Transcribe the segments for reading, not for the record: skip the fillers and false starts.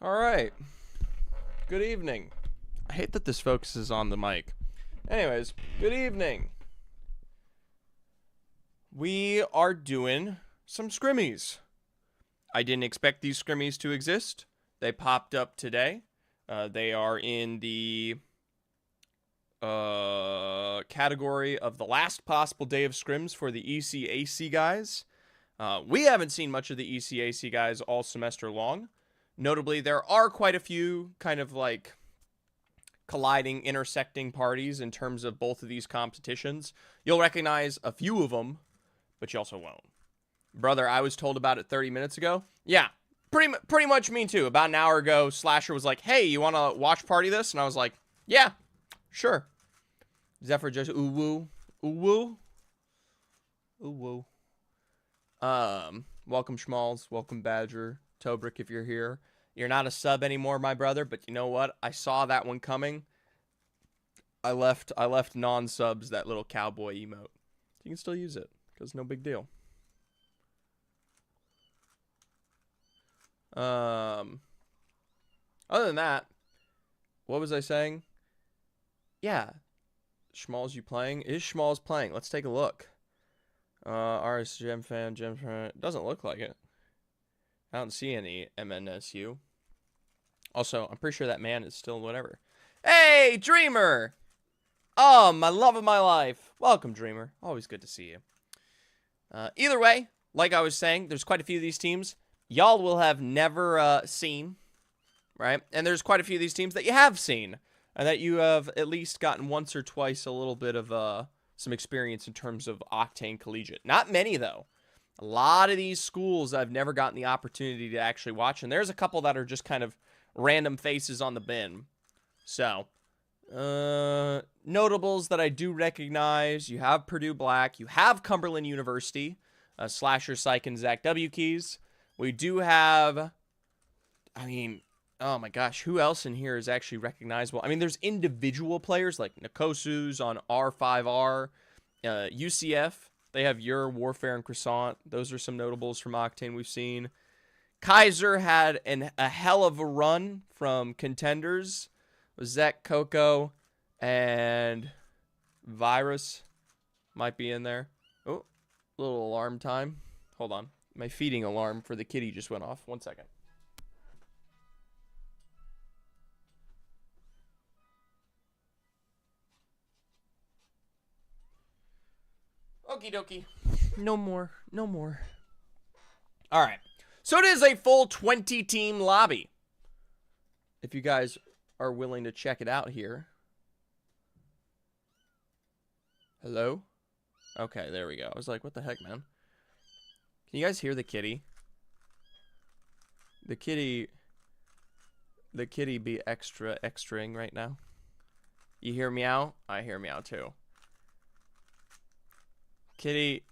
All right. Good evening. I hate that this focuses on the mic. Anyways, good evening. We are doing some scrimmies. I didn't expect these scrimmies to exist. They popped up today. They are in the category of the last possible day of scrims for the ECAC guys. We haven't seen much of the ECAC guys all semester long. Notably, there are quite a few kind of like colliding, intersecting parties in terms of both of these competitions. You'll recognize a few of them, but you also won't. Brother, I was told about it 30 minutes ago. Yeah, pretty much me too. About an hour ago, Slasher was like, hey, you want to watch party this? And I was like, yeah, sure. Zephyr just, ooh woo, ooh woo, ooh woo. Welcome Schmalls, welcome Badger, Tobrick if you're here. You're not a sub anymore, my brother, but you know what? I saw that one coming. I left non-subs that little cowboy emote. You can still use it, because no big deal. Other than that, what was I saying? Yeah. Schmalls, you playing? Is Schmalls playing? Let's take a look. RS Gem fan. It doesn't look like it. I don't see any MNSU. Also, I'm pretty sure that man is still whatever. Hey, Dreamer! Oh, my love of my life. Welcome, Dreamer. Always good to see you. Either way, like I was saying, there's quite a few of these teams y'all will have never seen, right? And there's quite a few of these teams that you have seen, and that you have at least gotten once or twice a little bit of some experience in terms of Octane Collegiate. Not many, though. A lot of these schools I've never gotten the opportunity to actually watch, and there's a couple that are just kind of random faces on the bin. So, notables that I do recognize, you have Purdue Black, you have Cumberland University, Slasher, Psych, and Zach W. Keys. We do have, I mean, oh my gosh, who else in here is actually recognizable? I mean, there's individual players like Nkosu's on R5R, UCF. They have Your, Warfare, and Croissant. Those are some notables from Octane we've seen. Kaiser had a hell of a run from contenders. Zek, Coco, and Virus might be in there. Oh, little alarm time. Hold on. My feeding alarm for the kitty just went off. 1 second. Okie dokie. No more. No more. All right. So it is a full 20-team lobby. If you guys are willing to check it out here. Hello? Okay, there we go. I was like, what the heck, man? Can you guys hear the kitty? The kitty be extraing right now. You hear meow? I hear meow too. Kitty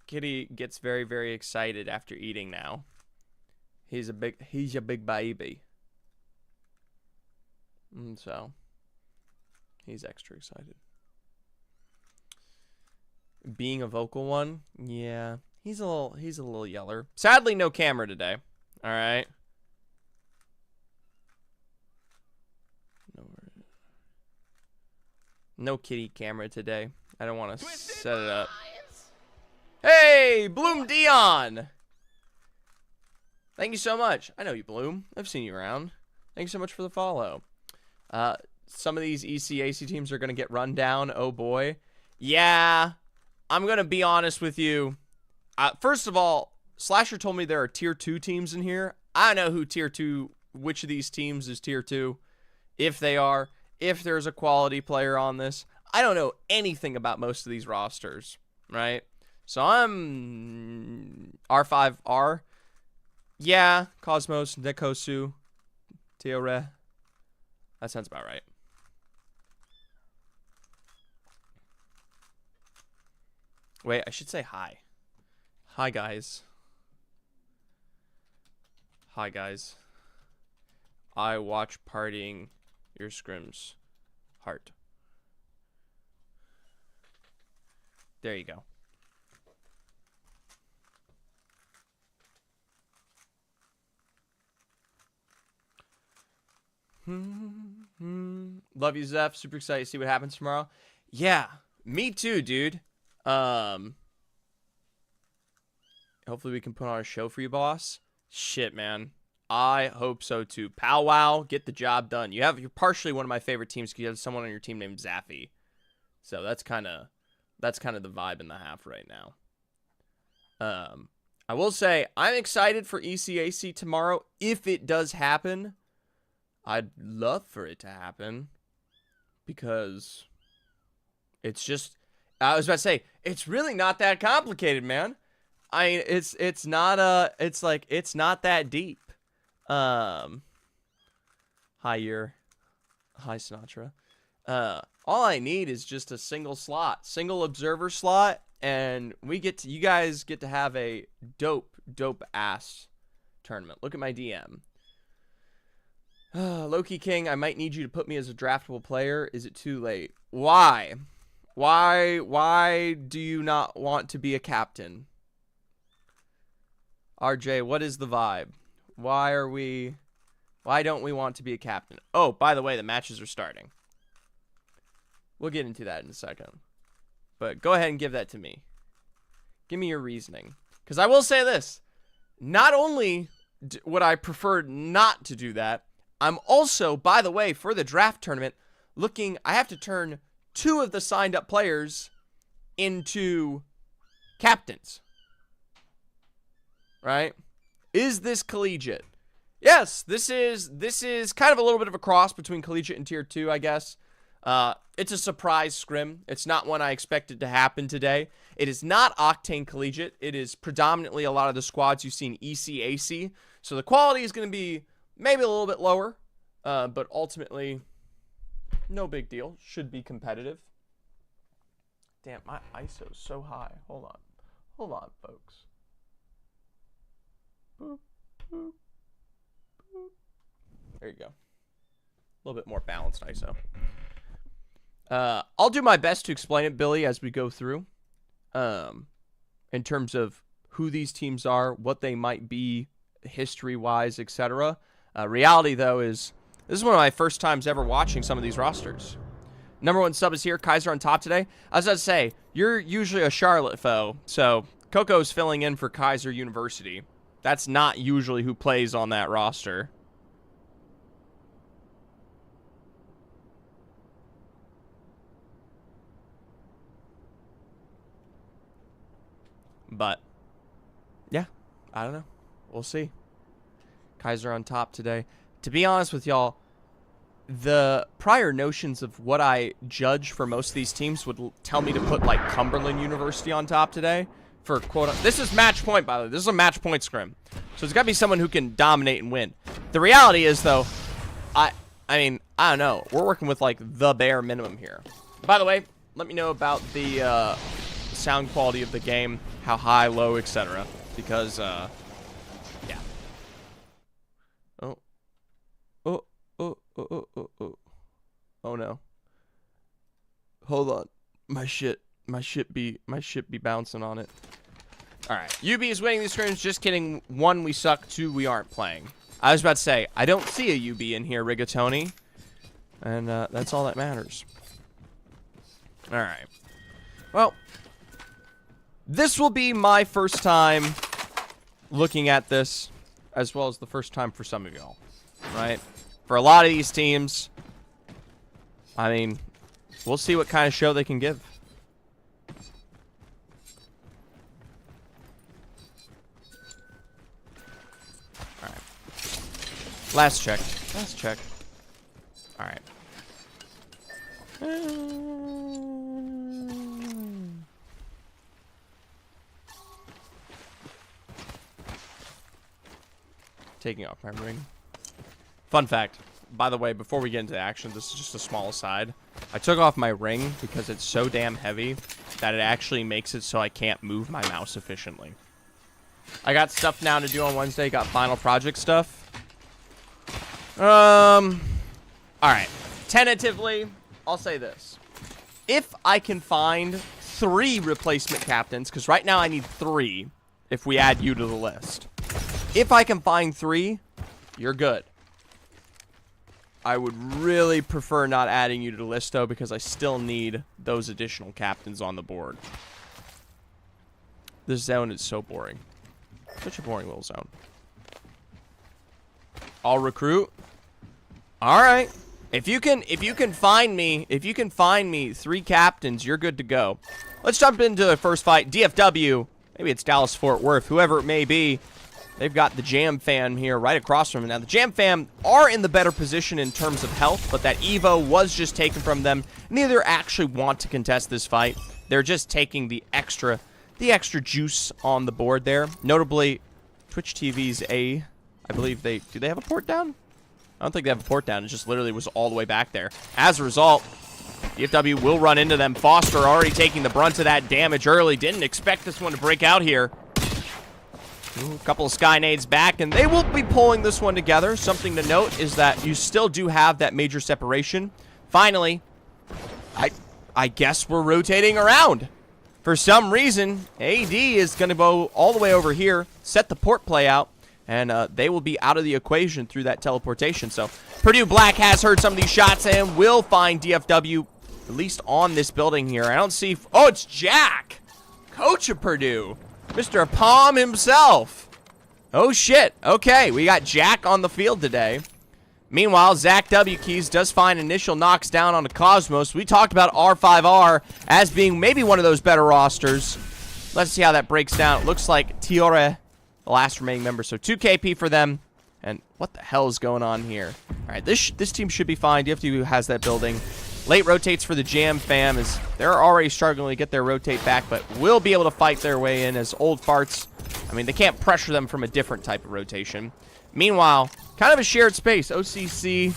gets very, very excited after eating now. He's a big baby. So he's extra excited. Being a vocal one, yeah. He's a little yeller. Sadly, no camera today. All right. No kitty camera today. I don't want to set it up. Hey, Bloom Dion. Thank you so much. I know you, Bloom. I've seen you around. Thank you so much for the follow. Some of these ECAC teams are going to get run down. Oh, boy. Yeah. I'm going to be honest with you. First of all, Slasher told me there are tier 2 teams in here. I don't know who tier 2, which of these teams is tier 2, if they are, if there's a quality player on this. I don't know anything about most of these rosters, right? So I'm R5R. Yeah, Cosmos, Nekosu, Teore. That sounds about right. Wait, I should say hi. Hi, guys. Hi, guys. I watch partying your scrims. Heart. There you go. Love you, Zeph. Super excited to see what happens tomorrow. Yeah, me too, dude. Hopefully we can put on a show for you, boss. Shit, man. I hope so too. Powwow, get the job done. You're partially one of my favorite teams because you have someone on your team named Zaffy. So that's kind of the vibe in the half right now. I will say I'm excited for ECAC tomorrow if it does happen. I'd love for it to happen because it's just, I was about to say, it's really not that complicated, man. I mean, it's not that deep. Hi Sinatra. All I need is just a single observer slot, and you guys get to have a dope ass tournament. Look at my DM. Loki King, I might need you to put me as a draftable player. Is it too late? Why? Why do you not want to be a captain? RJ, what is the vibe? Why don't we want to be a captain? Oh, by the way, the matches are starting. We'll get into that in a second. But go ahead and give that to me. Give me your reasoning. Because I will say this. Not only would I prefer not to do that, I'm also, by the way, for the draft tournament, I have to turn 2 of the signed up players into captains. Right? Is this collegiate? Yes, this is kind of a little bit of a cross between collegiate and tier 2, I guess. It's a surprise scrim. It's not one I expected to happen today. It is not Octane Collegiate. It is predominantly a lot of the squads you see in ECAC. So the quality is going to be maybe a little bit lower, but ultimately, no big deal. Should be competitive. Damn, my ISO is so high. Hold on, folks. Boop, boop, boop. There you go. A little bit more balanced ISO. I'll do my best to explain it, Billy, as we go through. In terms of who these teams are, what they might be, history-wise, etc. Reality, though, is this is one of my first times ever watching some of these rosters. Number 1 sub is here. Kaiser on top today. I was about to say, you're usually a Charlotte foe, so Coco's filling in for Kaiser University. That's not usually who plays on that roster. But, yeah, I don't know. We'll see. Kaiser on top today. To be honest with y'all, the prior notions of what I judge for most of these teams would tell me to put, like, Cumberland University on top today. For quote, this is match point, by the way. This is a match point scrim. So it's got to be someone who can dominate and win. The reality is, though, I mean, I don't know. We're working with, like, the bare minimum here. By the way, let me know about the sound quality of the game, how high, low, etc. Because, yeah. Oh no. Hold on. My shit be bouncing on it. Alright. UB is winning these scrims. Just kidding. 1, we suck. 2, we aren't playing. I was about to say, I don't see a UB in here, Rigatoni. And that's all that matters. Alright. Well, this will be my first time looking at this, as well as the first time for some of y'all. Right? For a lot of these teams, I mean, we'll see what kind of show they can give. Alright. Last check. Alright. Taking off my ring. Fun fact, by the way, before we get into action, this is just a small aside. I took off my ring because it's so damn heavy that it actually makes it so I can't move my mouse efficiently. I got stuff now to do on Wednesday. Got final project stuff. Alright. Tentatively, I'll say this. If I can find 3 replacement captains, because right now I need 3 if we add you to the list. If I can find 3, you're good. I would really prefer not adding you to the list, though, because I still need those additional captains on the board. This zone is so boring. Such a boring little zone. I'll recruit. All right. If you can find me 3 captains, you're good to go. Let's jump into the first fight. DFW. Maybe it's Dallas Fort Worth, whoever it may be. They've got the Jam Fam here right across from them. Now, the Jam Fam are in the better position in terms of health, but that Evo was just taken from them. Neither actually want to contest this fight. They're just taking the extra juice on the board there. Notably, Twitch TV's I believe do they have a port down? I don't think they have a port down. It just literally was all the way back there. As a result, DFW will run into them. Foster already taking the brunt of that damage early. Didn't expect this one to break out here. Ooh, a couple of sky nades back, and they will be pulling this one together. Something to note is that you still do have that major separation. Finally, I guess we're rotating around. For some reason, AD is going to go all the way over here, set the port play out, and they will be out of the equation through that teleportation. So Purdue Black has heard some of these shots and will find DFW, at least on this building here. I don't see... Oh, it's Jack! Coach of Purdue. Mr. Palm himself. Oh, shit. Okay, we got Jack on the field today. Meanwhile, Zach W. Keys does find initial knocks down on the Cosmos. We talked about R5R as being maybe one of those better rosters. Let's see how that breaks down. It looks like Tiore, the last remaining member. So 2 KP for them. And what the hell is going on here? All right, this team should be fine. DFW has that building. Late rotates for the Jam Fam as they're already struggling to get their rotate back, but will be able to fight their way in as old farts. I mean, they can't pressure them from a different type of rotation. Meanwhile, kind of a shared space. OCC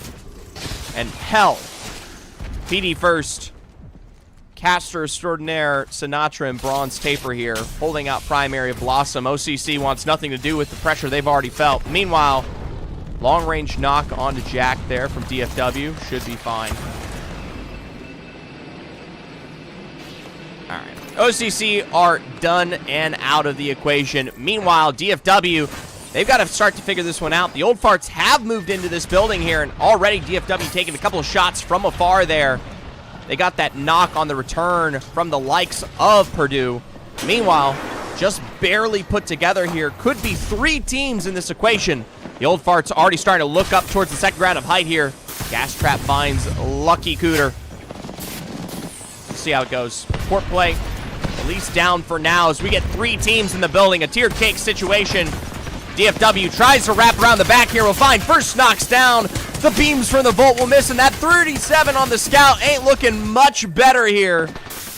and Hell. PD first. Caster Extraordinaire, Sinatra, and Bronze Taper here, holding out primary Blossom. OCC wants nothing to do with the pressure they've already felt. Meanwhile, long-range knock onto Jack there from DFW. Should be fine. All right. OCC are done and out of the equation. Meanwhile, DFW, they've got to start to figure this one out. The old farts have moved into this building here, and already DFW taking a couple of shots from afar there. They got that knock on the return from the likes of Purdue. Meanwhile, just barely put together here. Could be 3 teams in this equation. The old farts already starting to look up towards the second round of height here. Gas Trap finds Lucky Cooter. See how it goes. Port play, at least down for now as we get 3 teams in the building. A tiered cake situation. DFW tries to wrap around the back here. We'll find first knocks down. The beams from the Volt will miss, and that 37 on the Scout ain't looking much better here.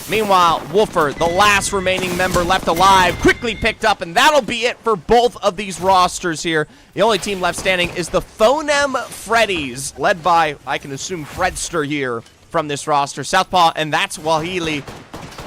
Meanwhile, Wolfer, the last remaining member left alive, quickly picked up, and that'll be it for both of these rosters here. The only team left standing is the Phonem Freddies, led by, I can assume, Fredster here from this roster. Southpaw, and that's Wahili.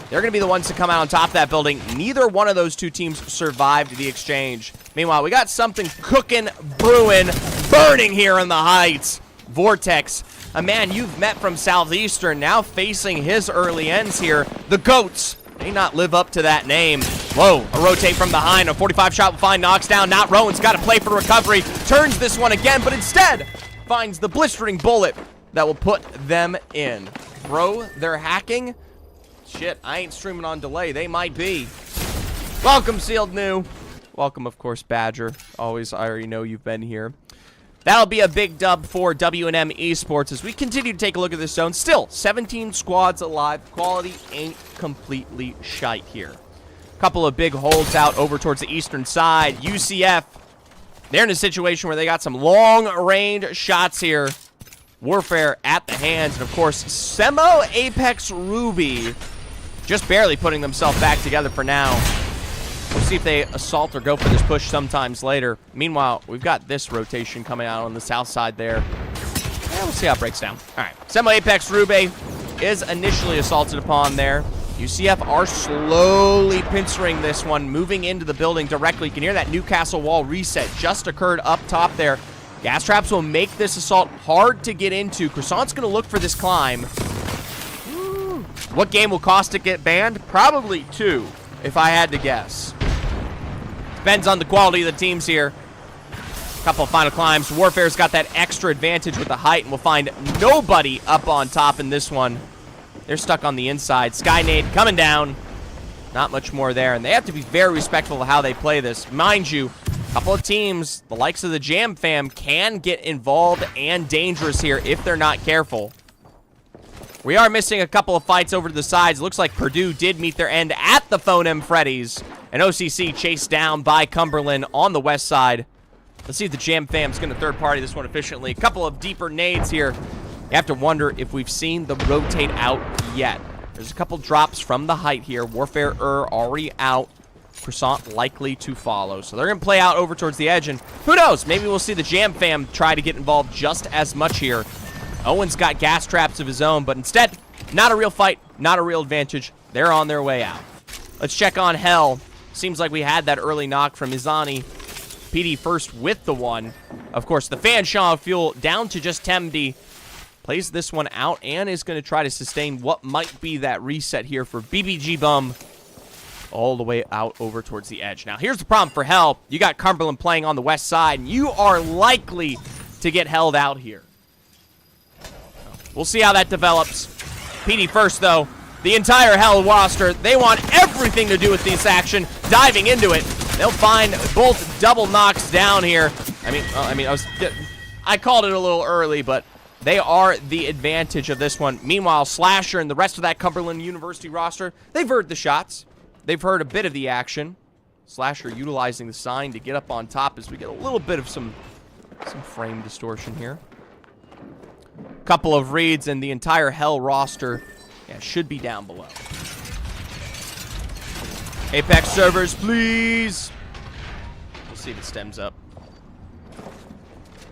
They're going to be the ones to come out on top of that building. Neither one of those 2 teams survived the exchange. Meanwhile, we got something cooking, brewing, burning here in the heights. Vortex, a man you've met from Southeastern, now facing his early ends here. The Goats may not live up to that name. Whoa, a rotate from behind. A 45 shot will find knocks down. Not Rowan's got to play for recovery. Turns this one again, but instead finds the blistering bullet that will put them in. Bro, they're hacking? Shit, I ain't streaming on delay. They might be. Welcome, Sealed New. Welcome, of course, Badger. Always, I already know you've been here. That'll be a big dub for W&M Esports as we continue to take a look at this zone. Still, 17 squads alive. Quality ain't completely shite here. Couple of big holds out over towards the eastern side. UCF, they're in a situation where they got some long-range shots here. Warfare at the hands, and of course, Semo Apex Ruby just barely putting themselves back together for now. We'll see if they assault or go for this push sometimes later. Meanwhile, we've got this rotation coming out on the south side there. Yeah, we'll see how it breaks down. All right, Semo Apex Ruby is initially assaulted upon there. UCF are slowly pincering this one, moving into the building directly. You can hear that Newcastle wall reset just occurred up top there. Gas traps will make this assault hard to get into. Croissant's going to look for this climb. What game will Caustic get banned? Probably 2, if I had to guess. Depends on the quality of the teams here. Couple of final climbs. Warfare's got that extra advantage with the height, and we'll find nobody up on top in this one. They're stuck on the inside. Skynade coming down. Not much more there, and they have to be very respectful of how they play this. Mind you, a couple of teams, the likes of the Jam Fam, can get involved and dangerous here if they're not careful. We are missing a couple of fights over to the sides. Looks like Purdue did meet their end at the Phone M Freddy's. And OCC chased down by Cumberland on the west side. Let's see if the Jam Fam's going to third party this one efficiently. A couple of deeper nades here. You have to wonder if we've seen the rotate out yet. There's a couple drops from the height here. Warfare already out. Croissant likely to follow. So they're going to play out over towards the edge. And who knows? Maybe we'll see the Jam Fam try to get involved just as much here. Owen's got gas traps of his own. But instead, not a real fight. Not a real advantage. They're on their way out. Let's check on Hell. Seems like we had that early knock from Izani. PD first with the one. Of course, the Fan Shaw Fuel down to just Temdi. Plays this one out and is going to try to sustain what might be that reset here for BBG Bum all the way out over towards the edge. Now, here's the problem for Hell. You got Cumberland playing on the west side, and you are likely to get held out here. We'll see how that develops. PD first, though. The entire Hell roster, they want everything to do with this action. Diving into it. They'll find both double knocks down here. I called it a little early, but they are the advantage of this one. Meanwhile, Slasher and the rest of that Cumberland University roster, they've heard the shots. They've heard a bit of the action. Slasher utilizing the sign to get up on top as we get a little bit of some frame distortion here. Couple of reads and the entire Hell roster should be down below. Apex servers, please. We'll see if it stems up.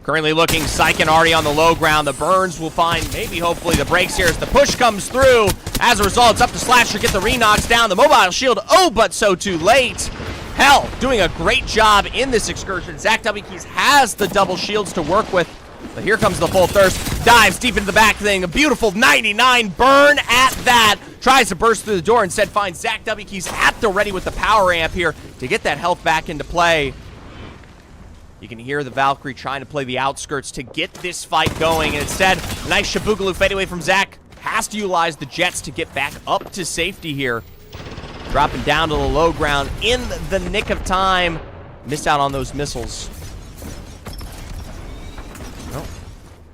Currently looking, Syken already on the low ground. The Burns will find maybe, hopefully, the breaks here as the push comes through. As a result, it's up to Slasher, get the re-knocks down. The mobile shield, oh, but so too late. Hell, doing a great job in this excursion. Zach W. Keys has the double shields to work with. But here comes the full thirst. Dives deep into the back thing. A beautiful 99 burn at that. Tries to burst through the door. Instead finds Zach W. Keys at the ready with the power amp here to get that health back into play. You can hear the Valkyrie trying to play the outskirts to get this fight going. And instead, nice Shabugaloo fade away from Zach. Has to utilize the Jets to get back up to safety here. Dropping down to the low ground in the nick of time. Missed out on those missiles.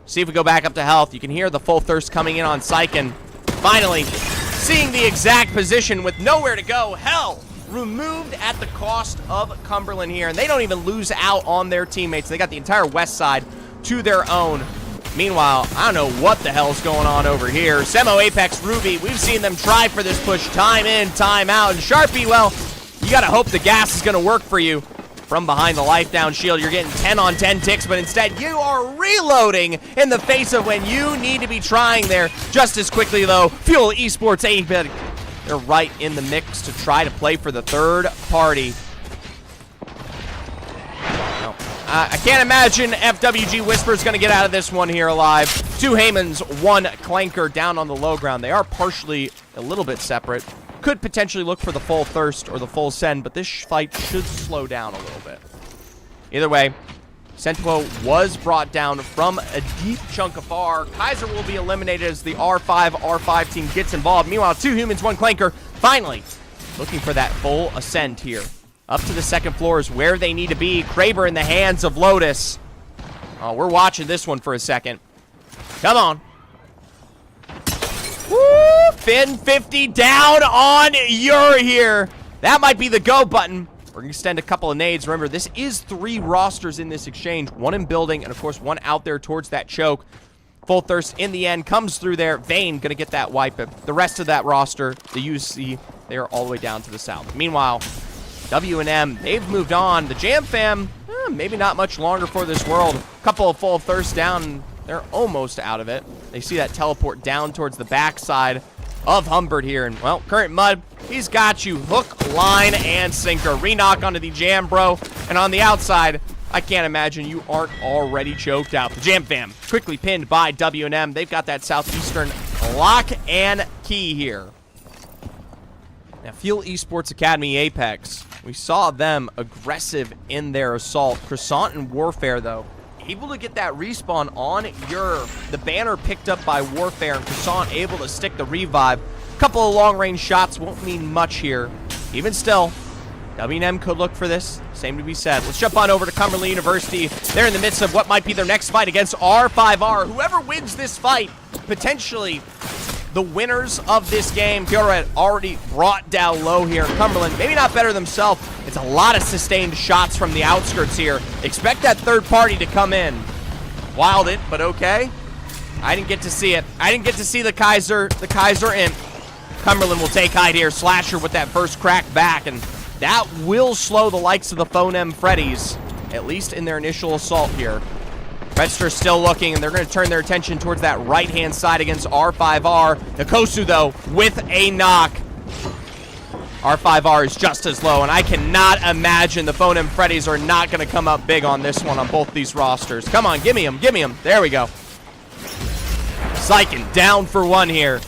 See if we go back up to health. You can hear the full thirst coming in on Syken. Finally, seeing the exact position with nowhere to go. Hell, removed at the cost of Cumberland here. And they don't even lose out on their teammates. They got the entire west side to their own. Meanwhile, I don't know what the hell's going on over here. Semo, Apex, Ruby, we've seen them try for this push time in, time out. And Sharpie, well, you got to hope the gas is going to work for you. From behind the life down shield, you're getting 10 on 10 ticks, but instead you are reloading in the face of when you need to be trying there just as quickly, though. Fuel Esports Ecac, they're right in the mix to try to play for the third party. No. I can't imagine FWG Whisper's going to get out of this one here alive. 2 Haymans, 1 Clanker down on the low ground. They are partially a little bit separate. Could potentially look for the full thirst or the full send, but this fight should slow down a little bit. Either way, Sentuo was brought down from a deep chunk of far. Kaiser will be eliminated as the R5 team gets involved. Meanwhile, 2 humans, 1 Clanker, finally looking for that full ascent here. Up to the second floor is where they need to be. Kraber in the hands of Lotus. Oh, we're watching this one for a second. Come on. Woo! Finn 50 down on Ur here. That might be the go button. We're going to extend a couple of nades. Remember, this is 3 rosters in this exchange. 1 in building and, of course, 1 out there towards that choke. Full thirst in the end comes through there. Vayne going to get that wipe. The rest of that roster, the UC, they are all the way down to the south. Meanwhile, W&M, they've moved on. The Jam Fam, maybe not much longer for this world. Couple of full thirsts down. They're almost out of it. They see that teleport down towards the backside of Humbert here. And, well, Current Mud, he's got you. Hook, line, and sinker. Re-knock onto the Jam, bro. And on the outside, I can't imagine you aren't already choked out. The Jam Fam quickly pinned by W&M. They've got that southeastern lock and key here. Now, Fuel Esports Academy Apex. We saw them aggressive in their assault. Croissant and Warfare, though, able to get that respawn on the banner picked up by Warfare, and Croissant able to stick the revive. A couple of long-range shots won't mean much here. Even still, W&M could look for this. Same to be said. Let's jump on over to Cumberland University. They're in the midst of what might be their next fight against R5R. Whoever wins this fight, potentially the winners of this game. Collegiate already brought down low here. Cumberland, maybe not better themselves. It's a lot of sustained shots from the outskirts here. Expect that third party to come in. Wild it, but okay. I didn't get to see it. I didn't get to see the Kaiser imp. Cumberland will take height here. Slasher with that first crack back, and that will slow the likes of the Phone M Freddies, at least in their initial assault here. Register's still looking, and they're going to turn their attention towards that right-hand side against R5R. Nkosu, though, with a knock. R5R is just as low, and I cannot imagine the Phone M Freddies are not going to come up big on this one on both these rosters. Come on, give me him, give me him. There we go. Syken down for one here.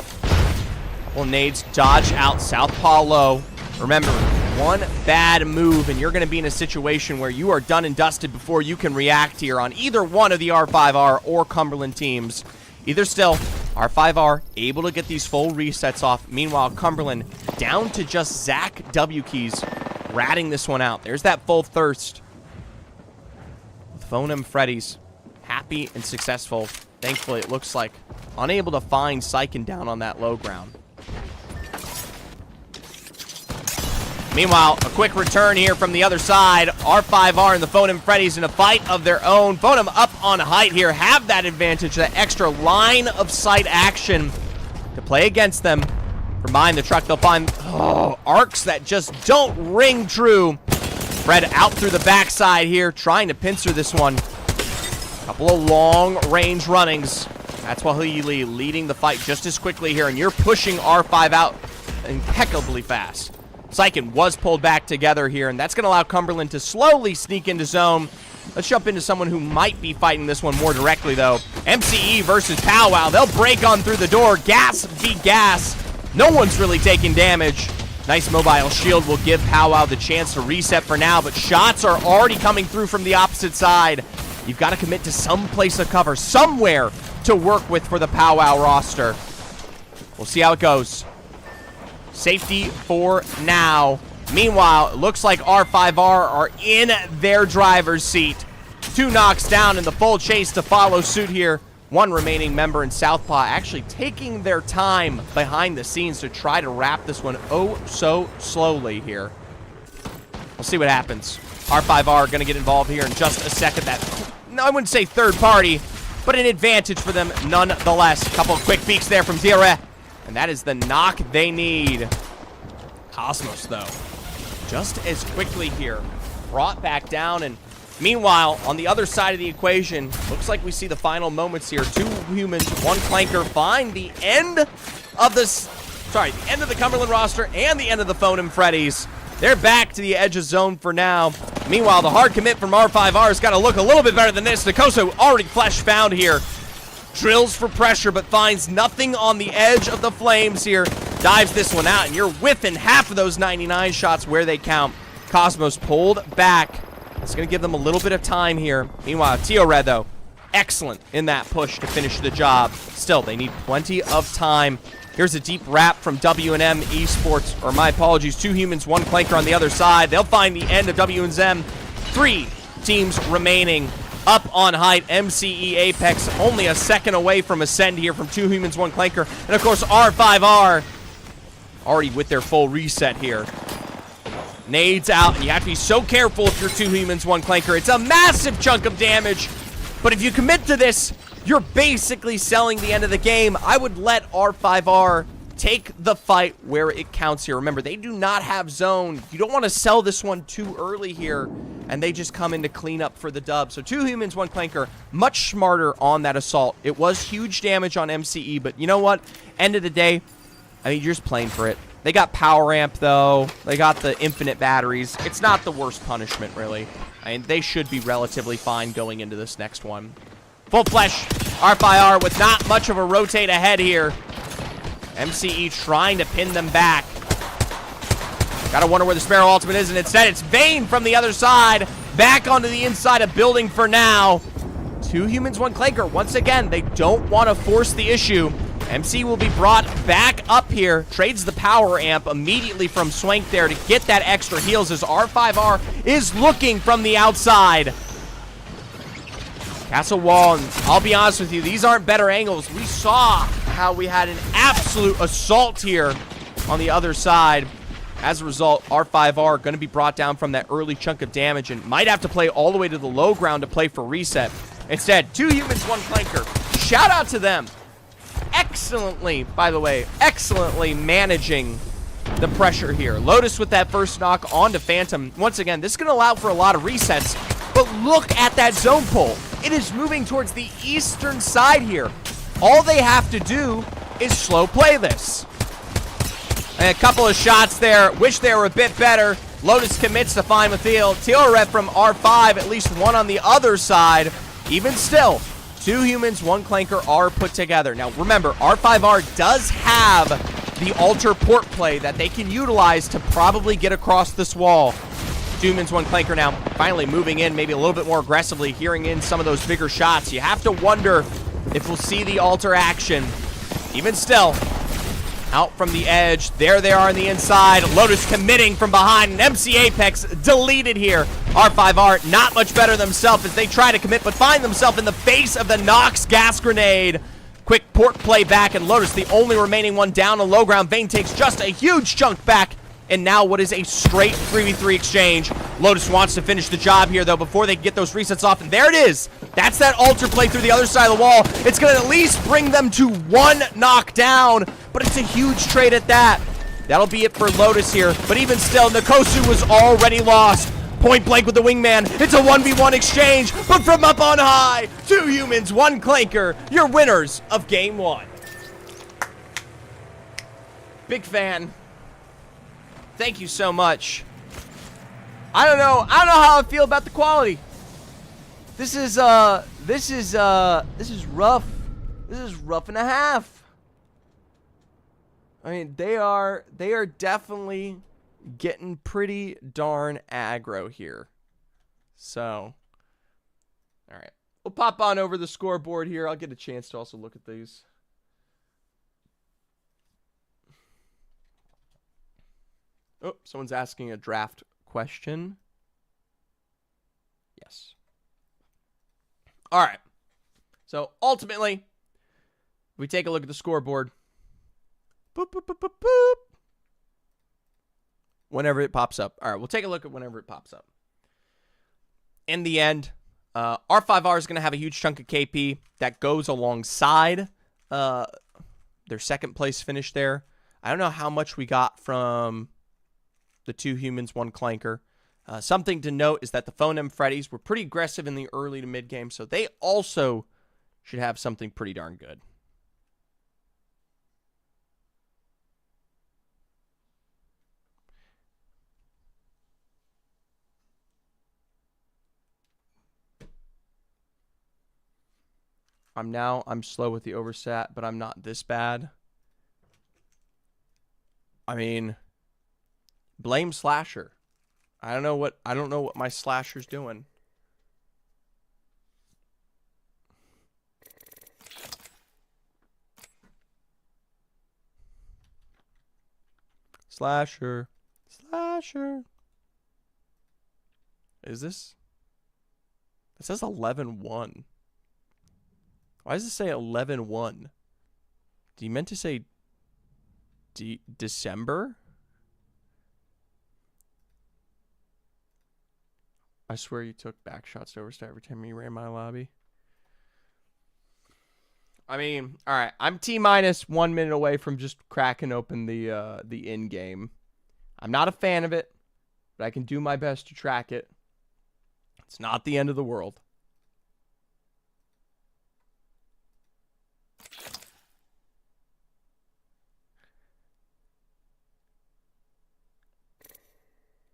Well, nades dodge out southpaw low. Remember, one bad move, and you're going to be in a situation where you are done and dusted before you can react here on either one of the R5R or Cumberland teams. Either still, R5R able to get these full resets off. Meanwhile, Cumberland down to just Zach W keys, ratting this one out. There's that full thirst. Phone M Freddies, happy and successful. Thankfully, it looks like unable to find Syken down on that low ground. Meanwhile, a quick return here from the other side. R5R and the Phone M Freddies in a fight of their own. Phone M up on height here, have that advantage, that extra line of sight action to play against them. From behind the truck, they'll find arcs that just don't ring true. Fred out through the backside here, trying to pincer this one. Couple of long-range runnings. That's Wahili leading the fight just as quickly here, and you're pushing R5 out impeccably fast. Syken was pulled back together here, and that's going to allow Cumberland to slowly sneak into zone. Let's jump into someone who might be fighting this one more directly, though. MCE versus Powwow. They'll break on through the door. Gas v gas. No one's really taking damage. Nice mobile shield will give Powwow the chance to reset for now, but shots are already coming through from the opposite side. You've got to commit to some place of cover, somewhere to work with for the Powwow roster. We'll see how it goes. Safety for now. Meanwhile, it looks like R5R are in their driver's seat. 2 knocks down in the full chase to follow suit here. 1 remaining member in Southpaw actually taking their time behind the scenes to try to wrap this one oh so slowly here. We'll see what happens. R5R going to get involved here in just a second. That, no, I wouldn't say third party, but an advantage for them nonetheless. A couple of quick peeks there from Tira. And that is the knock they need. Cosmos, though, just as quickly here, brought back down. And meanwhile, on the other side of the equation, looks like we see the final moments here. 2 humans, 1 clanker, find the end of the end of the Cumberland roster and the end of the Phone M Freddies. They're back to the edge of zone for now. Meanwhile, the hard commit from R5R has got to look a little bit better than this. Nkosu already flesh found here. Drills for pressure, but finds nothing on the edge of the flames here. Dives this one out, and you're whiffing half of those 99 shots where they count. Cosmos pulled back. It's going to give them a little bit of time here. Meanwhile, Tio Red, though, excellent in that push to finish the job. Still, they need plenty of time. Here's a deep wrap from W&M Esports, or my apologies, 2 humans, 1 clanker on the other side. They'll find the end of W&M. 3 teams remaining. Up on height, MCE Apex, only a second away from Ascend here from 2 humans, 1 clanker. And of course, R5R already with their full reset here. Nades out, and you have to be so careful if you're 2 humans, 1 clanker. It's a massive chunk of damage, but if you commit to this, you're basically selling the end of the game. I would let R5R take the fight where it counts here. Remember, they do not have zone. You don't want to sell this one too early here, and they just come in to clean up for the dub. So 2 humans, 1 clanker, much smarter on that assault. It was huge damage on MCE, but you know what? End of the day, I mean, you're just playing for it. They got power amp, though. They got the infinite batteries. It's not the worst punishment, really. I mean, they should be relatively fine going into this next one. Full flesh, R5R with not much of a rotate ahead here. MCE trying to pin them back. Gotta wonder where the Sparrow ultimate is, and instead it's Vayne from the other side. Back onto the inside of building for now. 2 humans, 1 Clanker. Once again, they don't want to force the issue. MC will be brought back up here. Trades the power amp immediately from Swank there to get that extra heals as R5R is looking from the outside. Castle wall, and I'll be honest with you, these aren't better angles. We saw how we had an absolute assault here on the other side. As a result, R5R going to be brought down from that early chunk of damage and might have to play all the way to the low ground to play for reset. Instead, 2 humans, 1 Clanker. Shout out to them. Excellently, by the way, excellently managing the pressure here. Lotus with that first knock onto Phantom. Once again, this is going to allow for a lot of resets, but look at that zone pull. It is moving towards the eastern side here. All they have to do is slow play this. And a couple of shots there. Wish they were a bit better. Lotus commits to find Mathiel. Tilret from R5, at least one on the other side. Even still, 2 humans, 1 Clanker are put together. Now, remember, R5R does have the altar port play that they can utilize to probably get across this wall. 2 humans, 1 Clanker now finally moving in, maybe a little bit more aggressively, hearing in some of those bigger shots. You have to wonder if we'll see the altar action. Even still, out from the edge. There they are on the inside. Lotus committing from behind. And MC Apex deleted here. R5R not much better themselves as they try to commit, but find themselves in the face of the Nox gas grenade. Quick port play back, and Lotus, the only remaining one down on low ground. Vayne takes just a huge chunk back. And now what is a straight 3v3 exchange. Lotus wants to finish the job here, though, before they can get those resets off. And there it is. That's that altar play through the other side of the wall. It's going to at least bring them to 1 knockdown. But it's a huge trade at that. That'll be it for Lotus here. But even still, Nkosu was already lost. Point blank with the wingman. It's a 1v1 exchange. But from up on high, 2 humans, 1 Clanker. Your winners of Game 1. Big fan. Thank you so much. I don't know how I feel about the quality. This is rough. This is rough and a half. I mean, they are definitely getting pretty darn aggro here. So, all right. We'll pop on over the scoreboard here. I'll get a chance to also look at these. Oh, someone's asking a draft question. Yes. All right. So, ultimately, we take a look at the scoreboard. Boop, boop, boop, boop, boop. Whenever it pops up. All right, we'll take a look at whenever it pops up. In the end, R5R is going to have a huge chunk of KP that goes alongside their second place finish there. I don't know how much we got from the 2 humans, 1 Clanker. Something to note is that the Phone M Freddies were pretty aggressive in the early to mid game, so they also should have something pretty darn good. I'm slow with the oversat, but I'm not this bad. I mean, blame Slasher. I don't know what my Slasher's doing. Slasher. Is this? It says 11-1. Why does it say 11-1? Do you meant to say December? I swear you took back shots to overstay every time you ran my lobby. I mean, all right. I'm T-minus 1 minute away from just cracking open the in-game. I'm not a fan of it, but I can do my best to track it. It's not the end of the world.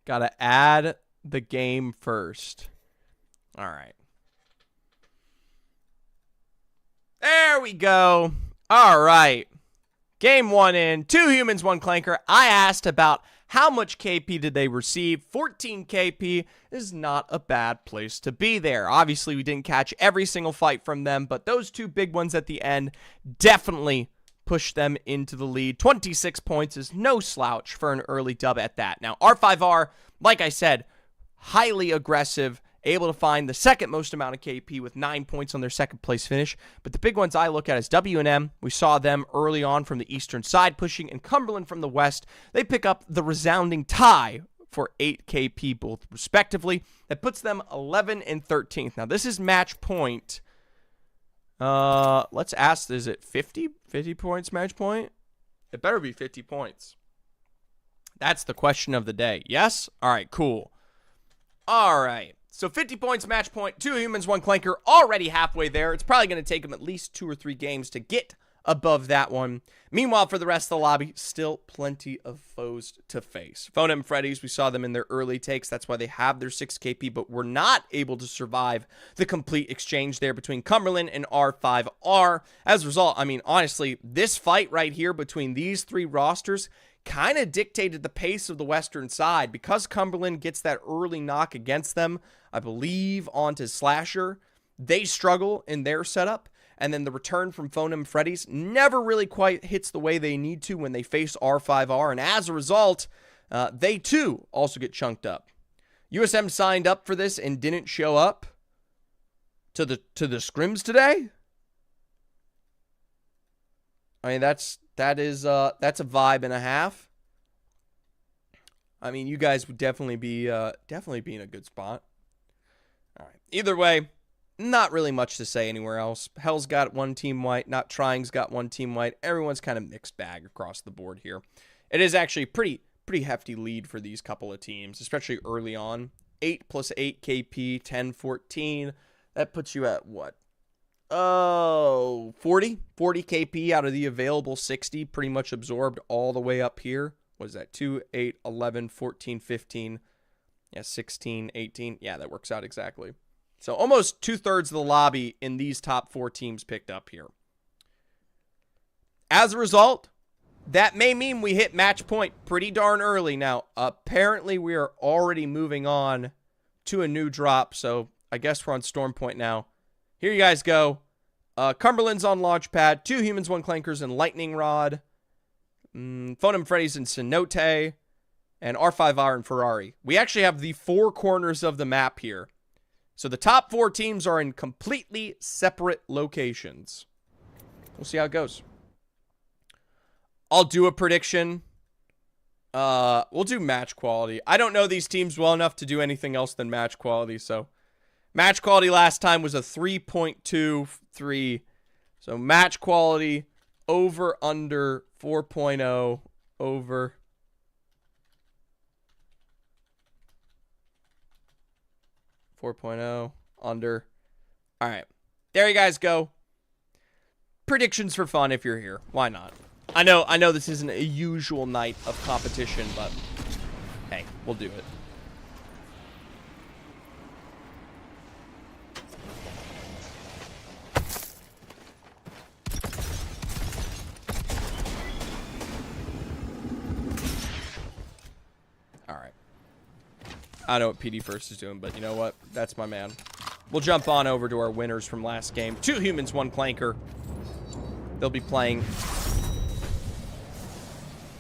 Gotta add the game first. All right. There we go. All right. Game 1 in. 2 humans, 1 Clanker. I asked about How much KP did they receive? 14 KP is not a bad place to be there. Obviously, we didn't catch every single fight from them, but those two big ones at the end definitely pushed them into the lead. 26 points is no slouch for an early dub at that. Now, R5R, like I said, highly aggressive, able to find the second most amount of KP with 9 points on their second place finish. But the big ones I look at is W&M. We saw them early on from the eastern side pushing, and Cumberland from the west. They pick up the resounding tie for 8 KP both respectively. That puts them 11 and 13th. Now this is match point. Let's ask, is it 50? 50 points match point? It better be 50 points. That's the question of the day. Yes? All right, cool. All right. So 50 points match point, 2 humans, 1 clanker, already halfway there. It's probably going to take them at least 2 or 3 games to get above that one. Meanwhile, for the rest of the lobby, still plenty of foes to face. Phone and Freddy's, we saw them in their early takes. That's why they have their 6 KP, but were not able to survive the complete exchange there between Cumberland and R5R. As a result, I mean, honestly, this fight right here between these 3 rosters kind of dictated the pace of the western side. Because Cumberland gets that early knock against them, I believe, onto Slasher, they struggle in their setup. And then the return from Phone and Freddy's never really quite hits the way they need to when they face R5R. And as a result, they too also get chunked up. USM signed up for this and didn't show up to the scrims today. I mean, that's a vibe and a half. I mean, you guys would definitely be in a good spot. All right. Either way, not really much to say anywhere else. Hell's got 1 team white. Not Trying's got 1 team white. Everyone's kind of mixed bag across the board here. It is actually pretty hefty lead for these couple of teams, especially early on. 8 plus 8 KP, 10, 14. That puts you at what? Oh, 40 KP out of the available 60, pretty much absorbed all the way up here. What is that? 2, 8, 11, 14, 15. Yeah, 16, 18. Yeah, that works out exactly. So almost 2/3 of the lobby in these top 4 teams picked up here. As a result, that may mean we hit match point pretty darn early. Now, apparently we are already moving on to a new drop, so I guess we're on Storm Point now. Here you guys go. Cumberland's on Launchpad. 2 humans, 1 clankers, and Lightning Rod. Phone and Freddy's and Cenote. And R5R and Ferrari. We actually have the 4 corners of the map here. So the top 4 teams are in completely separate locations. We'll see how it goes. I'll do a prediction. We'll do match quality. I don't know these teams well enough to do anything else than match quality, so match quality last time was a 3.23. So match quality over under 4.0 over 4.0 under. All right. There you guys go. Predictions for fun if you're here. Why not? I know this isn't a usual night of competition, but hey, we'll do it. All right. I don't know what PD First is doing, but you know what? That's my man. We'll jump on over to our winners from last game. 2 humans, 1 clanker. They'll be playing.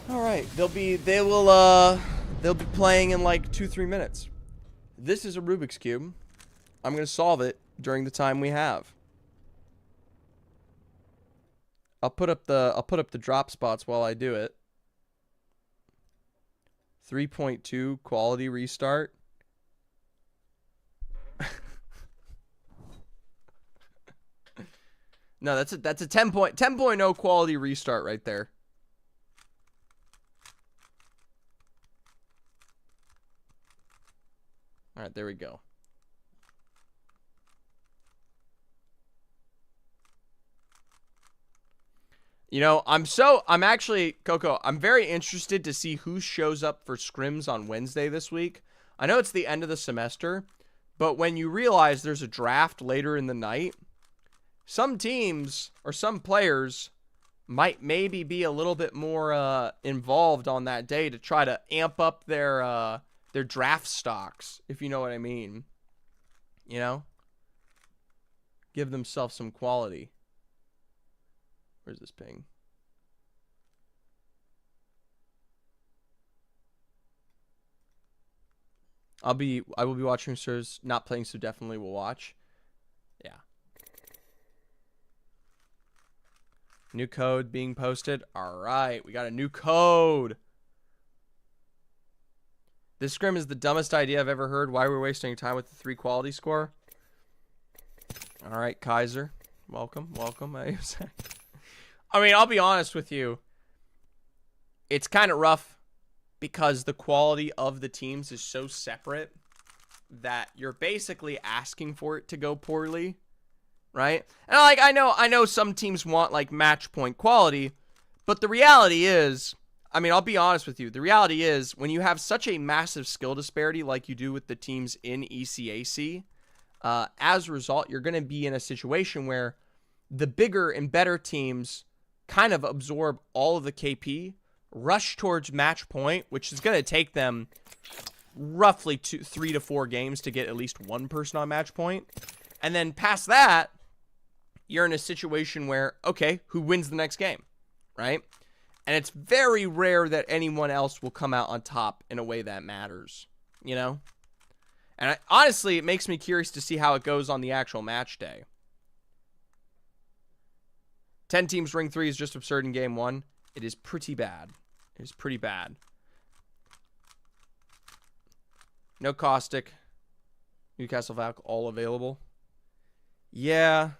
All right, they'll be playing in like 2-3 minutes. This is a Rubik's Cube. I'm gonna solve it during the time we have. I'll put up the drop spots while I do it. 3.2 quality restart. No, that's a 10.0 quality restart right there. All right, there we go. You know, I'm actually, Coco, I'm very interested to see who shows up for scrims on Wednesday this week. I know it's the end of the semester, but when you realize there's a draft later in the night, some teams or some players might maybe be a little bit more involved on that day to try to amp up their draft stocks, if you know what I mean. You know? Give themselves some quality. Where's this ping? I will be watching Sirs, not playing, so definitely will watch. Yeah. New code being posted. All right, we got a new code. This scrim is the dumbest idea I've ever heard. Why are we wasting time with the 3 quality score? All right, Kaiser. Welcome. I mean, I'll be honest with you. It's kind of rough because the quality of the teams is so separate that you're basically asking for it to go poorly, right? And like I know some teams want like match point quality, but the reality is, I mean, I'll be honest with you. The reality is when you have such a massive skill disparity like you do with the teams in ECAC, as a result, you're going to be in a situation where the bigger and better teams kind of absorb all of the KP, rush towards match point, which is going to take them roughly 3 to 4 games to get at least one person on match point. And then past that, you're in a situation where, okay, who wins the next game, right? And it's very rare that anyone else will come out on top in a way that matters, you know? And honestly, it makes me curious to see how it goes on the actual match day. 10 teams ring 3 is just absurd in game 1. It is pretty bad. It is pretty bad. No Caustic. Newcastle Valk, all available. Yeah.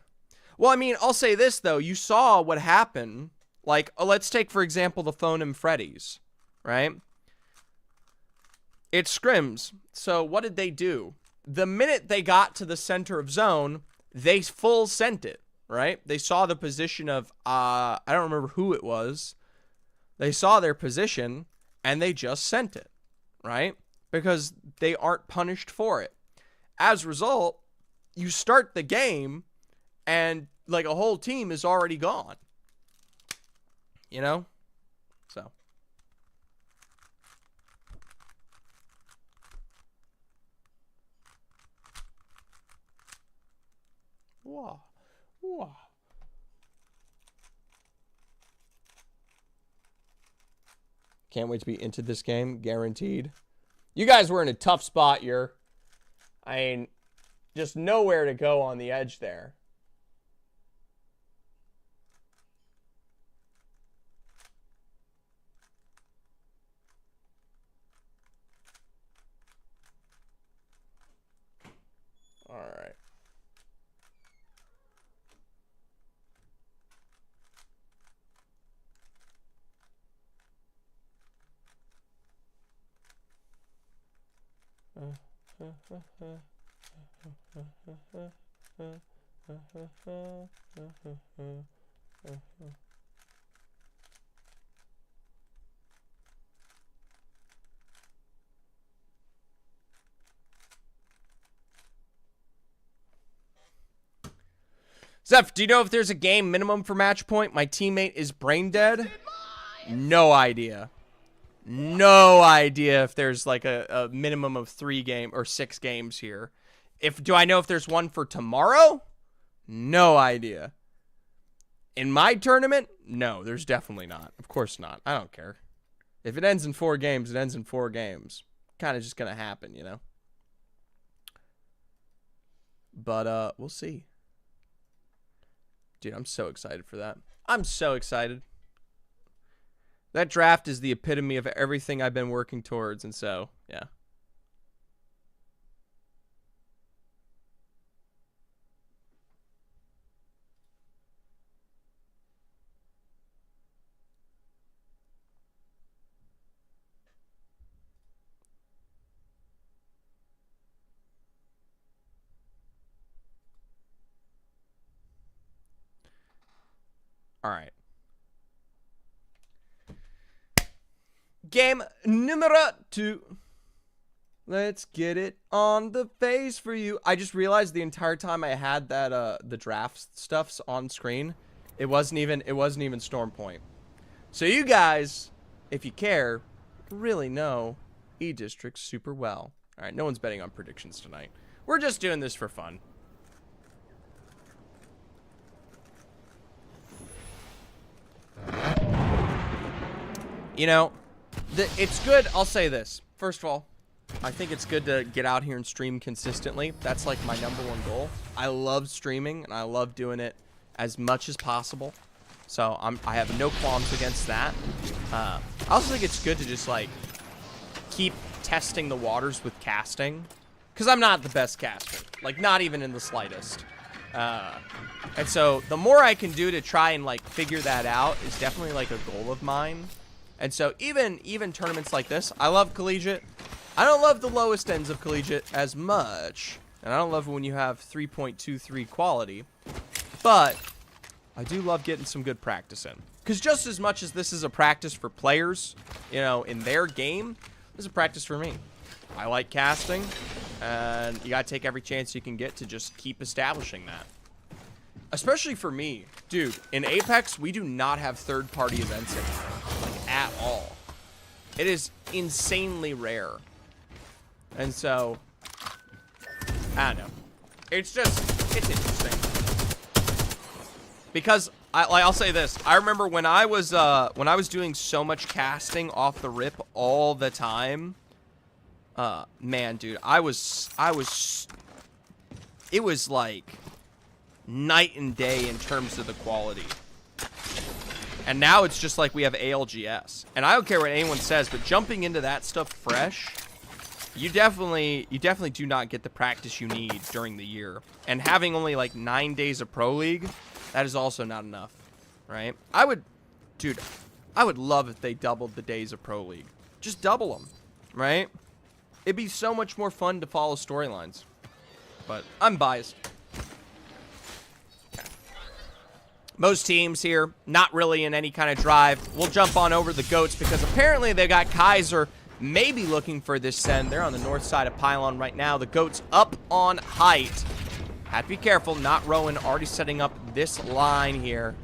Well, I mean, I'll say this, though. You saw what happened. Like, let's take, for example, the Phone and Freddy's, right? It's scrims. So what did they do? The minute they got to the center of zone, they full sent it, right? They saw the position of, I don't remember who it was. They saw their position, and they just sent it, right? Because they aren't punished for it. As a result, you start the game, and like a whole team is already gone. You know? So. Wow. Wow. Can't wait to be into this game, guaranteed. You guys were in a tough spot here. I mean, just nowhere to go on the edge there. All right. Zeph, do you know if there's a game minimum for match point? My teammate is brain dead. No idea. No idea if there's like a minimum of 3 game or 6 games here. Do I know if there's one for tomorrow? No idea. In my tournament? No, there's definitely not. Of course not. I don't care. If it ends in 4 games, it ends in 4 games. Kind of just gonna happen, you know? But we'll see. Dude, I'm so excited for that. I'm so excited. That draft is the epitome of everything I've been working towards, and so, yeah. All right. Game numero 2. Let's get it on the face for you. I just realized the entire time I had that the draft stuffs on screen, It wasn't even Storm Point. So you guys, if you care, really know E-Districts super well. All right, no one's betting on predictions tonight. We're just doing this for fun. You know, it's good. I'll say this. First of all, I think it's good to get out here and stream consistently. That's like my #1 goal. I love streaming, and I love doing it as much as possible. So I have no qualms against that. I also think it's good to just like keep testing the waters with casting, because I'm not the best caster, like not even in the slightest. And so the more I can do to try and like figure that out is definitely like a goal of mine. And so even tournaments like this, I love Collegiate. I don't love the lowest ends of Collegiate as much, and I don't love when you have 3.23 quality, but I do love getting some good practice in. Because just as much as this is a practice for players, you know, in their game, this is a practice for me. I like casting, and you gotta take every chance you can get to just keep establishing that. Especially for me. Dude, in Apex, we do not have third-party events anymore. Like, at all. It is insanely rare. And so, I don't know. It's interesting. Because, I'll say this. I remember when I was doing so much casting off the rip all the time. Man, dude, it was like night and day in terms of the quality. And now it's just like we have ALGS. And I don't care what anyone says, but jumping into that stuff fresh, you definitely do not get the practice you need during the year. And having only like 9 days of Pro League, that is also not enough, right? I would love if they doubled the days of Pro League. Just double them, right? It'd be so much more fun to follow storylines. But I'm biased. Most teams here, not really in any kind of drive. We'll jump on over the GOATs because apparently they got Kaiser maybe looking for this send. They're on the north side of Pylon right now. The GOATs up on height. Have to be careful. Not Rowan already setting up this line here.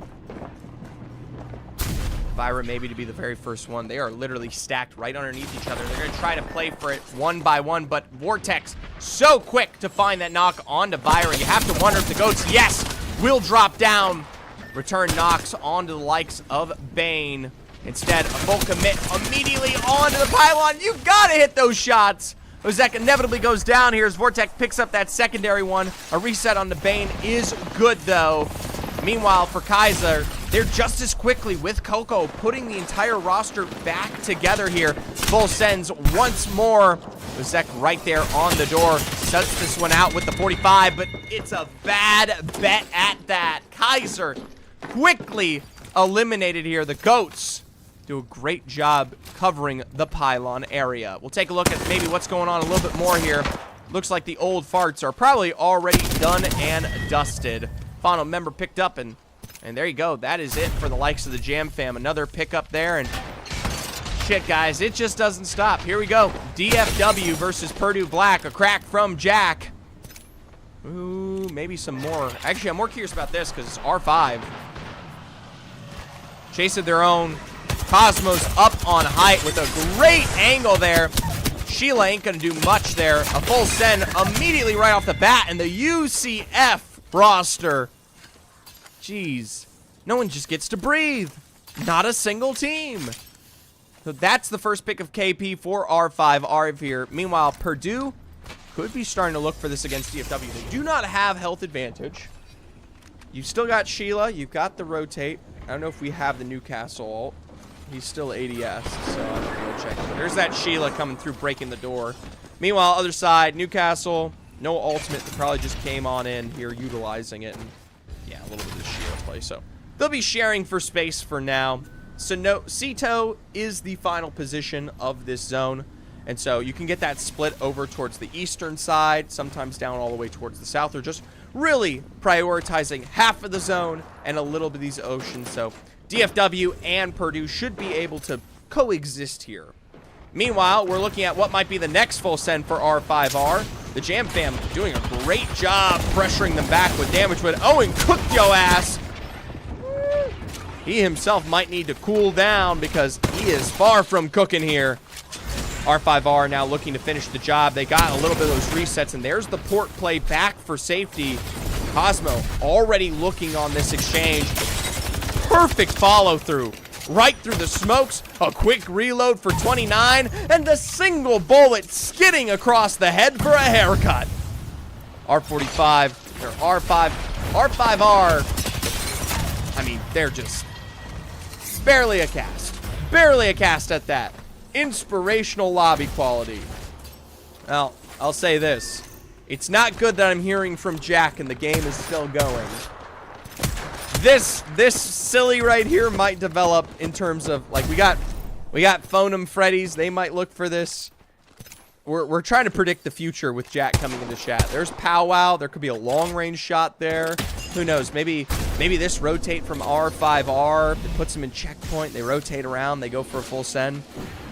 Vira maybe to be the very first one. They are literally stacked right underneath each other. They're going to try to play for it one by one, but Vortex so quick to find that knock onto Vira. You have to wonder if the GOATs, yes, will drop down. Return knocks onto the likes of Bane. Instead, a full commit immediately onto the Pylon. You've got to hit those shots. Ozek inevitably goes down here as Vortex picks up that secondary one. A reset on the Bane is good, though. Meanwhile, for Kaiser, they're just as quickly with Coco putting the entire roster back together here. Full sends once more. Ozek right there on the door. Sets this one out with the 45, but it's a bad bet at that. Kaiser quickly eliminated here. The GOATs do a great job covering the Pylon area. We'll take a look at maybe what's going on a little bit more here. Looks like the old farts are probably already done and dusted. Final member picked up, and there you go. That is it for the likes of the Jam Fam. Another pickup there, and shit, guys, it just doesn't stop. Here we go. DFW versus Purdue Black. A crack from Jack. Ooh, maybe some more. Actually, I'm more curious about this because it's R5. Chasing their own. Cosmos up on height with a great angle there. Sheila ain't gonna do much there. A full send immediately right off the bat, and the UCF roster. Jeez. No one just gets to breathe. Not a single team. So that's the first pick of KP for R5 here. Meanwhile, Purdue could be starting to look for this against DFW. They do not have health advantage. You've still got Sheila. You've got the rotate. I don't know if we have the Newcastle ult. He's still ADS, so I'm gonna go check. But there's that Sheila coming through, breaking the door. Meanwhile, other side, Newcastle, no ultimate. They probably just came on in here, utilizing it. And yeah, a little bit of Sheila play. So they'll be sharing for space for now. So no, Cito is the final position of this zone. And so you can get that split over towards the eastern side, sometimes down all the way towards the south, or just really prioritizing half of the zone and a little bit of these oceans. So DFW and Purdue should be able to coexist here. Meanwhile, we're looking at what might be the next full send for R5R. The Jam Fam doing a great job pressuring them back with damage, but Owen cooked yo ass. he himself might need to cool down because he is far from cooking here. R5R now looking to finish the job. They got a little bit of those resets, and there's the port play back for safety. Cosmo already looking on this exchange. Perfect follow-through. Right through the smokes, a quick reload for 29, and a single bullet skidding across the head for a haircut. R45, or R5R. I mean, they're just barely a cast. Barely a cast at that. Inspirational lobby quality. Well, I'll say this. It's not good that I'm hearing from Jack and the game is still going. This silly right here might develop in terms of, like, we got Phonem Freddy's. They might look for this. We're trying to predict the future with Jack coming into chat. There's Powwow. There could be a long-range shot there. Who knows? Maybe this rotate from R5R. It puts them in checkpoint. They rotate around. They go for a full send.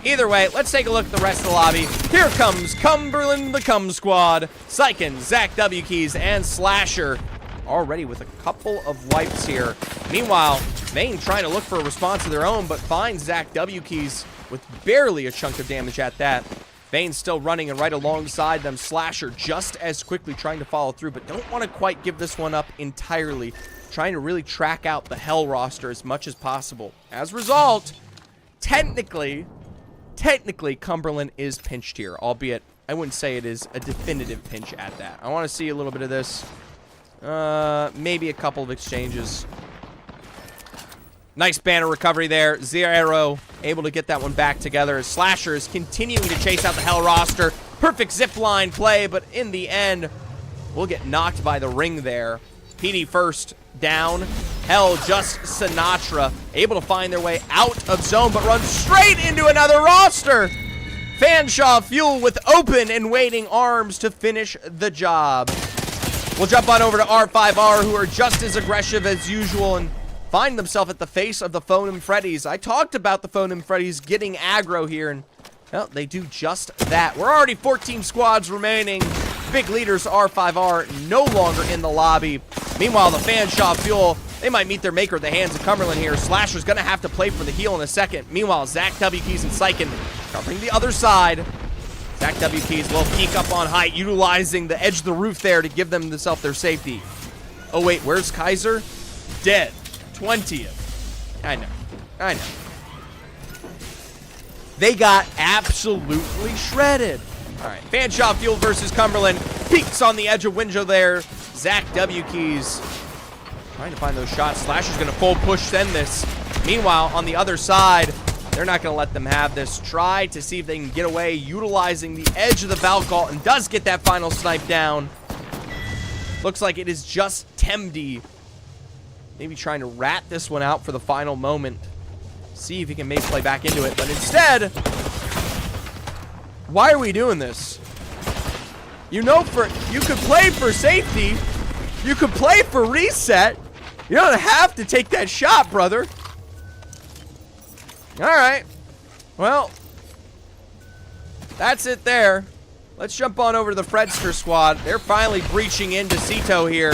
Either way, let's take a look at the rest of the lobby. Here comes Cumberland, the Cum Squad. Syken, Zach W Keys, and Slasher already with a couple of wipes here. Meanwhile, Vayne trying to look for a response of their own, but finds Zach W Keys with barely a chunk of damage at that. Vayne's still running and right alongside them. Slasher just as quickly trying to follow through, but don't want to quite give this one up entirely. Trying to really track out the Hell roster as much as possible. As a result, technically, Cumberland is pinched here, albeit I wouldn't say it is a definitive pinch at that. I want to see a little bit of this. Maybe a couple of exchanges. Nice banner recovery there. Zero able to get that one back together as Slasher is continuing to chase out the Hell roster. Perfect zipline play, but in the end, we'll get knocked by the ring there. PD first down. Hell just Sinatra able to find their way out of zone, but run straight into another roster. Fanshawe Fuel with open and waiting arms to finish the job. We'll jump on over to R5R, who are just as aggressive as usual and find themselves at the face of the Phonem Freddy's. I talked about the Phonem Freddy's getting aggro here, and well, they do just that. We're already 14 squads remaining. Big leaders R5R no longer in the lobby. Meanwhile, the Fanshawe Fuel, they might meet their maker at the hands of Cumberland here. Slasher's going to have to play for the heal in a second. Meanwhile, Zach W Keys and Syken covering the other side. Zach W Keys will peek up on height, utilizing the edge of the roof there to give themselves their safety. Oh, wait, where's Kaiser? Dead. 20th. I know. They got absolutely shredded. All right, Fanshawe Fuel versus Cumberland. Peeks on the edge of window there. Zach W Keys trying to find those shots. Slasher's going to full push send this. Meanwhile, on the other side, they're not going to let them have this. Try to see if they can get away, utilizing the edge of the Valkalt, and does get that final snipe down. Looks like it is just Temdi. Maybe trying to rat this one out for the final moment. See if he can maybe play back into it. But instead, why are we doing this? You could play for safety. You could play for reset. You don't have to take that shot, brother. All right. Well, that's it there. Let's jump on over to the Fredster squad. They're finally breaching into Cito here.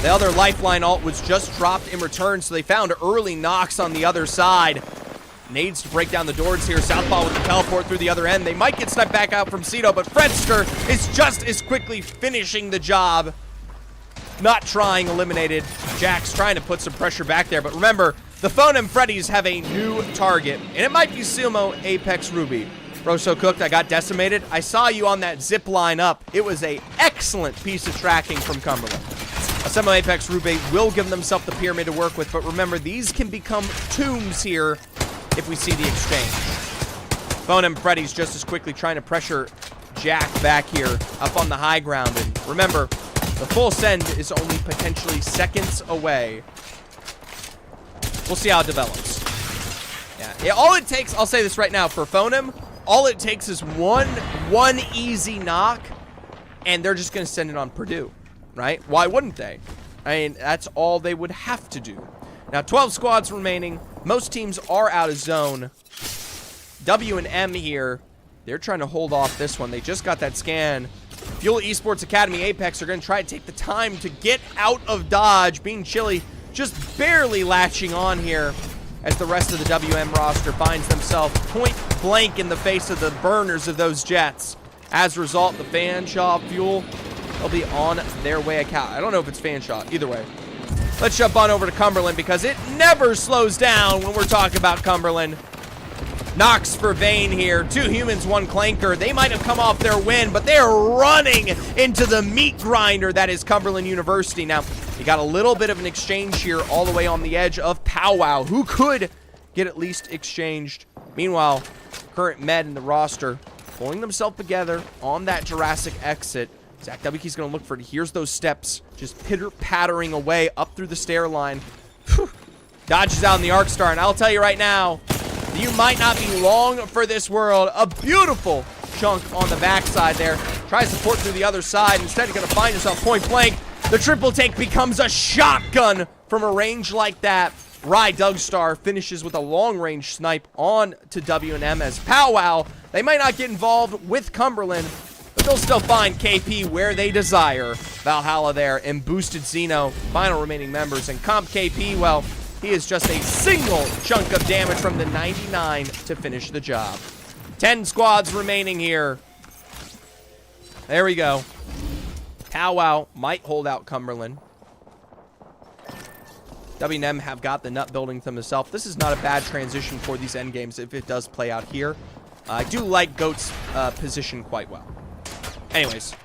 The other lifeline ult was just dropped in return, so they found early knocks on the other side. Nades to break down the doors here. Southpaw with the teleport through the other end. They might get sniped back out from Cito, but Fredster is just as quickly finishing the job. Not trying, eliminated. Jack's trying to put some pressure back there, but remember, the Phonem Freddy's have a new target, and it might be Sumo Apex Ruby. Bro, so cooked, I got decimated. I saw you on that zip line up. It was a excellent piece of tracking from Cumberland. Sumo Apex Ruby will give themselves the pyramid to work with, but remember, these can become tombs here if we see the exchange. Phonem Freddy's just as quickly trying to pressure Jack back here up on the high ground. And remember, the full send is only potentially seconds away. We'll see how it develops. Yeah, all it takes, I'll say this right now, for Phonem, all it takes is one easy knock, and they're just going to send it on Purdue, right? Why wouldn't they? I mean, that's all they would have to do. Now, 12 squads remaining. Most teams are out of zone. W and M here, they're trying to hold off this one. They just got that scan. Fuel Esports Academy Apex are going to try to take the time to get out of dodge. Being chilly just barely latching on here as the rest of the WM roster finds themselves point blank in the face of the burners of those jets. As a result, the fan shot fuel, they'll be on their way. I don't know if it's fan shot. Either way. Let's jump on over to Cumberland because it never slows down when we're talking about Cumberland. Knocks for Vayne here. 2 humans, 1 clanker. They might have come off their win, but they're running into the meat grinder that is Cumberland University. Now, you got a little bit of an exchange here all the way on the edge of Powwow, who could get at least exchanged. Meanwhile, current med in the roster pulling themselves together on that Jurassic exit. Zach Wkey's going to look for it. Here's those steps just pitter-pattering away up through the stair line. Whew. Dodges out in the Arc Star, and I'll tell you right now, you might not be long for this world. A beautiful chunk on the backside there. Tries to port through the other side. Instead, you're going to find yourself point blank. The triple take becomes a shotgun from a range like that. Rye Dougstar finishes with a long-range snipe on to W&M as Powwow. They might not get involved with Cumberland, but they'll still find KP where they desire. Valhalla there and Boosted Xeno, final remaining members. And Comp KP, well, he is just a single chunk of damage from the 99 to finish the job. 10 squads remaining here. There we go. Powwow might hold out Cumberland. W&M have got the nut building to themselves. This is not a bad transition for these endgames if it does play out here. I do like Goat's position quite well. Anyways,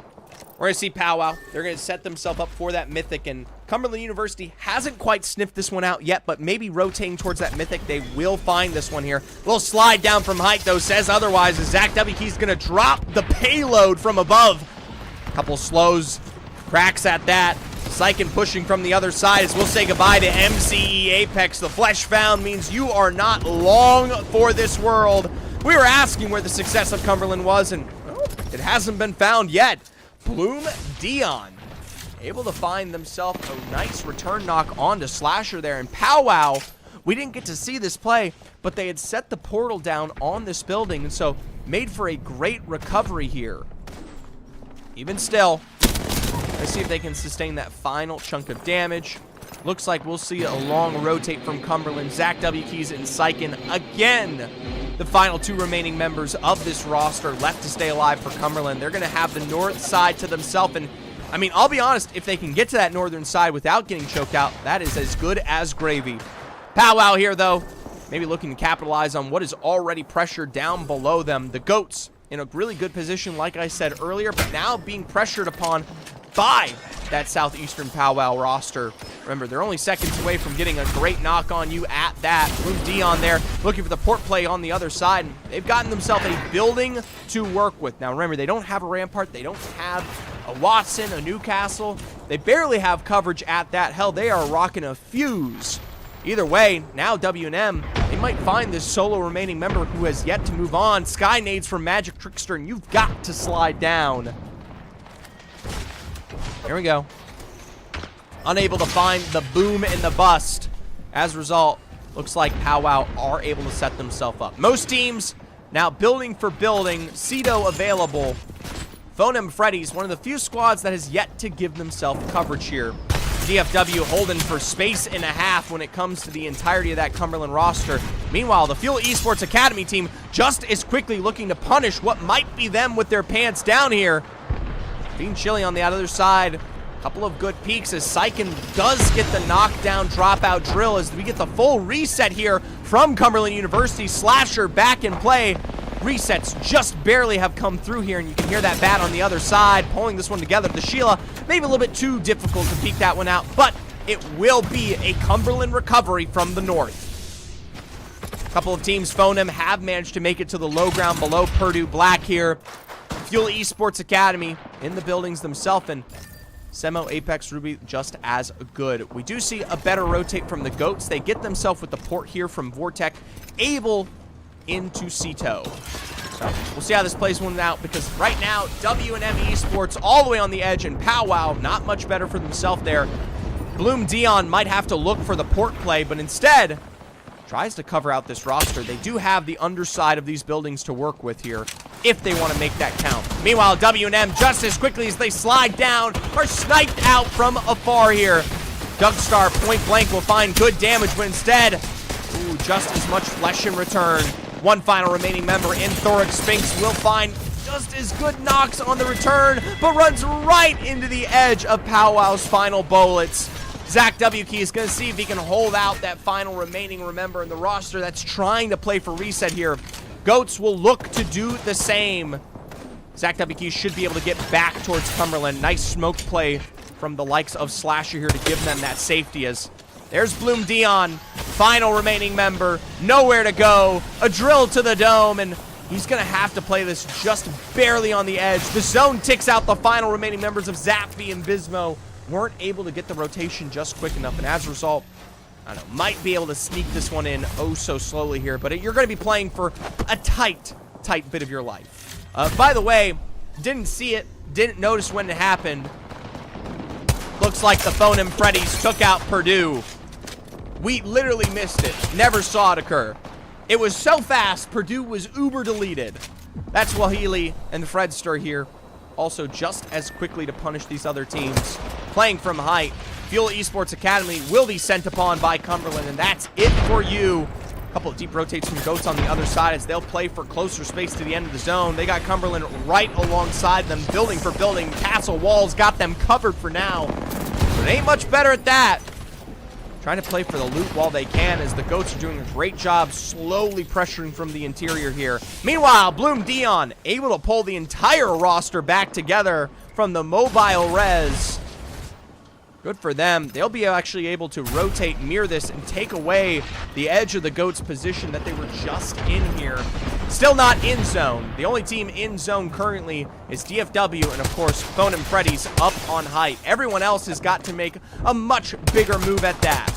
we're going to see Powwow. They're going to set themselves up for that Mythic, and Cumberland University hasn't quite sniffed this one out yet, but maybe rotating towards that Mythic, they will find this one here. A little slide down from height, though, says otherwise, as Zach Wkey's going to drop the payload from above. Couple slows, cracks at that. Syken pushing from the other side as we'll say goodbye to MCE Apex. The flesh found means you are not long for this world. We were asking where the success of Cumberland was, and well, it hasn't been found yet. Bloom Dion able to find themselves a nice return knock onto Slasher there. And Powwow, we didn't get to see this play, but they had set the portal down on this building, and so made for a great recovery here. Even still, let's see if they can sustain that final chunk of damage. Looks like we'll see a long rotate from Cumberland. Zach Wkey's and Syken again. The final 2 remaining members of this roster left to stay alive for Cumberland. They're going to have the north side to themselves. And, I mean, I'll be honest, if they can get to that northern side without getting choked out, that is as good as gravy. Powwow here, though, maybe looking to capitalize on what is already pressured down below them. The Goats in a really good position, like I said earlier, but now being pressured upon by that Southeastern Powwow roster. Remember, they're only seconds away from getting a great knock on you at that. Bloom Dion there, looking for the port play on the other side. And they've gotten themselves a building to work with. Now, remember, they don't have a Rampart. They don't have a Watson, a Newcastle. They barely have coverage at that. Hell, they are rocking a Fuse. Either way, now W&M, they might find this solo remaining member who has yet to move on. Sky nades from Magic Trickster, and you've got to slide down. Here we go. Unable to find the boom and the bust. As a result, looks like Powwow are able to set themselves up. Most teams now building for building. Cedo available. Phonem Freddy's one of the few squads that has yet to give themselves coverage here. DFW holding for space and a half when it comes to the entirety of that Cumberland roster. Meanwhile, the Fuel Esports Academy team just as quickly looking to punish what might be them with their pants down here. Being chilly on the other side. Couple of good peeks as Syken does get the knockdown dropout drill as we get the full reset here from Cumberland University. Slasher back in play. Resets just barely have come through here, and you can hear that bat on the other side pulling this one together. The Sheila, maybe a little bit too difficult to peek that one out, but it will be a Cumberland recovery from the north. A couple of teams, Phonem, have managed to make it to the low ground below Purdue Black here. Fuel Esports Academy in the buildings themselves, and Semo, Apex, Ruby, just as good. We do see a better rotate from the Goats. They get themselves with the port here from Vortec, able into Ceto. So we'll see how this plays one out, because right now, W&M Esports all the way on the edge, and Powwow not much better for themselves there. Bloom Dion might have to look for the port play, but instead tries to cover out this roster. They do have the underside of these buildings to work with here if they want to make that count. Meanwhile, W&M, just as quickly as they slide down, are sniped out from afar here. Dougstar point blank will find good damage, but instead, ooh, just as much flesh in return. One final remaining member in Thorax. Sphinx will find just as good knocks on the return, but runs right into the edge of Powwow's final bullets. Zach WK is going to see if he can hold out that final remaining member in the roster that's trying to play for reset here. Goats will look to do the same. Zach WK should be able to get back towards Cumberland. Nice smoke play from the likes of Slasher here to give them that safety as there's Bloom Dion, final remaining member, nowhere to go, a drill to the dome, and he's going to have to play this just barely on the edge. The zone ticks out the final remaining members of Zapfi and Bismo. Weren't able to get the rotation just quick enough, and as a result, I don't know, might be able to sneak this one in oh so slowly here, but you're going to be playing for a tight bit of your life. By the way, didn't see it, didn't notice when it happened. Looks like the Phone and Freddy's took out Purdue. We literally missed it, never saw it occur. It was so fast, Purdue was uber deleted. That's Wahili and the Fredster here, also just as quickly to punish these other teams. Playing from height, Fuel Esports Academy will be sent upon by Cumberland, and that's it for you. A couple of deep rotates from Goats on the other side as they'll play for closer space to the end of the zone. They got Cumberland right alongside them, building for building. Castle walls got them covered for now, but it ain't much better at that. Trying to play for the loot while they can as the Goats are doing a great job slowly pressuring from the interior here. Meanwhile, Bloom Dion able to pull the entire roster back together from the mobile res. Good for them. They'll be actually able to rotate, mirror this, and take away the edge of the Goats' position that they were just in here. Still not in zone. The only team in zone currently is DFW and, of course, Phone and Freddy's up on height. Everyone else has got to make a much bigger move at that.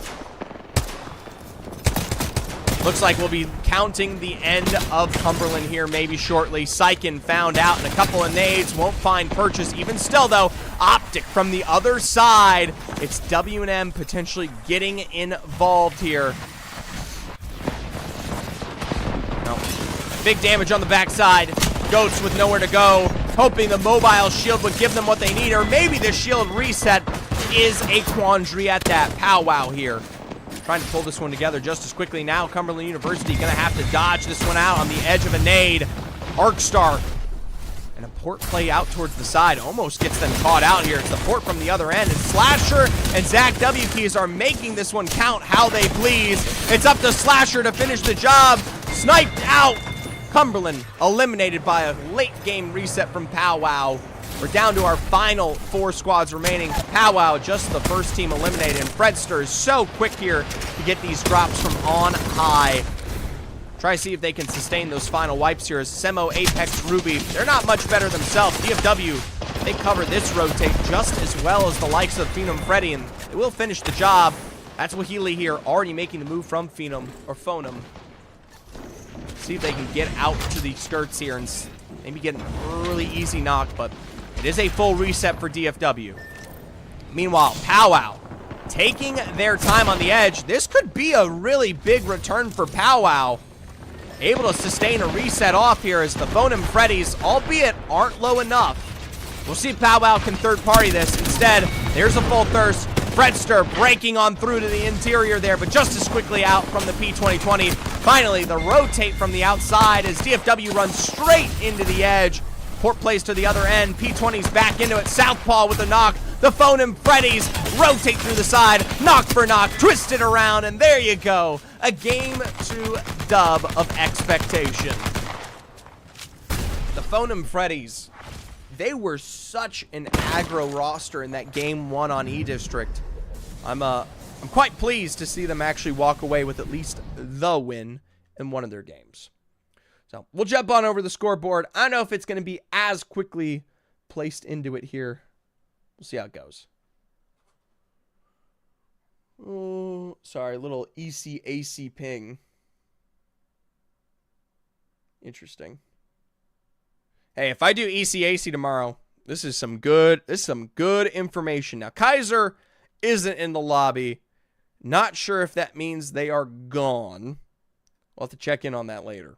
Looks like we'll be counting the end of Cumberland here maybe shortly. Sykin found out in a couple of nades. Won't find purchase. Even still, though, Optic from the other side. It's W&M potentially getting involved here. No. Big damage on the backside. Goats with nowhere to go. Hoping the mobile shield would give them what they need. Or maybe the shield reset is a quandary at that. Powwow here. Trying to pull this one together just as quickly. Now Cumberland University going to have to dodge this one out on the edge of a nade. Arcstar and a port play out towards the side almost gets them caught out here. It's the port from the other end, and Slasher and Zach WKs are making this one count how they please. It's up to Slasher to finish the job. Sniped out. Cumberland eliminated by a late game reset from Powwow. We're down to our final 4 squads remaining. Powwow, just the first team eliminated. And Fredster is so quick here to get these drops from on high. Try to see if they can sustain those final wipes here as Semo, Apex, Ruby, they're not much better themselves. DFW, they cover this rotate just as well as the likes of Phenom Freddy, and they will finish the job. That's Wahili here, already making the move from Phenom, or Phonem. See if they can get out to the skirts here and maybe get an early easy knock, but it is a full reset for DFW. Meanwhile, Powwow taking their time on the edge. This could be a really big return for Powwow. Able to sustain a reset off here as the Phone and Freddy's, albeit aren't low enough. We'll see if Powwow can third party this. Instead, there's a full thirst. Fredster breaking on through to the interior there, but just as quickly out from the P2020. Finally, the rotate from the outside as DFW runs straight into the edge. Port plays to the other end. P20's back into it. Southpaw with a knock. The Phone and Freddy's rotate through the side. Knock for knock. Twist it around. And there you go. A game 2 dub of expectation. The Phone and Freddy's, they were such an aggro roster in that game 1 on E-District. I'm quite pleased to see them actually walk away with at least the win in one of their games. So we'll jump on over the scoreboard. I don't know if it's going to be as quickly placed into it here. We'll see how it goes. Oh, sorry, little ECAC ping. Interesting. Hey, if I do ECAC tomorrow, this is some good information. Now, Kaiser isn't in the lobby. Not sure if that means they are gone. We'll have to check in on that later.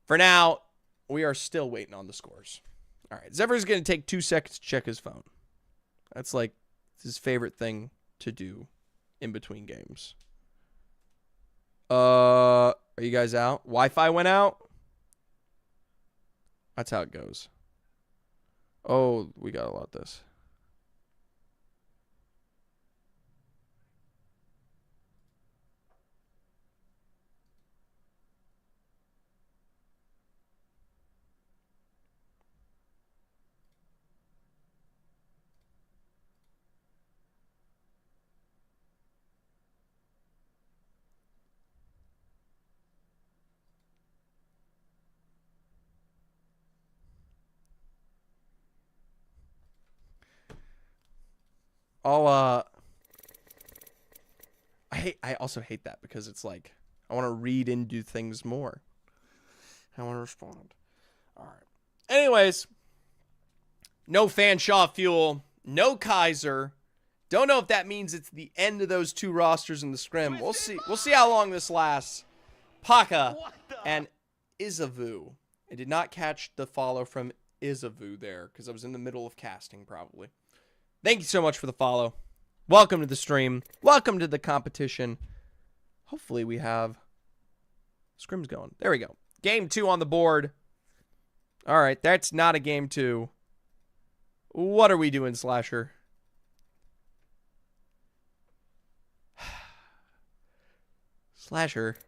For now, we are still waiting on the scores. All right, Zephyr's going to take 2 seconds to check his phone. That's like his favorite thing to do in between games. Are you guys out? Wi-Fi went out? That's how it goes. Oh, we got a lot of this. I also hate that because it's like I want to read into things more. I want to respond. All right. Anyways, no Fanshawe Fuel, no Kaiser. Don't know if that means it's the end of those two rosters in the scrim. We'll see. We'll see how long this lasts. Paka and Isavu. I did not catch the follow from Isavu there because I was in the middle of casting probably. Thank you so much for the follow. Welcome to the stream. Welcome to the competition. Hopefully we have scrims going. There we go. Game 2 on the board. All right, that's not a game 2. What are we doing, Slasher? Slasher.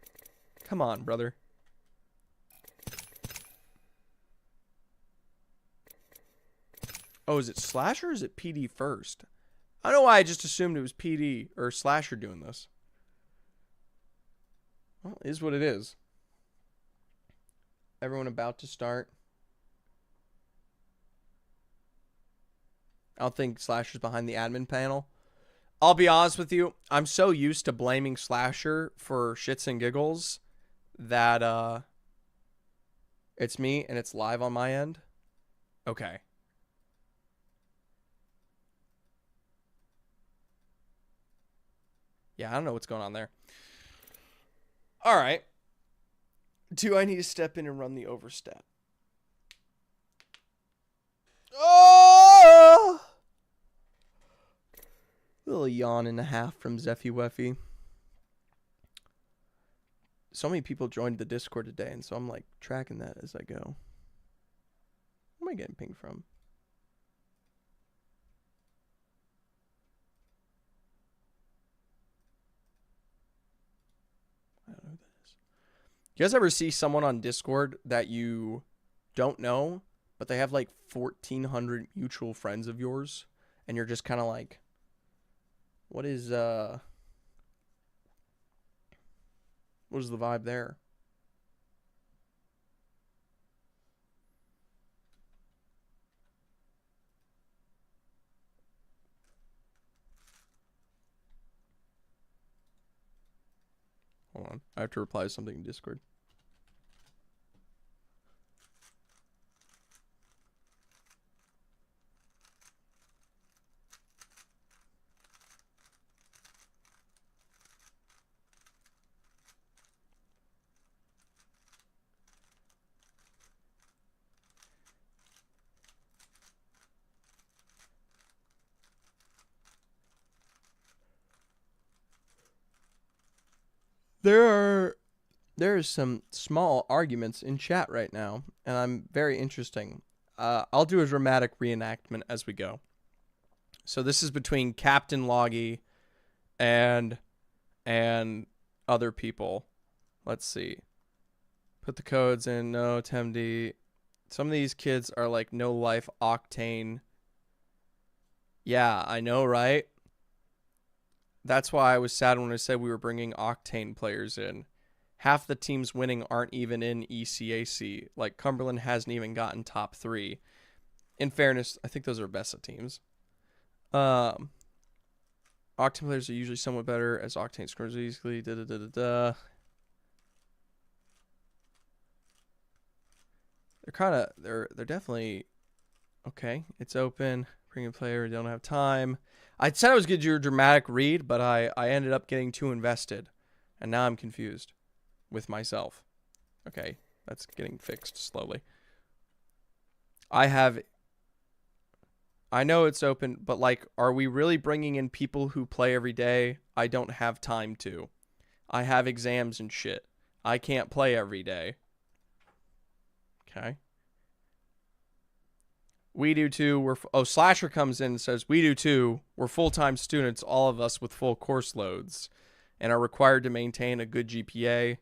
Come on, brother. Oh, is it Slasher or is it PD first? I don't know why I just assumed it was PD or Slasher doing this. Well, it is what it is. Everyone about to start. I don't think Slasher's behind the admin panel. I'll be honest with you. I'm so used to blaming Slasher for shits and giggles that it's me and it's live on my end. Okay. Yeah, I don't know what's going on there. All right. Do I need to step in and run the overstat? Oh! Little yawn and a half from Zeffy Weffy. So many people joined the Discord today, and so I'm like tracking that as I go. Where am I getting pinged from? I don't know who that is. You guys ever see someone on Discord that you don't know, but they have like 1,400 mutual friends of yours, and you're just kind of like, what is the vibe there? Hold on. I have to reply to something in Discord. There are some small arguments in chat right now, and I'm very interesting. I'll do a dramatic reenactment as we go. So this is between Captain Loggy and other people. Let's see. Put the codes in. No, Temd. Some of these kids are like no life Octane. Yeah, I know, right? That's why I was sad when I said we were bringing Octane players in. Half the teams winning aren't even in ECAC. Like, Cumberland hasn't even gotten top 3. In fairness, I think those are Bessa teams. Octane players are usually somewhat better as Octane scores easily. They're definitely okay. It's open. Bring a player. We don't have time. I said I was going to do a dramatic read, but I ended up getting too invested. And now I'm confused with myself. Okay, that's getting fixed slowly. I have I know it's open, but like, are we really bringing in people who play every day? I don't have time to. I have exams and shit. I can't play every day. Okay. We do too. Slasher comes in and says, we do too. We're full-time students, all of us with full course loads, and are required to maintain a good GPA.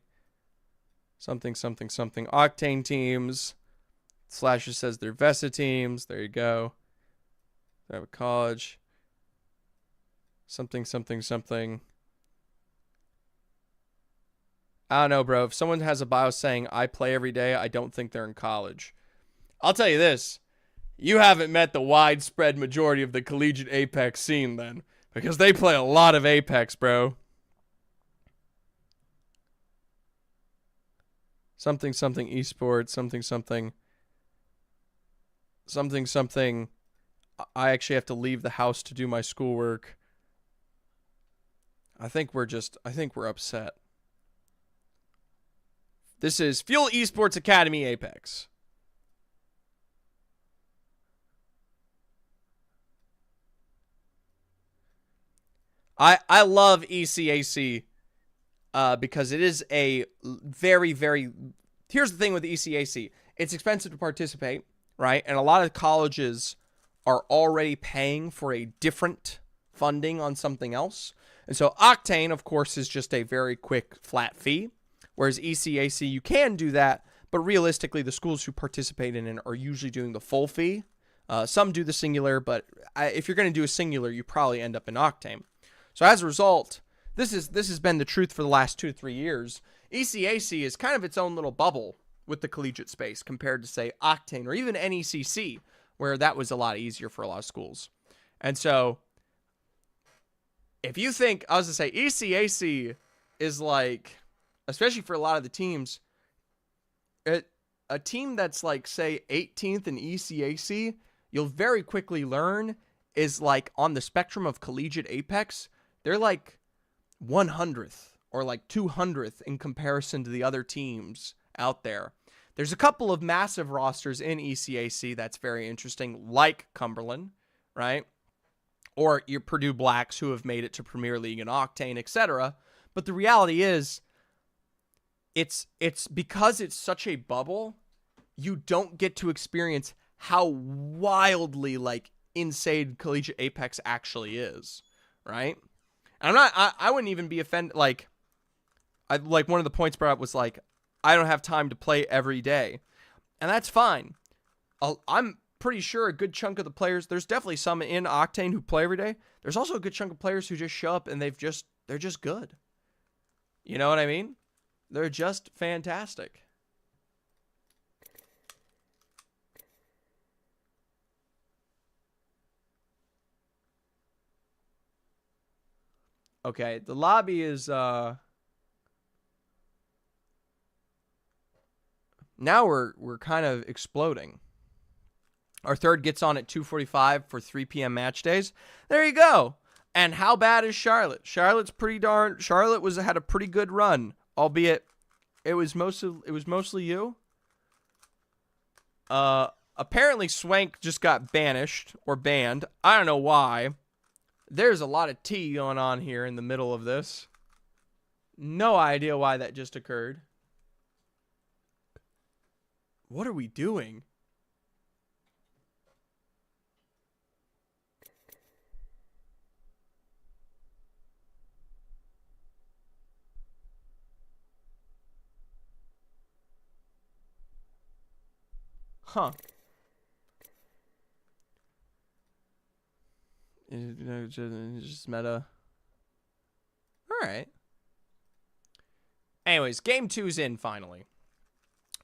Something. Octane teams. Slasher says they're Vesta teams. There you go. They have a college. Something. I don't know, bro. If someone has a bio saying, I play every day, I don't think they're in college. I'll tell you this. You haven't met the widespread majority of the collegiate Apex scene then. Because they play a lot of Apex, bro. Something esports. Something. I actually have to leave the house to do my schoolwork. I think we're upset. This is Fuel Esports Academy Apex. I love ECAC because it is a very, very... Here's the thing with ECAC. It's expensive to participate, right? And a lot of colleges are already paying for a different funding on something else. And so Octane, of course, is just a very quick flat fee. Whereas ECAC, you can do that, but realistically, the schools who participate in it are usually doing the full fee. Some do the singular, but if you're going to do a singular, you probably end up in Octane. So as a result, this has been the truth for the last 2 to 3 years. ECAC is kind of its own little bubble with the collegiate space compared to, say, Octane or even NECC, where that was a lot easier for a lot of schools. And so, if you think, I was going to say, ECAC is like, especially for a lot of the teams, a team that's like, say, 18th in ECAC, you'll very quickly learn is like on the spectrum of collegiate Apex, they're like 100th or like 200th in comparison to the other teams out there. There's a couple of massive rosters in ECAC that's very interesting, like Cumberland, right? Or your Purdue Blacks who have made it to Premier League and Octane, etc. But the reality is, it's because it's such a bubble, you don't get to experience how wildly like insane collegiate Apex actually is, right? And I wouldn't even be offended. Like one of the points brought up was like, I don't have time to play every day, and that's fine. I'm pretty sure a good chunk of the players, there's definitely some in Octane who play every day. There's also a good chunk of players who just show up and they're just good. You know what I mean? They're just fantastic. Okay, the lobby is now we're kind of exploding. Our third gets on at 2:45 for 3 p.m. match days. There you go. And how bad is Charlotte? Charlotte had a pretty good run, albeit it was mostly you. Apparently Swank just got banished or banned. I don't know why. There's a lot of tea going on here in the middle of this. No idea why that just occurred. What are we doing? Huh. Just meta. Alright. Anyways, game 2's in finally.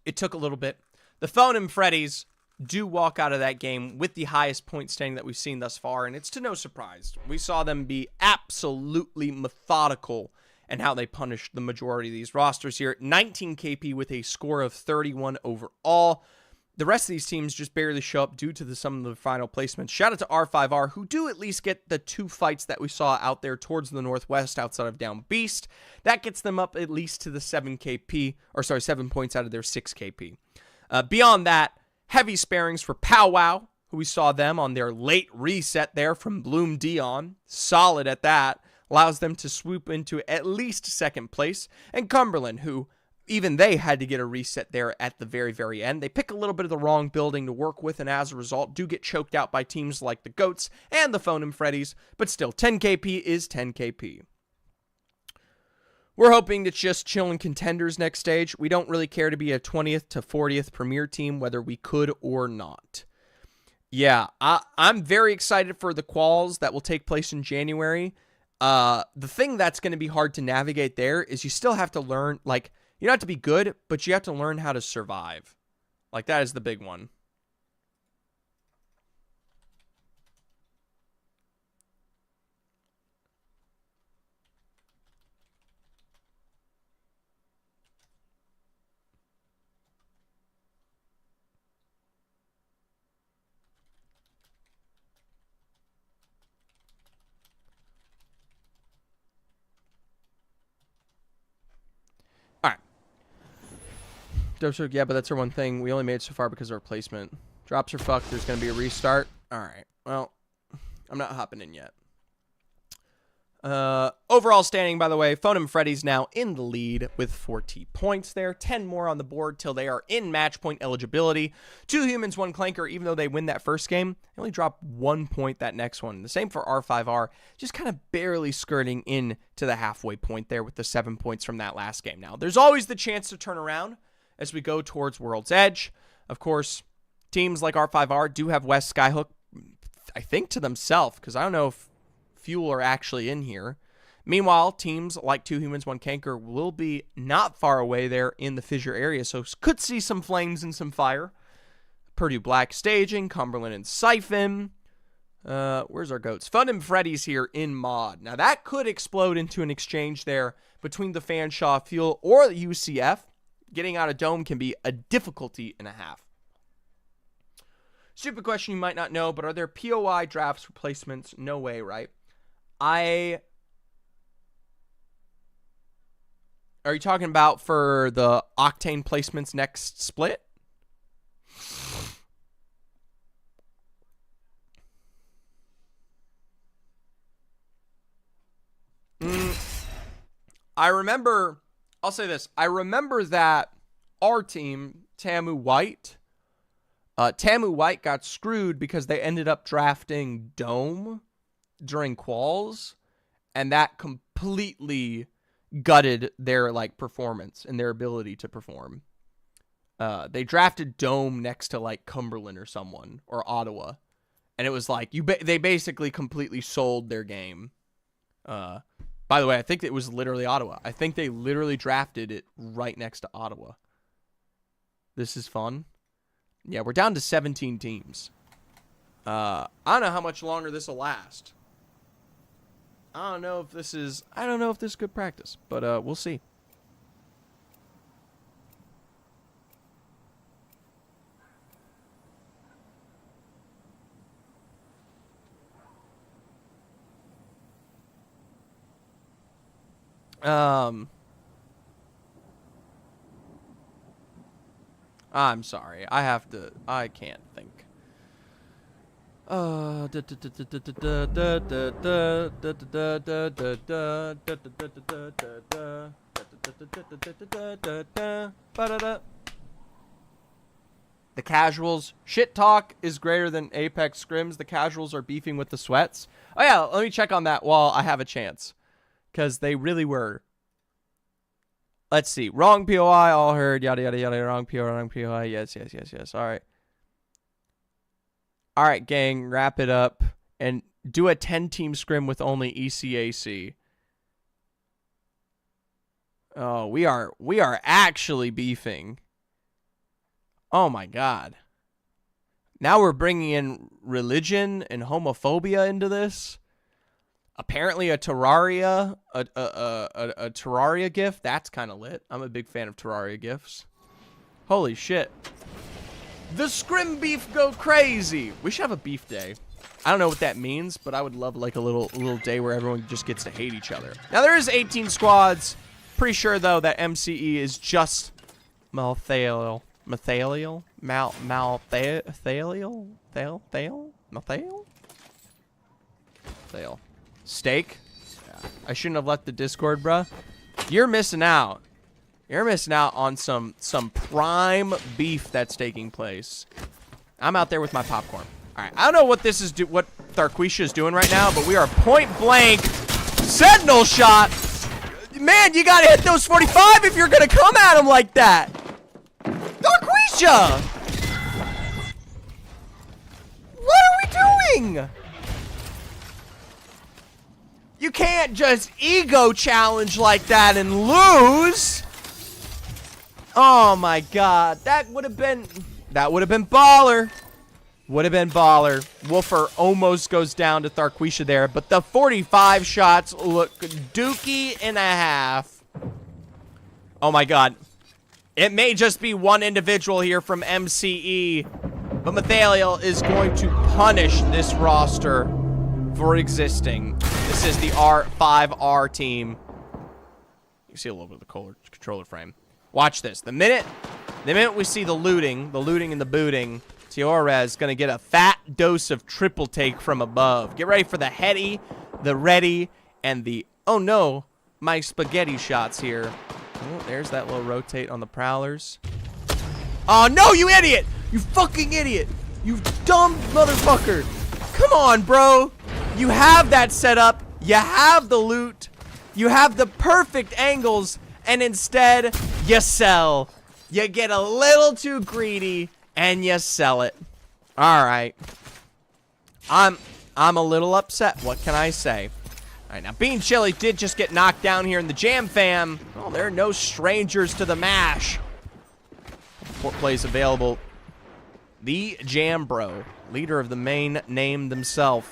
It took a little bit. The Phone and Freddy's do walk out of that game with the highest point standing that we've seen thus far, and it's to no surprise. We saw them be absolutely methodical in how they punished the majority of these rosters here. 19 KP with a score of 31 overall. The rest of these teams just barely show up due to some of the final placements. Shout out to R5R, who do at least get the 2 fights that we saw out there towards the northwest outside of Down Beast. That gets them up at least to the 7 points out of their 6 KP. Beyond that, heavy sparings for Pow Wow, who we saw them on their late reset there from Bloom Dion. Solid at that. Allows them to swoop into at least second place. And Cumberland, who even they had to get a reset there at the very, very end. They pick a little bit of the wrong building to work with, and as a result, do get choked out by teams like the Goats and the Phonem Freddies. But still, 10 KP is 10 KP. We're hoping it's just chilling contenders next stage. We don't really care to be a 20th to 40th Premier team, whether we could or not. Yeah, I'm very excited for the quals that will take place in January. The thing that's going to be hard to navigate there is you still have to learn, like, you don't have to be good, but you have to learn how to survive. Like, that is the big one. Yeah, but that's our one thing. We only made it so far because of our placement. Drops are fucked. There's going to be a restart. All right. Well, I'm not hopping in yet. Overall standing, by the way, Phonem Freddy's now in the lead with 40 points there. 10 more on the board till they are in match point eligibility. 2 humans, 1 clanker. Even though they win that first game, they only drop 1 point that next one. The same for R5R. Just kind of barely skirting in to the halfway point there with the 7 points from that last game. Now, there's always the chance to turn around as we go towards World's Edge. Of course, teams like R5R do have West Skyhook, I think, to themselves, because I don't know if Fuel are actually in here. Meanwhile, teams like 2 Humans, 1 Canker will be not far away there in the fissure area, so could see some flames and some fire. Purdue Black staging, Cumberland and Siphon. Where's our Goats? Fun and Freddy's here in mod. Now, that could explode into an exchange there between the Fanshawe Fuel or the UCF. Getting out of Dome can be a difficulty and a half. Stupid question you might not know, but are there POI drafts replacements? No way, right? Are you talking about for the Octane placements next split? I'll say this. I remember that our team, Tamu White got screwed because they ended up drafting Dome during quals, and that completely gutted their performance and their ability to perform. They drafted Dome next to Cumberland or someone or Ottawa, and it was they basically completely sold their game. By the way, I think it was literally Ottawa. I think they literally drafted it right next to Ottawa. This is fun. Yeah, we're down to 17 teams. I don't know how much longer this will last. I don't know if this is good practice, but we'll see. I'm sorry. I can't think. The casuals. Shit talk is greater than Apex scrims. The casuals are beefing with the sweats. Oh yeah, let me check on that while I have a chance. Because they really were. Let's see. Wrong POI, all heard. Yada, yada, yada. Wrong POI. Yes. All right. All right, gang. Wrap it up. And do a 10-team scrim with only ECAC. Oh, we are actually beefing. Oh, my God. Now we're bringing in religion and homophobia into this. Apparently a Terraria, a Terraria gift. That's kind of lit. I'm a big fan of Terraria gifts. Holy shit. The scrim beef go crazy. We should have a beef day. I don't know what that means, but I would love a little day where everyone just gets to hate each other. Now there is 18 squads. Pretty sure though that MCE is just Malthael. Mathaliel? Malthaliel? Mathale? Thale. Steak? Yeah. I shouldn't have left the Discord, bruh. You're missing out. You're missing out on some prime beef that's taking place. I'm out there with my popcorn. All right, I don't know what this is what Tharquisha is doing right now, but we are point blank. Sentinel shot. Man, you gotta hit those 45 if you're gonna come at him like that. Tharquisha! What are we doing? You can't just ego challenge like that and lose. Oh my god, that would have been baller. Would have been baller. Wolfer almost goes down to Tharquisha there, but the 45 shots look dookie and a half. Oh my god. It may just be one individual here from MCE, but Mathaliel is going to punish this roster for existing. This is the R5R team. You see a little bit of the controller frame. Watch this. The minute we see the looting and the booting, Tiorez going to get a fat dose of triple take from above. Get ready for the heady, the ready, and the, oh no, my spaghetti shots here. Oh, there's that little rotate on the Prowlers. Oh no, you idiot! You fucking idiot! You dumb motherfucker! Come on, bro! You have that set up, you have the loot, you have the perfect angles, and instead, you sell. You get a little too greedy, and you sell it. Alright. I'm a little upset. What can I say? Alright, now Bean Chili did just get knocked down here in the Jam Fam. Oh, there are no strangers to the mash. Port plays available. The Jam Bro, leader of the main name themselves.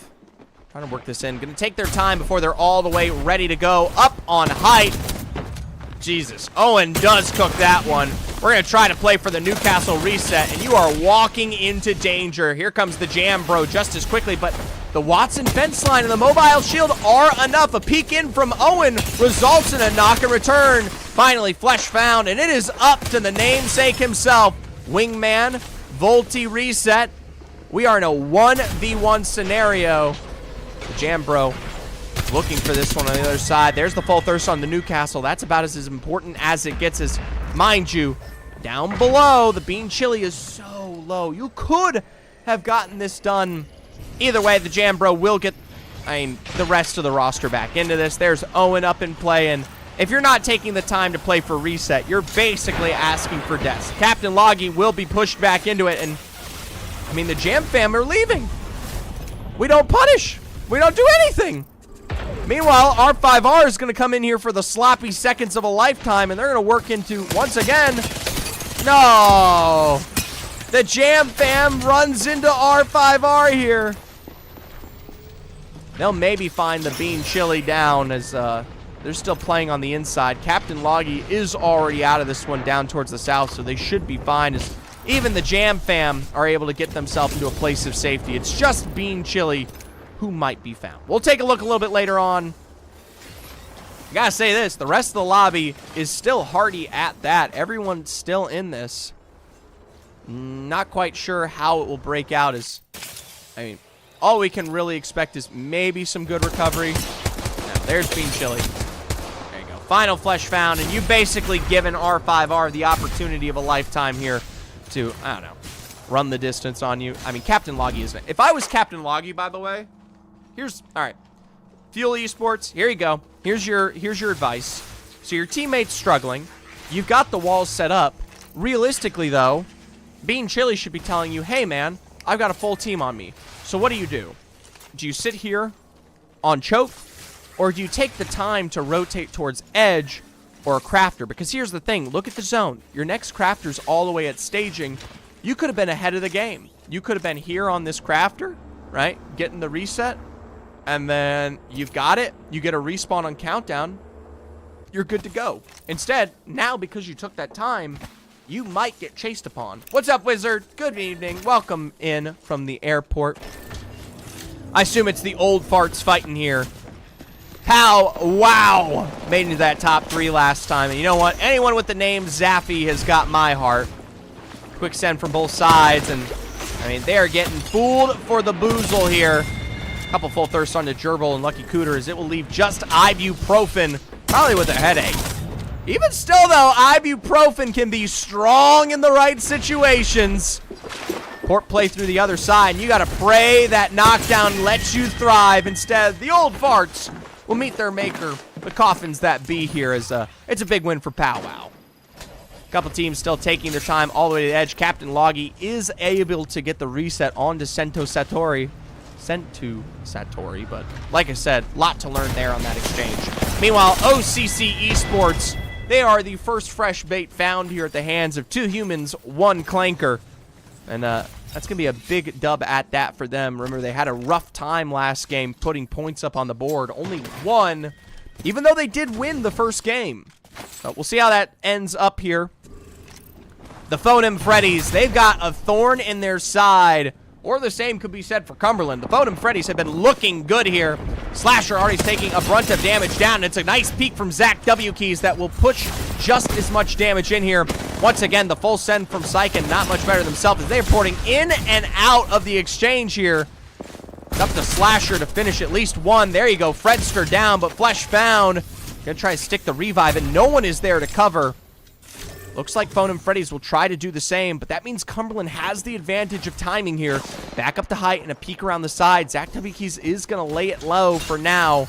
Trying to work this in. Gonna take their time before they're all the way ready to go. Up on height. Jesus. Owen does cook that one. We're going to try to play for the Newcastle reset, and you are walking into danger. Here comes the Jam Bro just as quickly, but the Watson fence line and the mobile shield are enough. A peek in from Owen results in a knock and return. Finally, Flesh found, and it is up to the namesake himself. Wingman, Volti reset. We are in a 1v1 scenario. The Jam Bro looking for this one on the other side. There's the full thirst on the Newcastle. That's about as important as it gets. As, mind you, down below, the Bean Chili is so low. You could have gotten this done. Either way, the Jam Bro will get, the rest of the roster back into this. There's Owen up in play, and if you're not taking the time to play for reset, you're basically asking for death. Captain Loggy will be pushed back into it, and, the Jam Fam are leaving. We don't punish. We don't do anything. Meanwhile, R5R is going to come in here for the sloppy seconds of a lifetime, and they're going to work into, once again, no. The Jam Fam runs into R5R here. They'll maybe find the Bean Chili down as they're still playing on the inside. Captain Loggy is already out of this one down towards the south, so they should be fine as even the Jam Fam are able to get themselves into a place of safety. It's just Bean Chili who might be found. We'll take a look a little bit later on. I gotta say this, the rest of the lobby is still hearty at that. Everyone's still in this. Not quite sure how it will break out as, all we can really expect is maybe some good recovery. Now, there's Bean Chili. There you go. Final flesh found, and you've basically given R5R the opportunity of a lifetime here to, I don't know, run the distance on you. Captain Loggy isn't it. If I was Captain Loggy, by the way, all right, Fuel Esports, here you go. Here's your advice. So your teammate's struggling. You've got the walls set up. Realistically, though, Bean Chili should be telling you, hey, man, I've got a full team on me. So what do? Do you sit here on choke, or do you take the time to rotate towards edge or a crafter? Because here's the thing. Look at the zone. Your next crafter's all the way at staging. You could have been ahead of the game. You could have been here on this crafter, right, getting the reset. And then you've got it. You get a respawn on countdown. You're good to go. Instead, now because you took that time, you might get chased upon. What's up, Wizard? Good evening. Welcome in from the airport. I assume it's the old farts fighting here. How, wow, made into that top 3 last time. And you know what? Anyone with the name Zaffy has got my heart. Quick send from both sides, and I mean, they are getting fooled for the boozle here. Couple full thirsts on the gerbil and Lucky Cooters. It will leave just ibuprofen, probably with a headache. Even still, though, ibuprofen can be strong in the right situations. Port play through the other side, and you gotta pray that knockdown lets you thrive. Instead, the old farts will meet their maker. The coffins that be here is it's a big win for Powwow. Couple teams still taking their time all the way to the edge. Captain Loggy is able to get the reset onto Sento Satori. But like I said, lot to learn there on that exchange. Meanwhile, OCC Esports, they are the first fresh bait found here at the hands of 2 humans, 1 clanker. And that's going to be a big dub at that for them. Remember, they had a rough time last game putting points up on the board. Only 1, even though they did win the first game. But we'll see how that ends up here. The Phonem Freddies, they've got a thorn in their side. Or the same could be said for Cumberland. The Phonem Freddies have been looking good here. Slasher already taking a brunt of damage down. And it's a nice peek from Zach W. Keys that will push just as much damage in here. Once again, the full send from Syken, not much better themselves as they're porting in and out of the exchange here. It's up to Slasher to finish at least 1. There you go, Fredster down, but Flesh found. Gonna try to stick the revive, and no one is there to cover. Looks like Phonem Freddies will try to do the same, but that means Cumberland has the advantage of timing here. Back up to height and a peek around the side. Zach W. Keys is going to lay it low for now.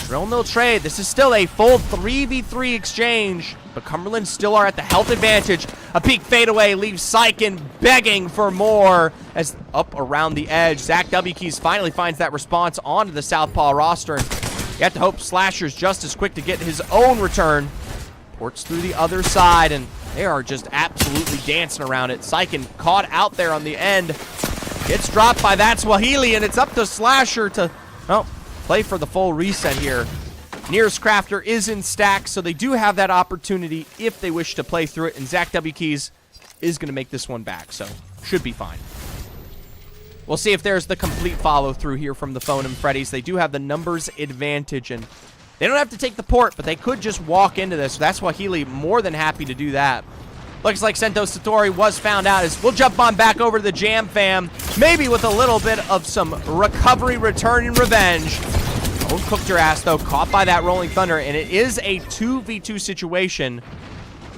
Drill mill trade. This is still a full 3v3 exchange, but Cumberland still are at the health advantage. A peek fadeaway leaves Syken begging for more as up around the edge. Zach W. Keys finally finds that response onto the Southpaw roster. And you have to hope Slasher's just as quick to get his own return. Ports through the other side, and they are just absolutely dancing around it. Syken caught out there on the end. Gets dropped by that Swahili, and it's up to Slasher to, well, play for the full reset here. Nearest Crafter is in stack, so they do have that opportunity if they wish to play through it, and Zach W. Keys is going to make this one back, so should be fine. We'll see if there's the complete follow-through here from the Phonem Freddies. They do have the numbers advantage, and they don't have to take the port, but they could just walk into this. That's Swahili more than happy to do that. Looks like Sento Satori was found out as we'll jump on back over to the Jam Fam, maybe with a little bit of some recovery, return, and revenge. Oh, cooked your ass, though, caught by that Rolling Thunder, and it is a 2v2 situation.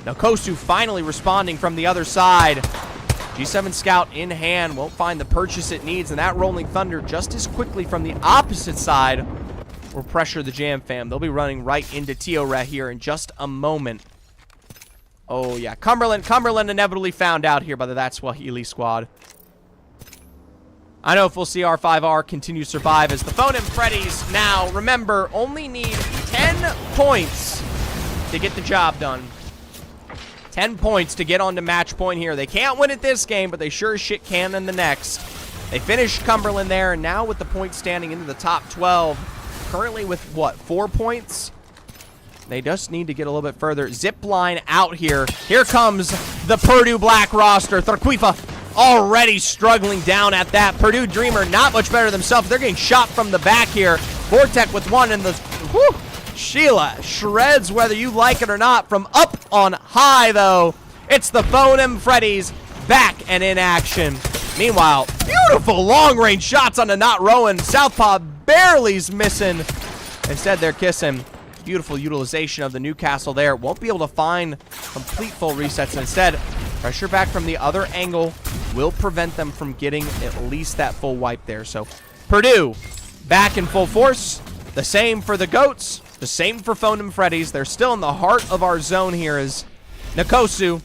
Now, Kosu finally responding from the other side. G7 Scout in hand, won't find the purchase it needs, and that Rolling Thunder just as quickly from the opposite side will pressure the Jam Fam. They'll be running right into Tio-Re here in just a moment. Oh, yeah. Cumberland inevitably found out here by the That Swahili squad. I know if we'll see R5R continue to survive as the Phonem Freddies now, remember, only need 10 points to get the job done. 10 points to get on to match point here. They can't win it this game, but they sure as shit can in the next. They finished Cumberland there, and now with the points standing into the top 12, currently with, what, 4 points? They just need to get a little bit further. Zip line out here. Here comes the Purdue Black roster. Thurquifa already struggling down at that. Purdue Dreamer not much better themselves. They're getting shot from the back here. Vortec with 1 in the... Whew, Sheila shreds whether you like it or not. From up on high, though, it's the Phonem Freddies back and in action. Meanwhile, beautiful long-range shots on the Not Rowan. Southpaw barely's missing. Instead, they're kissing. Beautiful utilization of the Newcastle there. Won't be able to find complete full resets. Instead, pressure back from the other angle will prevent them from getting at least that full wipe there. So, Purdue back in full force. The same for the Goats. The same for Phonem Freddies. They're still in the heart of our zone here as Nkosu.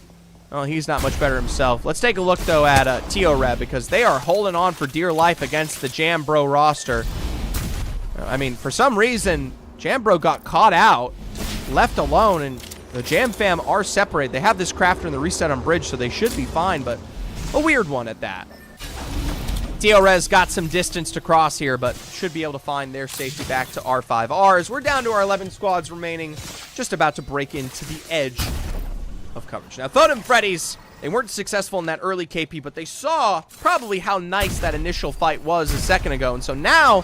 Oh, he's not much better himself. Let's take a look, though, at Tio-Re, because they are holding on for dear life against the Jambro roster. I mean, for some reason, Jambro got caught out, left alone, and the Jam Fam are separated. They have this Crafter and the reset on bridge, so they should be fine, but a weird one at that. Tio-Re's got some distance to cross here, but should be able to find their safety back to R5Rs. We're down to our 11 squads remaining, just about to break into the edge of coverage. Now, Phonem Freddies, they weren't successful in that early KP, but they saw probably how nice that initial fight was a second ago, and so now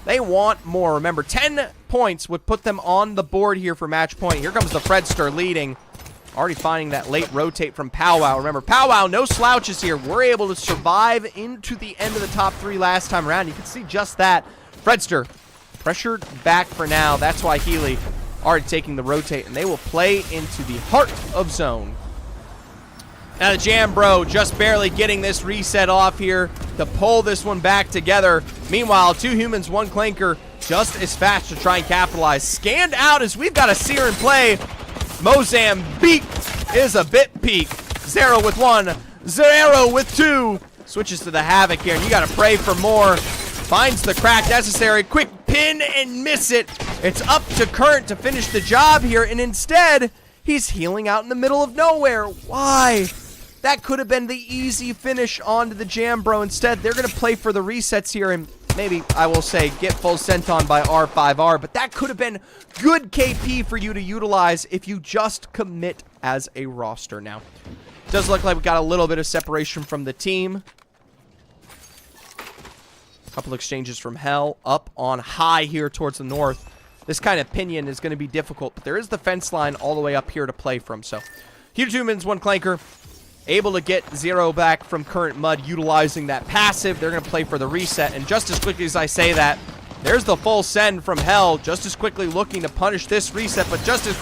they want more. Remember, 10 points would put them on the board here for match point. Here comes the Fredster leading. Already finding that late rotate from Powwow. Remember, Powwow, no slouches here. We're able to survive into the end of the top 3 last time around. You can see just that. Fredster pressured back for now. That's why Healy already taking the rotate, and they will play into the heart of zone. Now the Jam Bro just barely getting this reset off here to pull this one back together. Meanwhile, 2 humans, 1 clanker, just as fast to try and capitalize. Scanned out as we've got a Seer in play. Mozambique is a bit peak. Zero with 1, Zero with 2. Switches to the Havoc here, and you gotta pray for more. Finds the crack necessary. Quick pin and miss it. It's up to Current to finish the job here, and instead, he's healing out in the middle of nowhere. Why? That could have been the easy finish onto the Jam Bro. Instead, they're gonna play for the resets here, and maybe, I will say, get full sent on by R5R, but that could have been good KP for you to utilize if you just commit as a roster. Now, does look like we got a little bit of separation from the team. Couple exchanges from Hell up on high here towards the north. This kind of pinion is going to be difficult, but there is the fence line all the way up here to play from. So, huge humans, 1 clanker. Able to get Zero back from Current Mud, utilizing that passive. They're going to play for the reset, and just as quickly as I say that, there's the full send from Hell, just as quickly looking to punish this reset, but just as,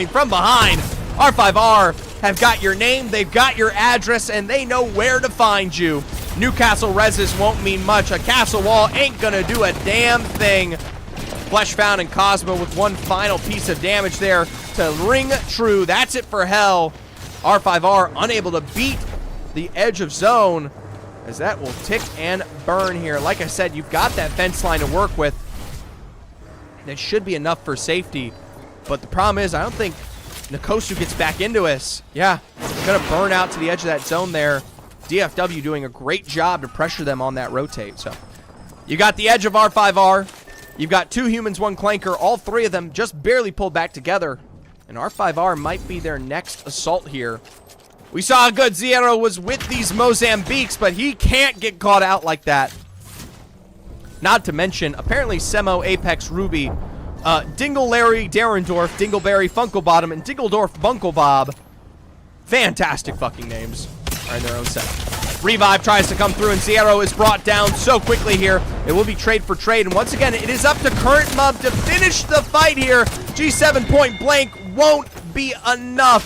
from behind, R5R have got your name, they've got your address, and they know where to find you. Newcastle Resis won't mean much. A castle wall ain't going to do a damn thing. Flesh Found and Cosmo with 1 final piece of damage there to ring true. That's it for Hell. R5R unable to beat the edge of zone, as that will tick and burn here. Like I said, you've got that fence line to work with. That should be enough for safety. But the problem is, I don't think Nkosu gets back into us. Yeah, going to burn out to the edge of that zone there. DFW doing a great job to pressure them on that rotate. So you got the edge of R5R. You've got 2 humans, 1 clanker. All 3 of them just barely pulled back together. And R5R might be their next assault here. We saw how good Zero was with these Mozambiques, but he can't get caught out like that. Not to mention, apparently Semo, Apex, Ruby, Dingle Larry, Darendorf, Dingleberry, Funkelbottom, and Dingledorf Bunklebob. Fantastic fucking names are in their own set. Revive tries to come through, and Zero is brought down so quickly here. It will be trade for trade, and once again, it is up to Current Mub to finish the fight here. G7 point blank won't be enough.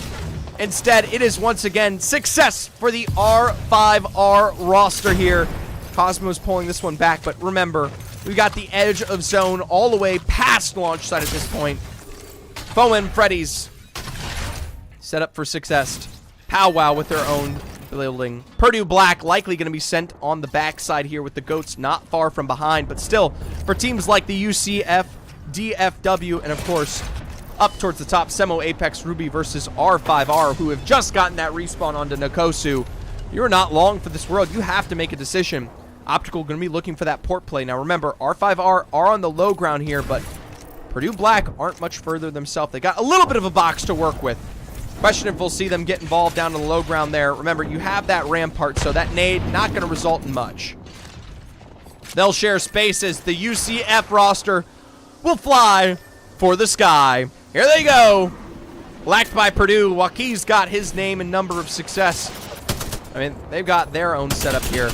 Instead, it is once again success for the R5R roster here. Cosmo's pulling this one back, but remember, we got the edge of zone all the way past launch site at this point. Foen Freddy's set up for success. Powwow with their own building. Purdue Black likely going to be sent on the backside here with the Goats not far from behind, but still, for teams like the UCF, DFW, and of course, up towards the top, Semo, Apex, Ruby versus R5R, who have just gotten that respawn onto Nkosu. You're not long for this world. You have to make a decision. Optical going to be looking for that port play. Now remember, R5R are on the low ground here, but Purdue Black aren't much further themselves. They got a little bit of a box to work with. Question if we'll see them get involved down to the low ground there. Remember, you have that rampart, so that nade not going to result in much. They'll share spaces. The UCF roster will fly for the sky. Here they go. Blacked by Purdue. Joaquin's got his name and number of success. They've got their own setup here.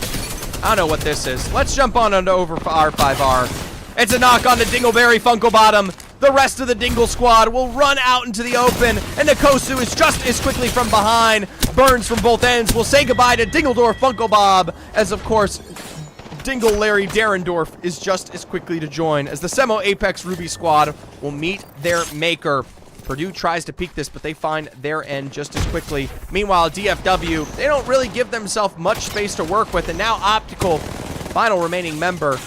I don't know what this is. Let's jump on over for R5R. It's a knock on the Dingleberry Funkelbottom. The rest of the Dingle squad will run out into the open, and Nkosu is just as quickly from behind. Burns from both ends. We'll say goodbye to Dingledorf Funkelbob, as of course, Dingle Larry Darendorf is just as quickly to join, as the Semo Apex Ruby squad will meet their maker. Purdue tries to peek this, but they find their end just as quickly. Meanwhile, DFW, they don't really give themselves much space to work with, and now Optical, final remaining member.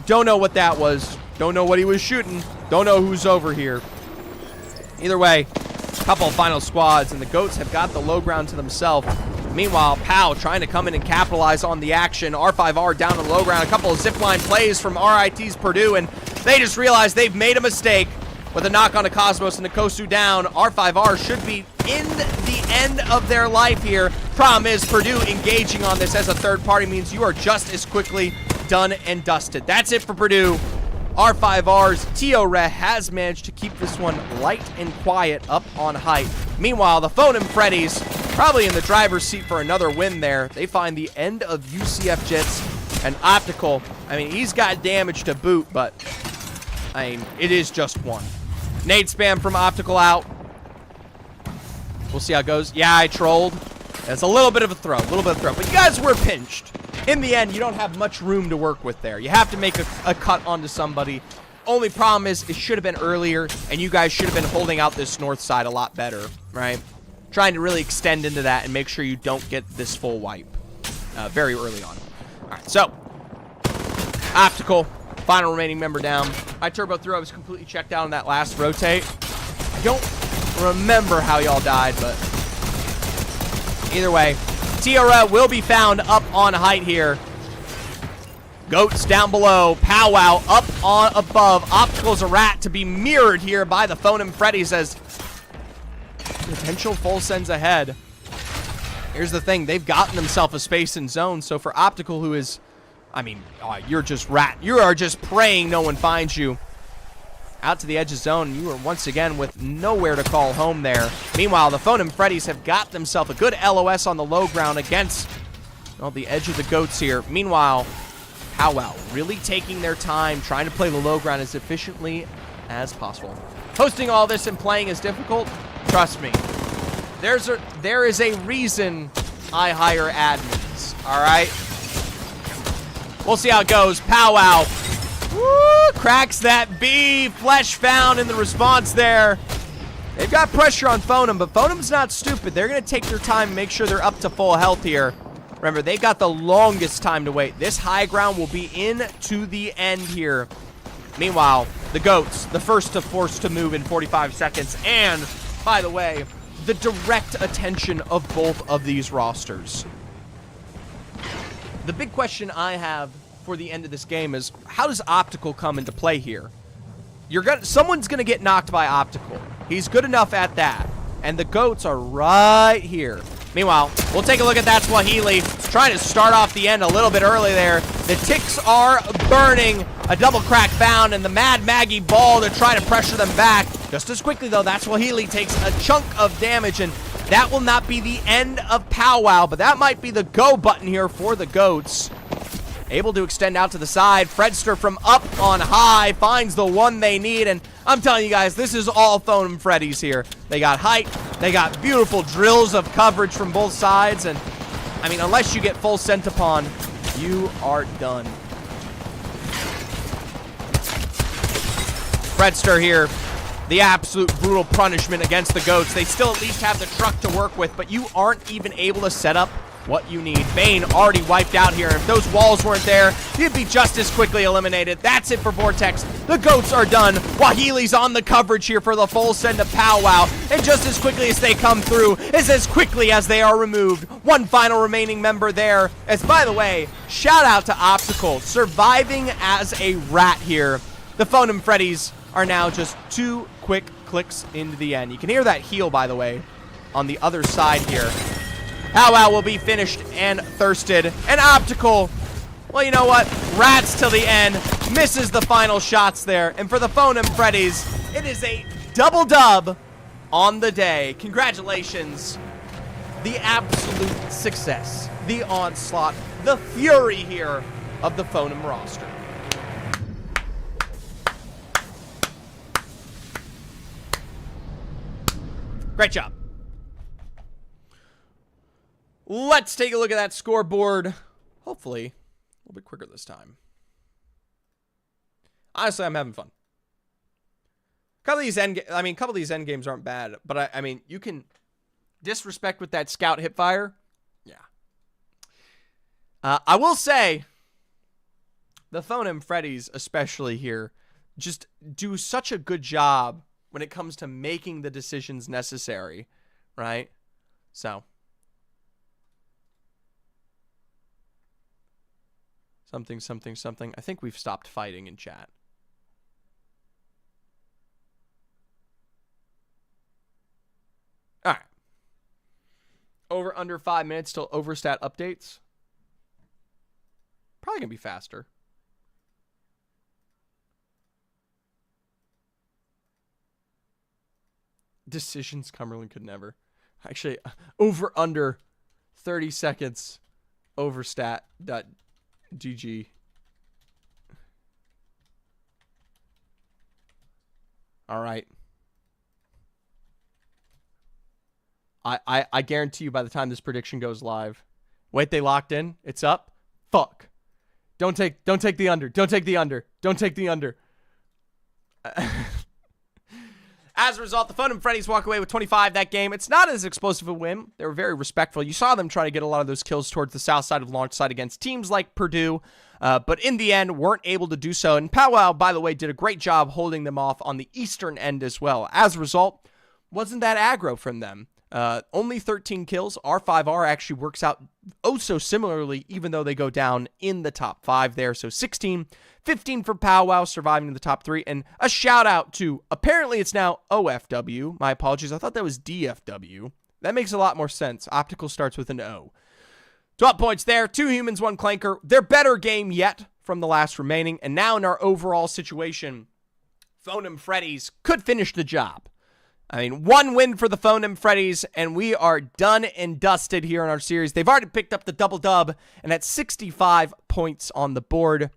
Don't know what that was. Don't know what he was shooting. Don't know who's over here. Either way, a couple of final squads, and the Goats have got the low ground to themselves. Meanwhile, Pow trying to come in and capitalize on the action. R5R down to the low ground. A couple of zipline plays from RIT's Purdue, and they just realized they've made a mistake. With a knock on to Cosmos and Nkosu down, R5R should be in the end of their life here. Problem is, Purdue engaging on this as a third party means you are just as quickly done and dusted. That's it for Purdue. R5R's Tio-Re has managed to keep this one light and quiet up on height. Meanwhile, the Phone and Freddy's probably in the driver's seat for another win there. They find the end of UCF Jets and Optical. I mean, he's got damage to boot, but I mean, it is just one. Nade spam from Optical out. We'll see how it goes. Yeah, I trolled. It's a little bit of a throw, but you guys were pinched. In the end, you don't have much room to work with there. You have to make a cut onto somebody. Only problem is it should have been earlier, and you guys should have been holding out this north side a lot better, right? Trying to really extend into that and make sure you don't get this full wipe very early on. All right, so Optical, final remaining member down. I turbo through. I was completely checked out on that last rotate. I don't remember how y'all died, but either way, Tio-Re will be found up on height here. Goats down below. Powwow up on above. Optical's a rat to be mirrored here by the Phone and Freddy's as potential full sends ahead. Here's the thing. They've gotten themselves a space and zone. So for Optical, who is, I mean, you're just rat. You are just praying no one finds you. Out to the edge of zone. You are once again with nowhere to call home there. Meanwhile, the Phone and Freddy's have got themselves a good LOS on the low ground against, well, the edge of the Goats here. Meanwhile, Powwow really taking their time, trying to play the low ground as efficiently as possible. Hosting all this and playing is difficult. Trust me. There is a reason I hire admins, all right? We'll see how it goes. Powwow. Woo, cracks that B. Flesh found in the response there. They've got pressure on Phonum, but Phonum's not stupid. They're going to take their time and make sure they're up to full health here. Remember, they've got the longest time to wait. This high ground will be in to the end here. Meanwhile, the Goats, the first to force to move in 45 seconds. And, by the way, the direct attention of both of these rosters. The big question I have for the end of this game is, how does Optical come into play here? Someone's gonna get knocked by Optical. He's good enough at that. And the Goats are right here. Meanwhile, we'll take a look at that Swahili. Trying to start off the end a little bit early there. The ticks are burning. A double crack found, and the Mad Maggie ball to try to pressure them back. Just as quickly, though, that Swahili takes a chunk of damage, and that will not be the end of Powwow, but that might be the go button here for the Goats. Able to extend out to the side. Fredster from up on high finds the one they need, and I'm telling you guys, this is all Phone and Freddy's here. They got height, they got beautiful drills of coverage from both sides, and I mean, unless you get full sent upon, you are done. Fredster here, the absolute brutal punishment against the Goats. They still at least have the truck to work with, but you aren't even able to set up what you need. Bane already wiped out here. If those walls weren't there, he'd be just as quickly eliminated. That's it for Vortex. The Goats are done. Wahili's on the coverage here for the full send of Powwow. And just as quickly as they come through is as quickly as they are removed. One final remaining member there. As, by the way, shout out to Optical, surviving as a rat here. The Phone and Freddy's are now just 2 quick clicks into the end. You can hear that heal, by the way, on the other side here. Powwow will be finished and thirsted. And Optical, well, you know what? Rats till the end. Misses the final shots there. And for the Phone and Freddy's, it is a double dub on the day. Congratulations. The absolute success, the onslaught, the fury here of the Phone and roster. Great job. Let's take a look at that scoreboard. Hopefully, a little bit quicker this time. Honestly, I'm having fun. A couple of these end games aren't bad, but I mean, you can disrespect with that scout hipfire. Yeah. I will say, the Phone and Freddy's, especially here, just do such a good job when it comes to making the decisions necessary, right? So. Something, something, something. I think we've stopped fighting in chat. All right. Over under 5 minutes till overstat updates. Probably going to be faster. Decisions Cumberland could never. Actually, over under 30 seconds over stat.gg. All right. I guarantee you by the time this prediction goes live. Wait, they locked in? It's up? Fuck. Don't take the under. Don't take the under. Don't take the under. As a result, the Phone and Freddy's walk away with 25 that game. It's not as explosive a win. They were very respectful. You saw them try to get a lot of those kills towards the south side of launch site against teams like Purdue, but in the end, weren't able to do so. And Powwow, by the way, did a great job holding them off on the eastern end as well. As a result, wasn't that aggro from them. Only 13 kills. R5R actually works out oh so similarly, even though they go down in the top 5 there. So 16, 15 for Powwow, surviving in the top 3. And a shout out to, apparently it's now OFW. My apologies. I thought that was DFW. That makes a lot more sense. Optical starts with an O. 12 points there. 2 humans, 1 clanker. Their better game yet from the last remaining. And now in our overall situation, Phone and Freddy's could finish the job. I mean, 1 win for the Phone and Freddy's, and we are done and dusted here in our series. They've already picked up the double dub, and at 65 points on the board,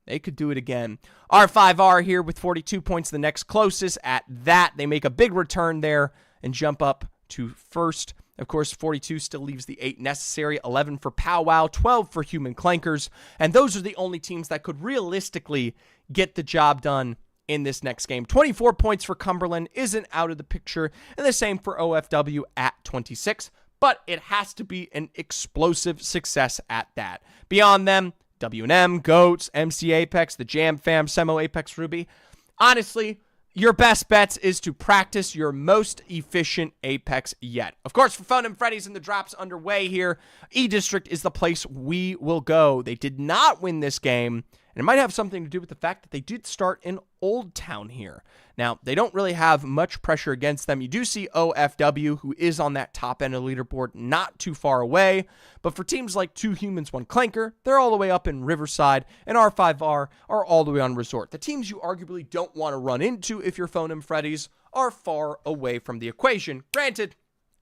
they could do it again. R5R here with 42 points, the next closest. At that, they make a big return there and jump up to first. Of course, 42 still leaves the 8 necessary, 11 for Powwow, 12 for Human Clankers, and those are the only teams that could realistically get the job done in this next game. 24 points for Cumberland isn't out of the picture, and the same for OFW at 26, but it has to be an explosive success at that. Beyond them, W&M, Goats, MC Apex, the Jam Fam, Semo Apex Ruby. Honestly, your best bets is to practice your most efficient Apex yet. Of course, for Phone and Freddy's and the drops underway here, E-District is the place we will go. They did not win this game, and it might have something to do with the fact that they did start in Old Town here. Now, they don't really have much pressure against them. You do see OFW, who is on that top end of the leaderboard, not too far away. But for teams like 2 Humans, 1 Clanker, they're all the way up in Riverside, and R5R are all the way on Resort. The teams you arguably don't want to run into if you're Phone and Freddy's are far away from the equation. Granted,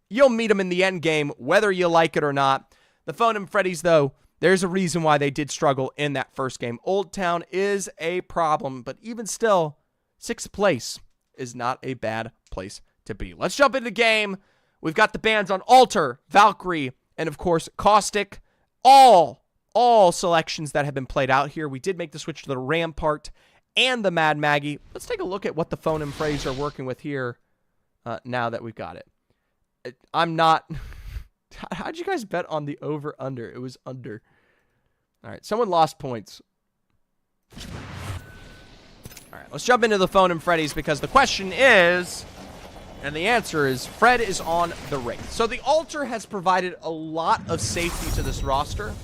you'll meet them in the end game, whether you like it or not. The Phone and Freddy's, though, there's a reason why they did struggle in that first game. Old Town is a problem, but even still, 6th place is not a bad place to be. Let's jump into the game. We've got the bans on Alter, Valkyrie, and of course, Caustic. All selections that have been played out here. We did make the switch to the Rampart and the Mad Maggie. Let's take a look at what the Phone and Freddy's are working with here now that we've got it. I'm not... How'd you guys bet on the over-under? It was under. All right, someone lost points. All right, let's jump into the Phone and Freddy's because the question is, and the answer is, Fred is on the Wraith. So the Altar has provided a lot of safety to this roster.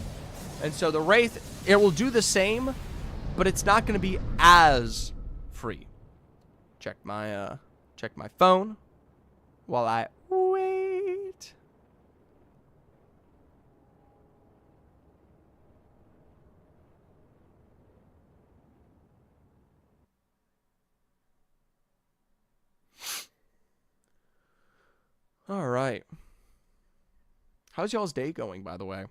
And so the Wraith, it will do the same, but it's not going to be as free. Check my phone while I wait. All right. How's y'all's day going, by the way?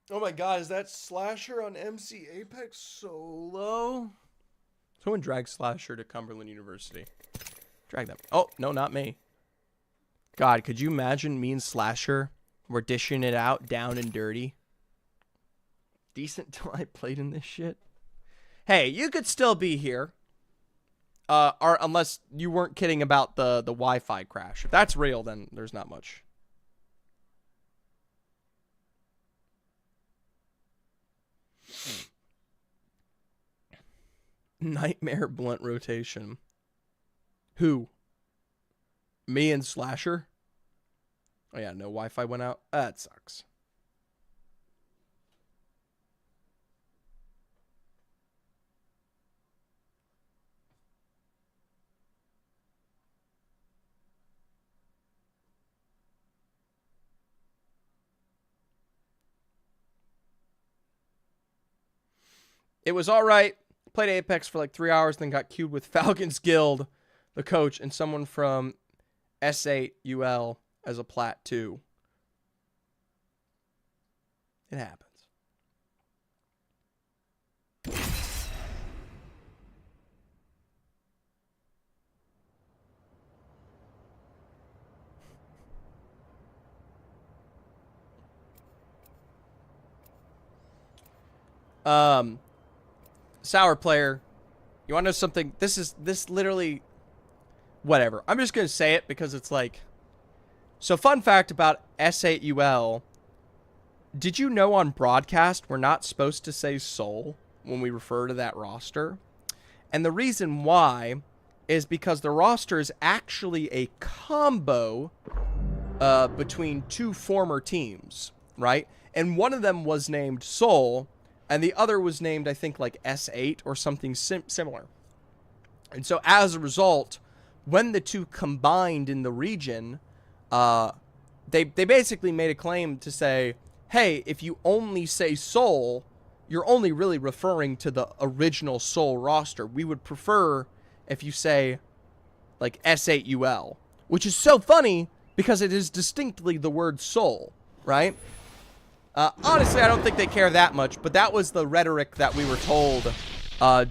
Oh my god, is that Slasher on MC Apex solo? Someone drag Slasher to Cumberland University. Drag them. Oh, no, not me. God, could you imagine me and Slasher were dishing it out down and dirty? Decent till I played in this shit. Hey, you could still be here. Or unless you weren't kidding about the Wi-Fi crash. If that's real, then there's not much. Nightmare blunt rotation. Who? Me and Slasher? Oh yeah, no Wi-Fi went out. That sucks. It was all right. Played Apex for like 3 hours, then got queued with Falcons Guild, the coach, and someone from S8UL as a plat 2. It happens. Sour player, you want to know something? This literally, whatever. I'm just going to say it because it's like, so fun fact about S8UL, did you know on broadcast we're not supposed to say soul when we refer to that roster? And the reason why is because the roster is actually a combo between two former teams, right? And one of them was named Soul, and the other was named, I think, like S8 or something similar. And so as a result, when the two combined in the region, they basically made a claim to say, hey, if you only say Soul, you're only really referring to the original Soul roster. We would prefer if you say, like, S8UL, which is so funny because it is distinctly the word Soul, right? Honestly, I don't think they care that much, but that was the rhetoric that we were told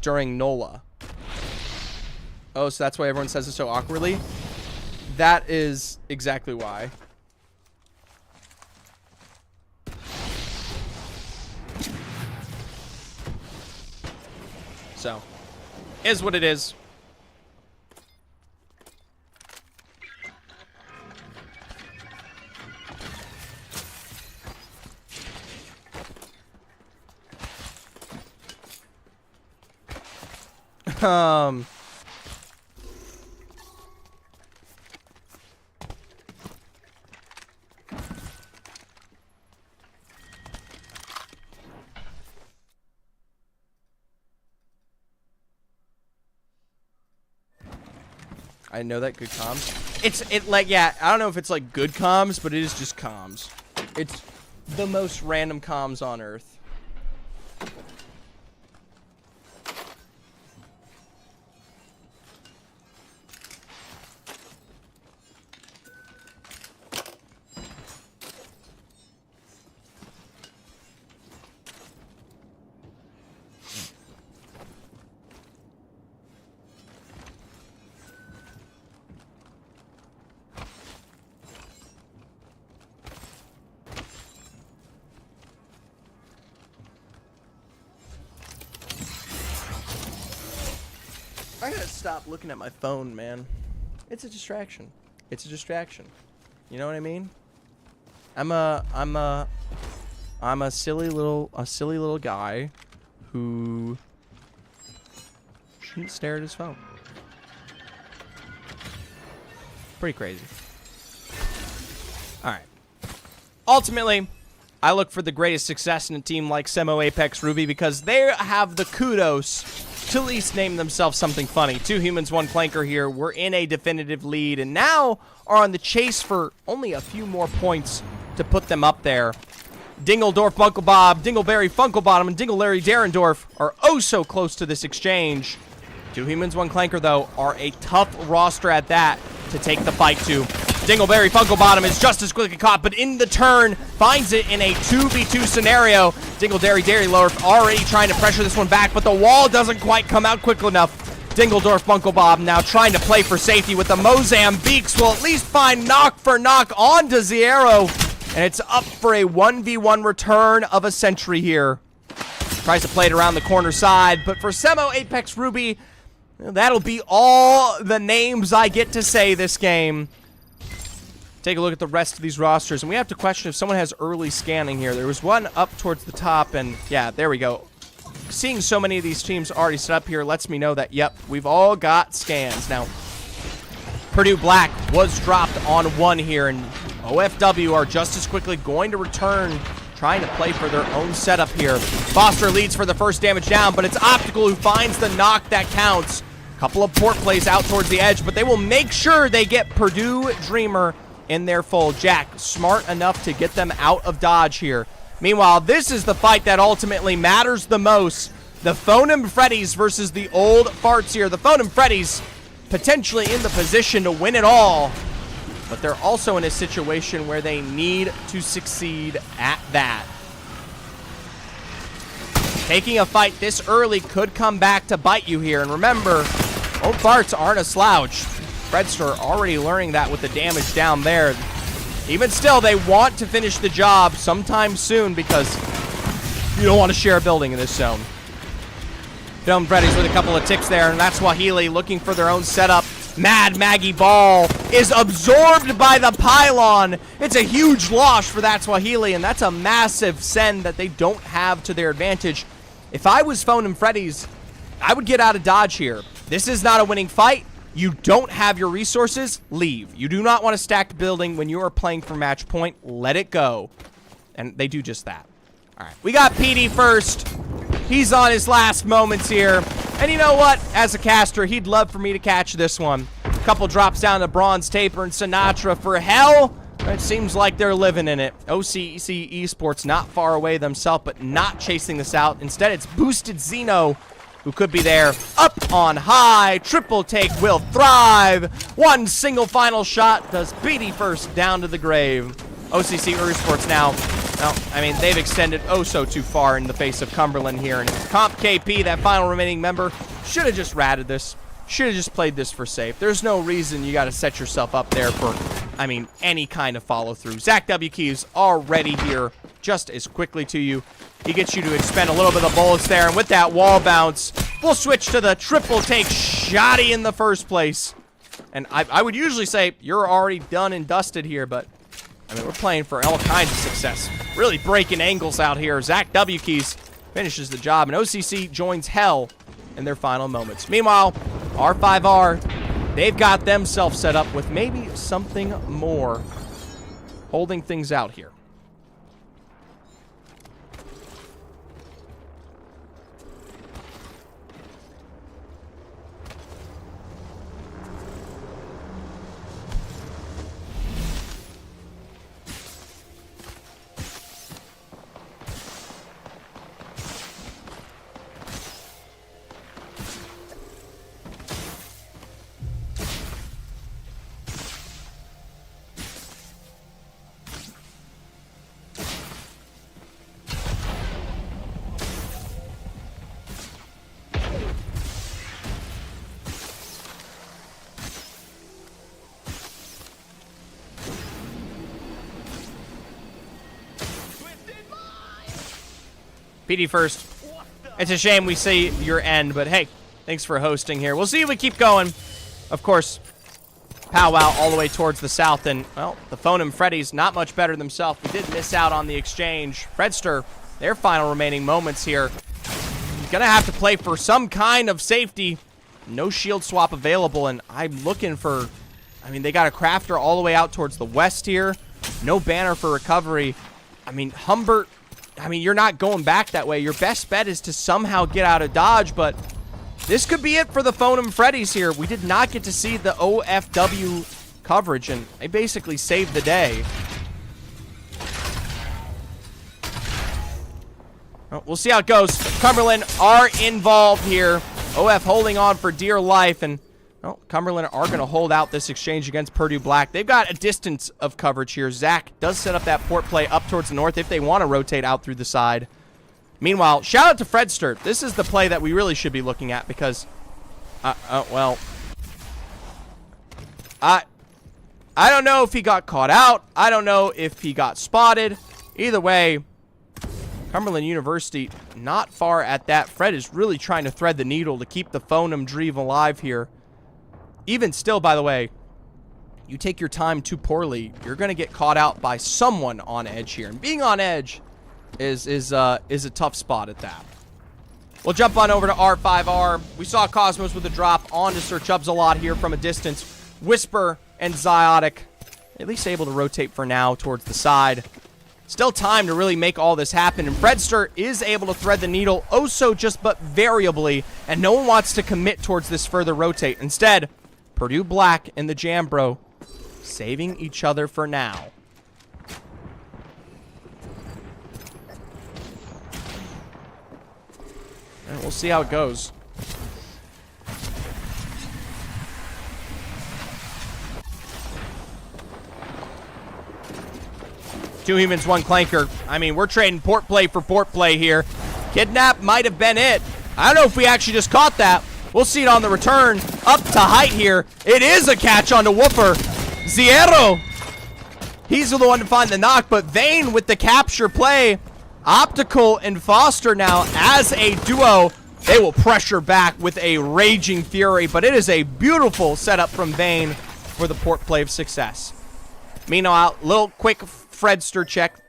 during NOLA. Oh, so that's why everyone says it so awkwardly? That is exactly why. So, is what it is. I know that good comms. Like, yeah, I don't know if it's like good comms, but it is just comms. It's the most random comms on earth. I gotta stop looking at my phone, man. It's a distraction. It's a distraction. You know what I mean? I'm a silly little guy who shouldn't stare at his phone. Pretty crazy. All right. Ultimately, I look for the greatest success in a team like Semo Apex Ruby because they have the kudos to at least name themselves something funny. 2 humans, 1 clanker here. We're in a definitive lead and now are on the chase for only a few more points to put them up there. Dingledorf, Bunkle Bob, Dingleberry, Funkelbottom, and Dingle Larry Darendorf are oh so close to this exchange. 2 humans, 1 clanker, though, are a tough roster at that to take the fight to. Dingleberry Funkelbottom is just as quickly caught, but in the turn, finds it in a 2v2 scenario. Dingledary Darylorf already trying to pressure this one back, but the wall doesn't quite come out quick enough. Dingledorf Funkelbob now trying to play for safety with the Mozambiques. Will at least find knock for knock on Ziero, and it's up for a 1v1 return of a sentry here. Tries to play it around the corner side, but for Semo Apex Ruby, that'll be all the names I get to say this game. Take a look at the rest of these rosters, and we have to question if someone has early scanning here. There was one up towards the top, and yeah, there we go. Seeing so many of these teams already set up here lets me know that, yep, we've all got scans. Now, Purdue Black was dropped on 1 here, and OFW are just as quickly going to return, trying to play for their own setup here. Foster leads for the first damage down, but it's Optical who finds the knock that counts. Couple of port plays out towards the edge, but they will make sure they get Purdue Dreamer in their fold. Jack, smart enough to get them out of dodge here. Meanwhile, this is the fight that ultimately matters the most. The Phonum Freddies versus the old farts here. The Phonum Freddies potentially in the position to win it all, but they're also in a situation where they need to succeed at that. Taking a fight this early could come back to bite you here. And remember, old farts aren't a slouch. Fredster already learning that with the damage down there. Even still, they want to finish the job sometime soon because you don't want to share a building in this zone. Phonum Freddies with a couple of ticks there, and that's Swahili looking for their own setup. Mad Maggie Ball is absorbed by the pylon. It's a huge loss for that Swahili, and that's a massive send that they don't have to their advantage. If I was Phonum Freddies, I would get out of dodge here. This is not a winning fight. You don't have your resources, leave. You do not want a stacked building when you are playing for match point. Let it go. And they do just that. All right, we got PD first. He's on his last moments here. And you know what? As a caster, he'd love for me to catch this one. A couple drops down to Bronze Taper and Sinatra for hell. It seems like they're living in it. OCC Esports not far away themselves, but not chasing this out. Instead, it's Boosted Xeno who could be there. Up on high. Triple take will thrive. One single final shot does BD first down to the grave. OCC Esports now. Well, I mean, they've extended oh so too far in the face of Cumberland here. And Comp KP, that final remaining member, should have just ratted this. Should have just played this for safe. There's no reason you got to set yourself up there for, I mean, any kind of follow-through. Zach W. Keys already here just as quickly to you. He gets you to expend a little bit of bullets there. And with that wall bounce, we'll switch to the triple take shoddy in the first place. And I would usually say you're already done and dusted here, but I mean, we're playing for all kinds of success. Really breaking angles out here. Zach W. Keys finishes the job, and OCC joins hell in their final moments. Meanwhile, R5R, they've got themselves set up with maybe something more holding things out here. PD first. It's a shame we see your end, but hey, thanks for hosting here. We'll see if we keep going. Of course, powwow all the way towards the south, and, well, the Phonum Freddies not much better themselves. We did miss out on the exchange. Fredster, their final remaining moments here. Gonna have to play for some kind of safety. No shield swap available, and I'm looking for, I mean, they got a crafter all the way out towards the west here. No banner for recovery. I mean, Humbert, I mean, you're not going back that way. Your best bet is to somehow get out of dodge, but this could be it for the Phonum Freddies here. We did not get to see the OFW coverage, and they basically saved the day. Well, we'll see how it goes. Cumberland are involved here. OF holding on for dear life, and well, Cumberland are going to hold out this exchange against Purdue Black. They've got a distance of coverage here. Zach does set up that port play up towards the north if they want to rotate out through the side. Meanwhile, shout out to Fredster. This is the play that we really should be looking at because, well, I don't know if he got caught out. I don't know if he got spotted. Either way, Cumberland University not far at that. Fred is really trying to thread the needle to keep the Phonum Dream alive here. Even still, by the way, you take your time too poorly, you're going to get caught out by someone on edge here. And being on edge is a tough spot at that. We'll jump on over to R5R. We saw Cosmos with a drop onto Sir Chubbs a lot here from a distance. Whisper and Ziotic at least able to rotate for now towards the side. Still time to really make all this happen, and Fredster is able to thread the needle oh so just but variably, and no one wants to commit towards this further rotate. Instead, Purdue Black and the Jambro saving each other for now. And we'll see how it goes. Two humans, one clanker. I mean, we're trading port play for port play here. Kidnap might have been it. I don't know if we actually just caught that. We'll see it on the return. Up to height here. It is a catch onto Woofer. Zierro. He's the one to find the knock, but Vayne with the capture play. Optical and Foster now as a duo. They will pressure back with a raging fury, but it is a beautiful setup from Vayne for the port play of success. Meanwhile, little quick Fredster check.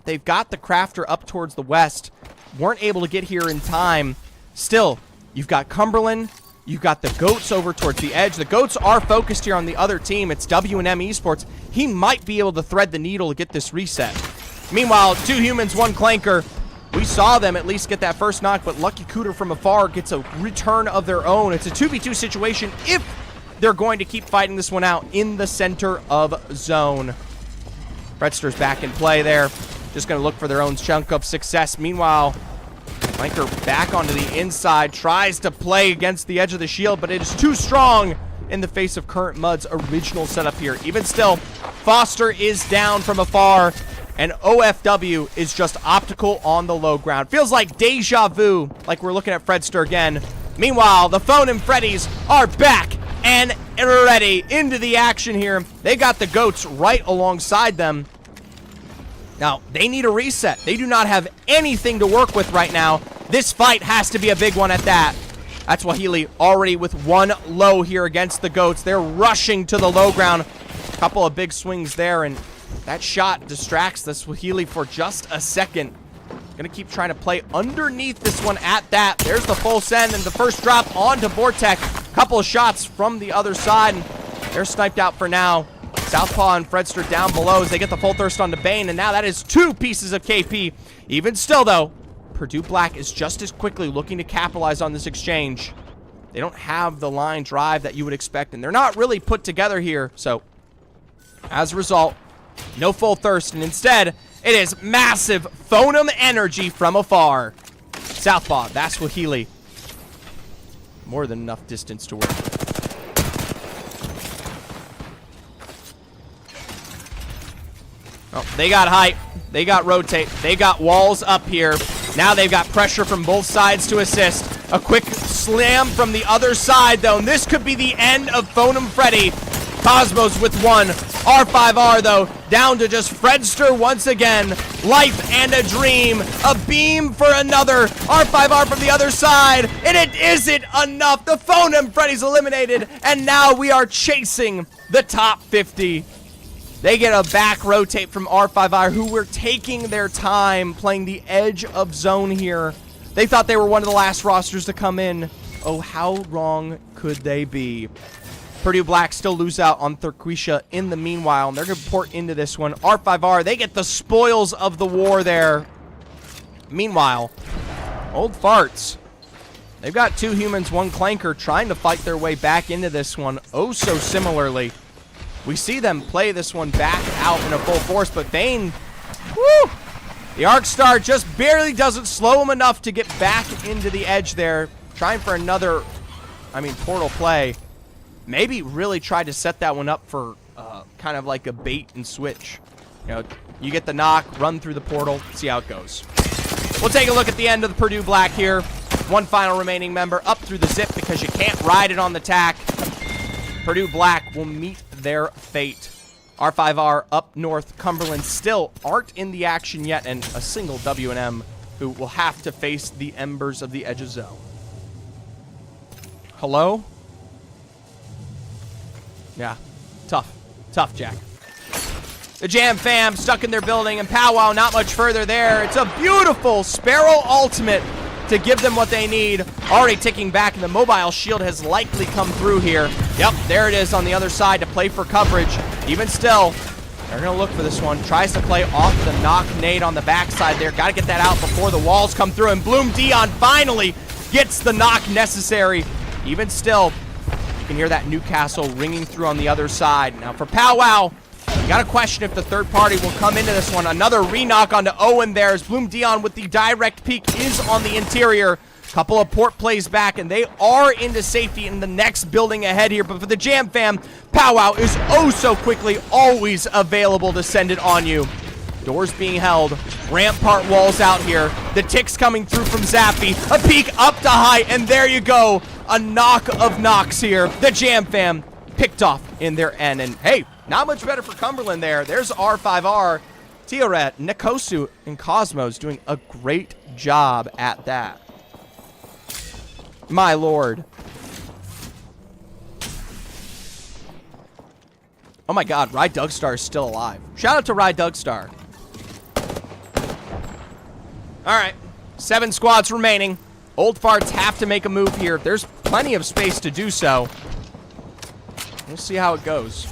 They've got the crafter up towards the west. Weren't able to get here in time. Still, you've got Cumberland. You've got the Goats over towards the edge. The Goats are focused here on the other team. It's W&M Esports. He might be able to thread the needle to get this reset. Meanwhile, two humans, one clanker. We saw them at least get that first knock, but Lucky Cooter from afar gets a return of their own. It's a 2v2 situation if they're going to keep fighting this one out in the center of zone. Fredster's back in play there. Just going to look for their own chunk of success. Meanwhile, Flanker back onto the inside. Tries to play against the edge of the shield, but it is too strong in the face of Current Mud's original setup here. Even still, Foster is down from afar, and OFW is just optical on the low ground. Feels like deja vu, like we're looking at Fredster again. Meanwhile, the Phone and Freddies are back and ready into the action here. They got the Goats right alongside them. Now, they need a reset. They do not have anything to work with right now. This fight has to be a big one at that. That's Wahili already with one low here against the Goats. They're rushing to the low ground. Couple of big swings there, and that shot distracts the Swahili for just a second. Gonna keep trying to play underneath this one at that. There's the full send and the first drop onto Vortec. Couple of shots from the other side, and they're sniped out for now. Southpaw and Fredster down below as they get the full thirst onto Bane, and now that is 2 pieces of KP. Even still, though, Purdue Black is just as quickly looking to capitalize on this exchange. They don't have the line drive that you would expect, and they're not really put together here. So, as a result, no full thirst, and instead, it is massive Phonum energy from afar. Southpaw, that's Wahili. More than enough distance to work with. Oh, they got height. They got rotate. They got walls up here. Now they've got pressure from both sides to assist. A quick slam from the other side, though. And this could be the end of Phonum Freddy. Cosmos with one. R5R, though, down to just Fredster once again. Life and a dream. A beam for another. R5R from the other side. And it isn't enough. The Phonum Freddy's eliminated. And now we are chasing the top 50. They get a back rotate from R5R, who were taking their time playing the edge of zone here. They thought they were one of the last rosters to come in. Oh, how wrong could they be? Purdue Black still lose out on Thurquisha in the meanwhile, and they're going to port into this one. R5R, they get the spoils of the war there. Meanwhile, Old Farts, they've got 2 humans, 1 clanker, trying to fight their way back into this one, oh so similarly. We see them play this one back out in a full force, but Vayne, woo! The Arcstar just barely doesn't slow him enough to get back into the edge there. Trying for another, portal play. Maybe really tried to set that one up for kind of like a bait and switch. You know, you get the knock, run through the portal, see how it goes. We'll take a look at the end of the Purdue Black here. 1 final remaining member up through the zip because you can't ride it on the tack. Purdue Black will meet their fate. R5R up north. Cumberland still aren't in the action yet, and a single W&M who will have to face the embers of the edge of zone. Hello? Yeah, tough, Jack. The Jam fam stuck in their building, and powwow not much further there. It's a beautiful Sparrow ultimate to give them what they need. Already ticking back, and the mobile shield has likely come through here. Yep, there it is on the other side to play for coverage. Even still, they're going to look for this one. Tries to play off the knock nade on the backside there. Got to get that out before the walls come through, and Bloom Dion finally gets the knock necessary. Even still, you can hear that Newcastle ringing through on the other side. Now for powwow, you got to question if the third party will come into this one. Another re-knock onto Owen there as Bloom Dion with the direct peek is on the interior. Couple of port plays back, and they are into safety in the next building ahead here. But for the Jam Fam, Powwow is oh so quickly always available to send it on you. Doors being held. Rampart walls out here. The ticks coming through from Zappy. A peek up to height, and there you go. A knock of knocks here. The Jam Fam picked off in their end. And hey, not much better for Cumberland there. There's R5R. Teoret, Nikosu, and Cosmos doing a great job at that. My lord. Oh my god, Rye Dugstar is still alive. Shout out to Rye Dugstar. Alright, 7 squads remaining. Old Farts have to make a move here. There's plenty of space to do so. We'll see how it goes.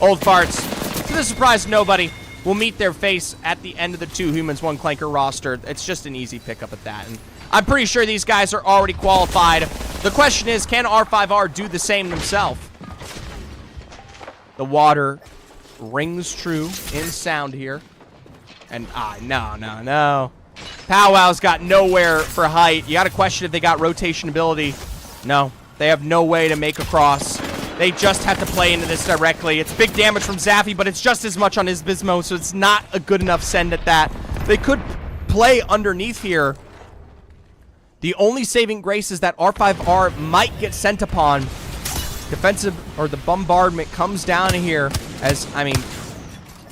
Old Farts, to the surprise of nobody, will meet their face at the end of the 2 Humans, 1 Clanker roster. It's just an easy pickup at that. And I'm pretty sure these guys are already qualified. The question is, can R5R do the same themselves? The water rings true in sound here. And, no. Powwow's got nowhere for height. You got to question if they got rotation ability. No, they have no way to make a cross. They just have to play into this directly. It's big damage from Zaffy, but it's just as much on his Bismo, so it's not a good enough send at that. They could play underneath here. The only saving grace is that R5R might get sent upon. Defensive, or the bombardment comes down here as, I mean,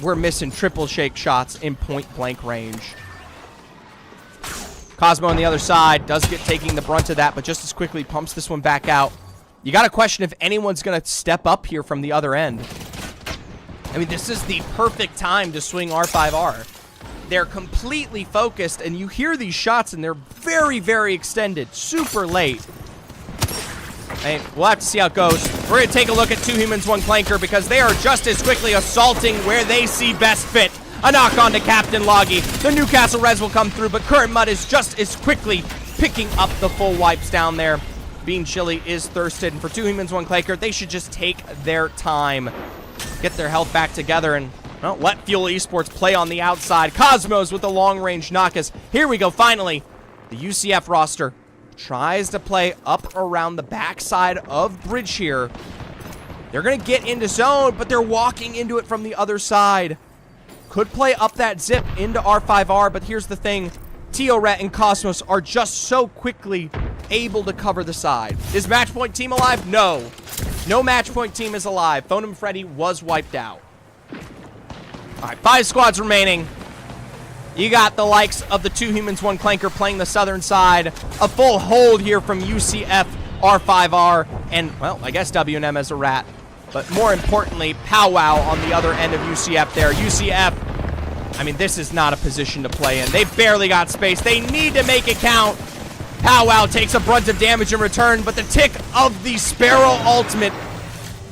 we're missing triple shake shots in point-blank range. Cosmo on the other side does get taking the brunt of that, but just as quickly pumps this one back out. You got to question if anyone's going to step up here from the other end. I mean, this is the perfect time to swing R5R. They're completely focused, and you hear these shots, and they're very, very extended. Super late. And we'll have to see how it goes. We're going to take a look at 2 Humans, 1 Clanker, because they are just as quickly assaulting where they see best fit. A knock on to Captain Loggy. The Newcastle Res will come through, but Current Mud is just as quickly picking up the full wipes down there. Being Chilly is thirsted, and for 2 Humans, 1 Clanker, they should just take their time. Get their health back together and, well, let Fuel Esports play on the outside. Cosmos with the long-range knockus. Here we go, finally. The UCF roster tries to play up around the backside of Bridge here. They're going to get into zone, but they're walking into it from the other side. Could play up that zip into R5R, but here's the thing. Teoret and Cosmos are just so quickly able to cover the side. Is Matchpoint team alive? No. No Matchpoint team is alive. Phonem Freddy was wiped out. All right, 5 squads remaining. You got the likes of the 2 Humans, 1 Clanker playing the southern side. A full hold here from UCF, R5R, and, well, I guess WNM as a rat. But more importantly, Powwow on the other end of UCF there. UCF, I mean, this is not a position to play in. They barely got space. They need to make it count. Powwow takes a brunt of damage in return, but the tick of the Sparrow ultimate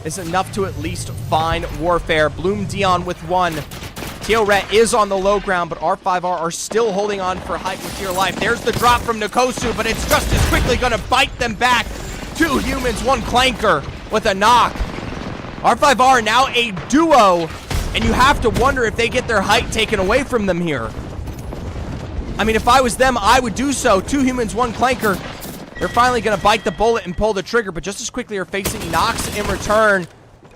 is enough to at least find Warfare. Bloom Dion with 1. Teoret is on the low ground, but R5R are still holding on for height with dear life. There's the drop from Nikosu, but it's just as quickly going to bite them back. 2 Humans, 1 Clanker with a knock. R5R now a duo, and you have to wonder if they get their height taken away from them here. I mean, if I was them, I would do so. 2 Humans, 1 Clanker. They're finally going to bite the bullet and pull the trigger, but just as quickly are facing knocks in return.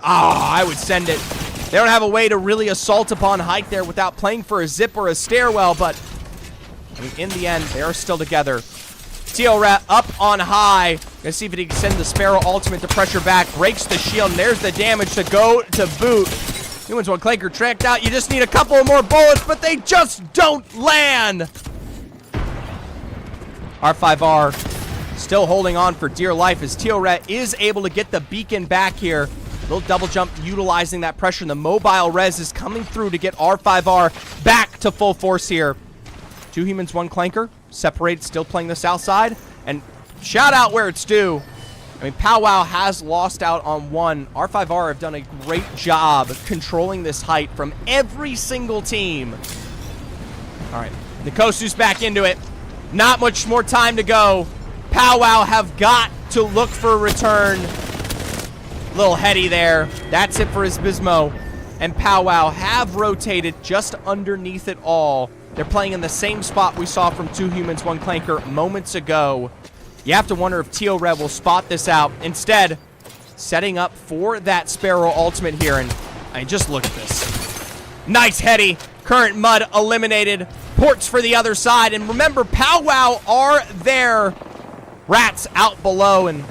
I would send it. They don't have a way to really assault upon height there without playing for a zip or a stairwell, but I mean, in the end, they are still together. Teoret up on high. Gonna see if he can send the Sparrow ultimate to pressure back. Breaks the shield, and there's the damage to go to boot. Humans, 1 Clanker tracked out. You just need a couple of more bullets, but they just don't land. R5R still holding on for dear life as Teoret is able to get the beacon back here. Little double jump utilizing that pressure, and the mobile res is coming through to get R5R back to full force here. 2 Humans, 1 Clanker separated, still playing the south side, and shout out where it's due. I mean, Powwow has lost out on one. R5R have done a great job controlling this height from every single team. All right, Nikosu's back into it. Not much more time to go. Powwow have got to look for a return. Little heady there. That's it for his Bismo. And Powwow have rotated just underneath it all. They're playing in the same spot we saw from 2 Humans, 1 Clanker moments ago. You have to wonder if Teal Red will spot this out. Instead, setting up for that Sparrow ultimate here. And I mean, just look at this. Nice heady. Current Mud eliminated. Ports for the other side. And remember, Powwow are there. Rats out below. And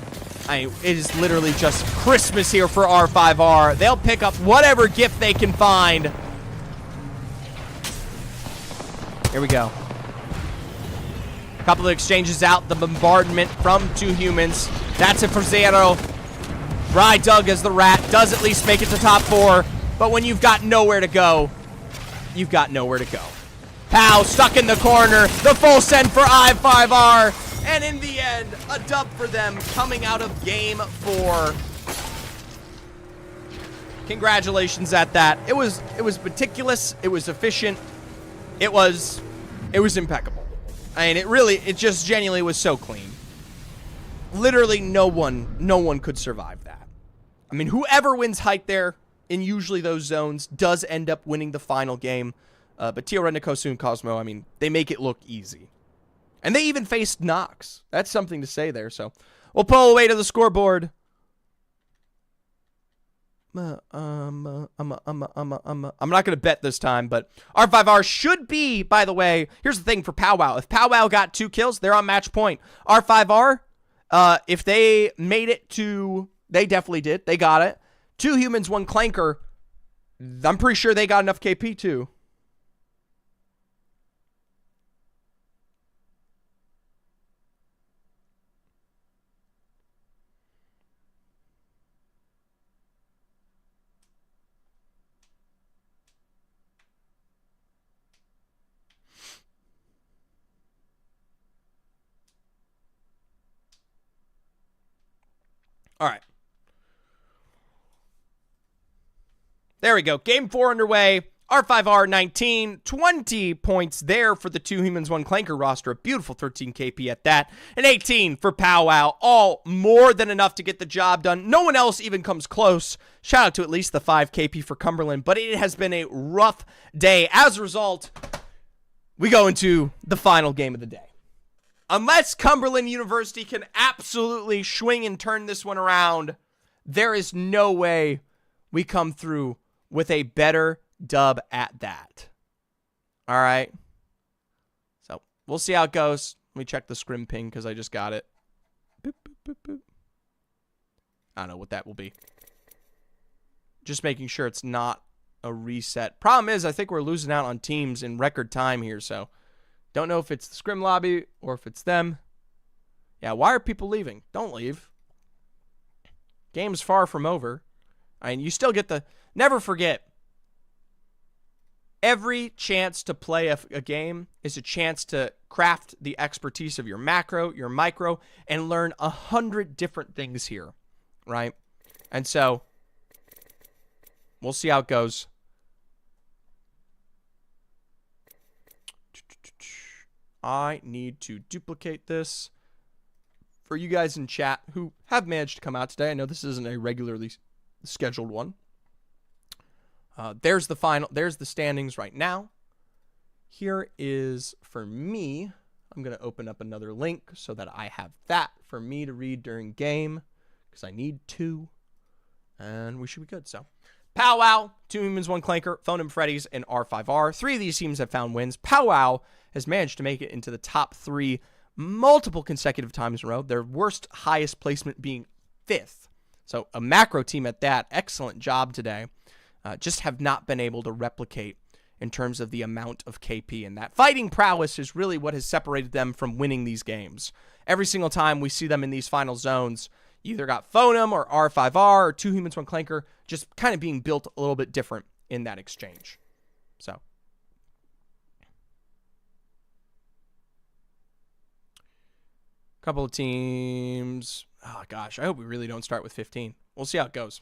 it is literally just Christmas here for R5R. They'll pick up whatever gift they can find. Here we go. Couple of exchanges out. The bombardment from 2 Humans. That's it for Zero. Rye Doug as the rat does at least make it to top 4. But when you've got nowhere to go, you've got nowhere to go. Pow stuck in the corner. The full send for I5R. And in the end, a dub for them coming out of game 4. Congratulations at that. It was meticulous. It was efficient. It was impeccable. I mean, it just genuinely was so clean. Literally no one could survive that. I mean, whoever wins height there in usually those zones does end up winning the final game. But Teal Red, Nikosu, and Cosmo, I mean, they make it look easy. And they even faced Nox. That's something to say there. So we'll pull away to the scoreboard. I'm not going to bet this time, but R5R should be, by the way, here's the thing for Powwow. If Powwow got 2 kills, they're on match point. R5R, if they made it to, they definitely did. They got it. 2 Humans, 1 Clanker. I'm pretty sure they got enough KP too. All right. There we go. Game 4 underway. R5R 19. 20 points there for the 2 Humans, 1 Clanker roster. A beautiful 13 KP at that. And 18 for Powwow. All more than enough to get the job done. No one else even comes close. Shout out to at least the 5 KP for Cumberland. But it has been a rough day. As a result, we go into the final game of the day. Unless Cumberland University can absolutely swing and turn this one around, there is no way we come through with a better dub at that. All right. So we'll see how it goes. Let me check the scrim ping because I just got it. Boop, boop, boop, boop. I don't know what that will be. Just making sure it's not a reset. Problem is, I think we're losing out on teams in record time here, so don't know if it's the scrim lobby or if it's them. Yeah, why are people leaving? Don't leave. Game's far from over. I mean, you still get the... Never forget, every chance to play a game is a chance to craft the expertise of your macro, your micro, and learn 100 different things here, right? And so, we'll see how it goes. I need to duplicate this for you guys in chat who have managed to come out today. I know this isn't a regularly scheduled one. There's the standings right now. Here is for me. I'm going to open up another link so that I have that for me to read during game because I need to. And we should be good. So, Powwow, 2 Humans, 1 Clanker, Phone and Freddy's, and R5R. 3 of these teams have found wins. Powwow has managed to make it into the top 3 multiple consecutive times in a row. Their worst highest placement being 5th. So a macro team at that. Excellent job today. Just have not been able to replicate in terms of the amount of KP. And that fighting prowess is really what has separated them from winning these games. Every single time we see them in these final zones, you either got Phonum or R5R or 2 Humans, 1 Clanker, just kind of being built a little bit different in that exchange. So. Couple of teams. Oh, gosh. I hope we really don't start with 15. We'll see how it goes.